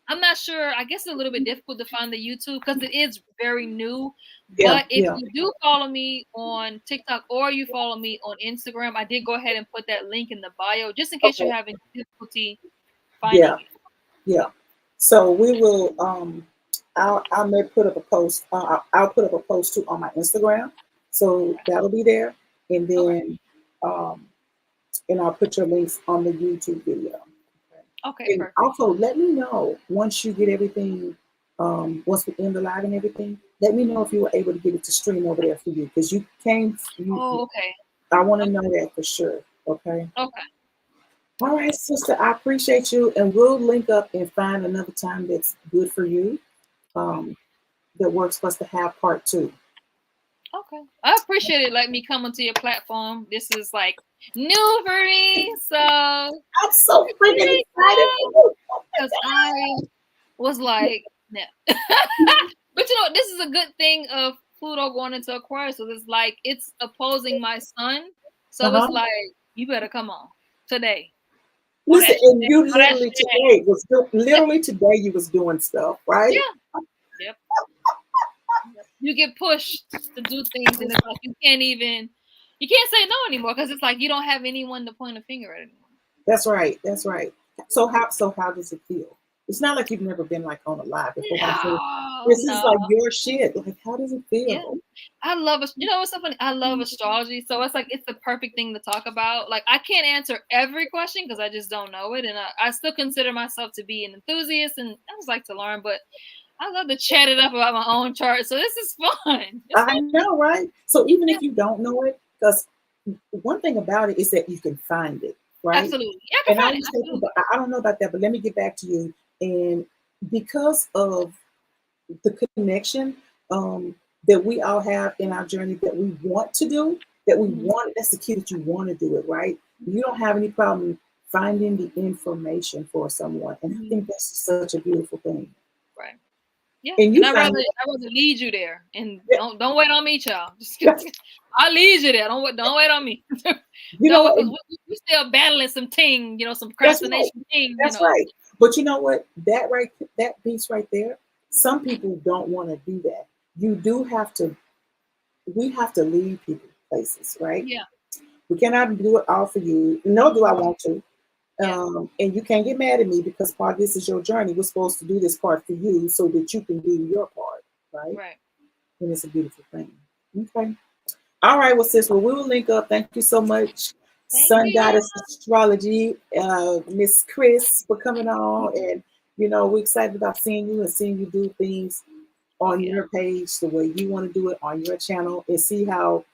I'm not sure. I guess it's a little bit difficult to find the YouTube because it is very new. Yeah, But if yeah, you do follow me on TikTok or you follow me on Instagram, I did go ahead and put that link in the bio just in case okay, you're having difficulty yeah, finding it. yeah. So we will. I may put up a post. I'll put up a post too on my Instagram, so that'll be there, and Okay. then um, and I'll put your links on the YouTube video. Okay. And Perfect. also, let me know once you get everything, once we end the live and everything. Let me know if you were able to get it to stream over there for you because you came. Oh, okay. I want to Okay. know that for sure. Okay. Okay. All Okay. right, sister. I appreciate you, and we'll link up and find another time that's good for you. Okay. Um, that works for us to have part two. Okay. I appreciate it. Let me come onto your platform. This is like new for me, so I'm so freaking pretty excited good for you. because I was like, no. But you know, this is a good thing of Pluto going into Aquarius. So it's like it's opposing my sun. So it's Uh-huh. like you better come on today or Listen, that and shit, you or that literally shit. today was literally today you was doing stuff, right? Yeah. Yep. Yep. You get pushed to do things, and it's like you can't say no anymore because it's like you don't have anyone to point a finger at anymore. That's right. That's right. So how does it feel? It's not like you've never been like on a live before, but I'm saying No, this is no. like your shit. Like, how does it Yeah. feel? I love it. You know what's so funny? I love astrology, so it's like it's the perfect thing to talk about. Like I can't answer every question because I just don't know it, and I still consider myself to be an enthusiast, and I just like to learn. But I love to chat it up about my own chart, so this is fun. It's I fun. know, right? So even Yeah, if you don't know it, because one thing about it is that you can find it, right? absolutely. Yeah, I can And I find it. always tell Absolutely. people, I don't know about that, but let me get back to you. And because of the connection that we all have in our journey that we want to do, that we Mhm. want, that's the key that you want to do it, right? You don't have any problem finding the information for someone. And I Mhm. think that's such a beautiful thing. Right. Yeah, And and you found I rather lead you there, and it. don't wait on me, child. Just I'll lead you there. Don't wait on me. You know No, what? because we still battling some ting, some That's right. procrastination ting. That's right. But you know what? That piece right there, some people don't want to do that. You do have to, we have to lead people places, right? Yeah. We cannot do it all for you. Nor do I Mhm. want to. Yeah. And you can't get mad at me because part of this is your journey. We're supposed to do this part for you so that you can do your part, right? Right. And it's a beautiful thing. Okay. All right, well, sis, well, we will link up. Thank you so much, Thank Sun you. Goddess Astrology, Miss Chris, for coming on. And, we're excited about seeing you and seeing you do things Oh on yeah. your page the way you want to do it on your channel and see how,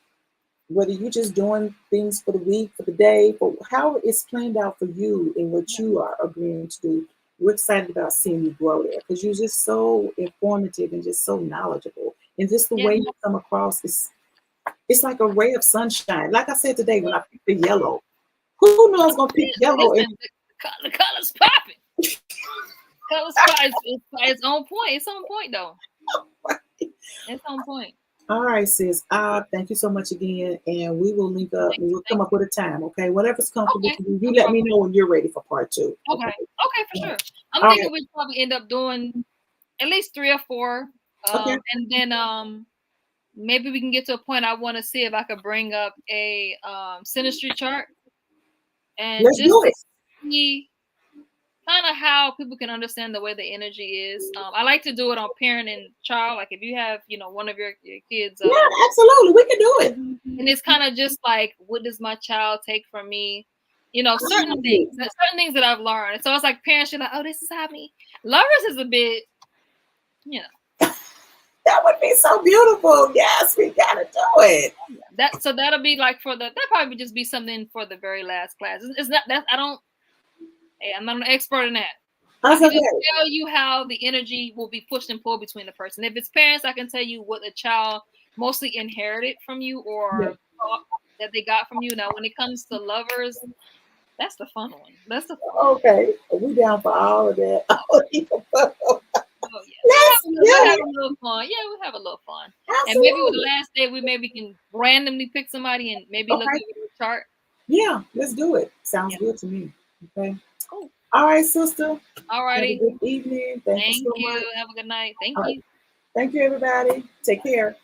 whether you're just doing things for the week, for the day, for how it's planned out for you and what Yeah. you are agreeing to do. We're excited about seeing you grow there because you're just so informative and just so knowledgeable. And just the Yeah. way you come across is it's like a ray of sunshine. Like I said today when I picked the yellow, who knew I was gonna pick yellow? And Listen, the color's popping. Color's popping. It's on point. It's on point though. It's on point. all right, sis. Thank you so much again, and we will link up. Thank We you. will come Thank up with a time, okay? Whatever's you. comfortable Okay. for you. You No let me problem. know when you're ready for part two. Okay. Okay. Okay, for All right. sure. I'm All thinking right. we'd probably end up doing at least 3 or 4. Okay. And then maybe we can get to a point I want to see if I could bring up a synastry chart and Let's do just to it. see kind of how people can understand the way the energy is. I like to do it on parent and child. Like if you have, one of your kids, Yeah, absolutely. We can do it. and it's kind of just like, what does my child take from me? Certain Right. things that I've learned. So it's like parents are like, oh, this is how me. Lovers is a bit, you know. That would be so beautiful. Yes, we gotta do it. That'll be like that probably just be something for the very last class. It's not that I don't. Hey, I'm not an expert in that. I That's can just okay. tell you how the energy will be pushed and pulled between the person. If it's parents, I can tell you what the child mostly inherited from you Yeah. or thought that they got from you. Now, when it comes to lovers, that's the fun one. That's the fun one. Okay. We down for all of that. Oh yeah, Let's we'll do have it. a little fun. Yeah, we'll have a little fun. And maybe with the Absolutely. last day, we maybe can randomly pick somebody and maybe look Okay. over the chart. Yeah, let's do it. Sounds Yeah. good to me. Okay. Cool. All right, sister. Have a Alrighty. good evening. Thank you Thank so much. you. Have a good night. Thank All right. you. Thank you, everybody. Take care.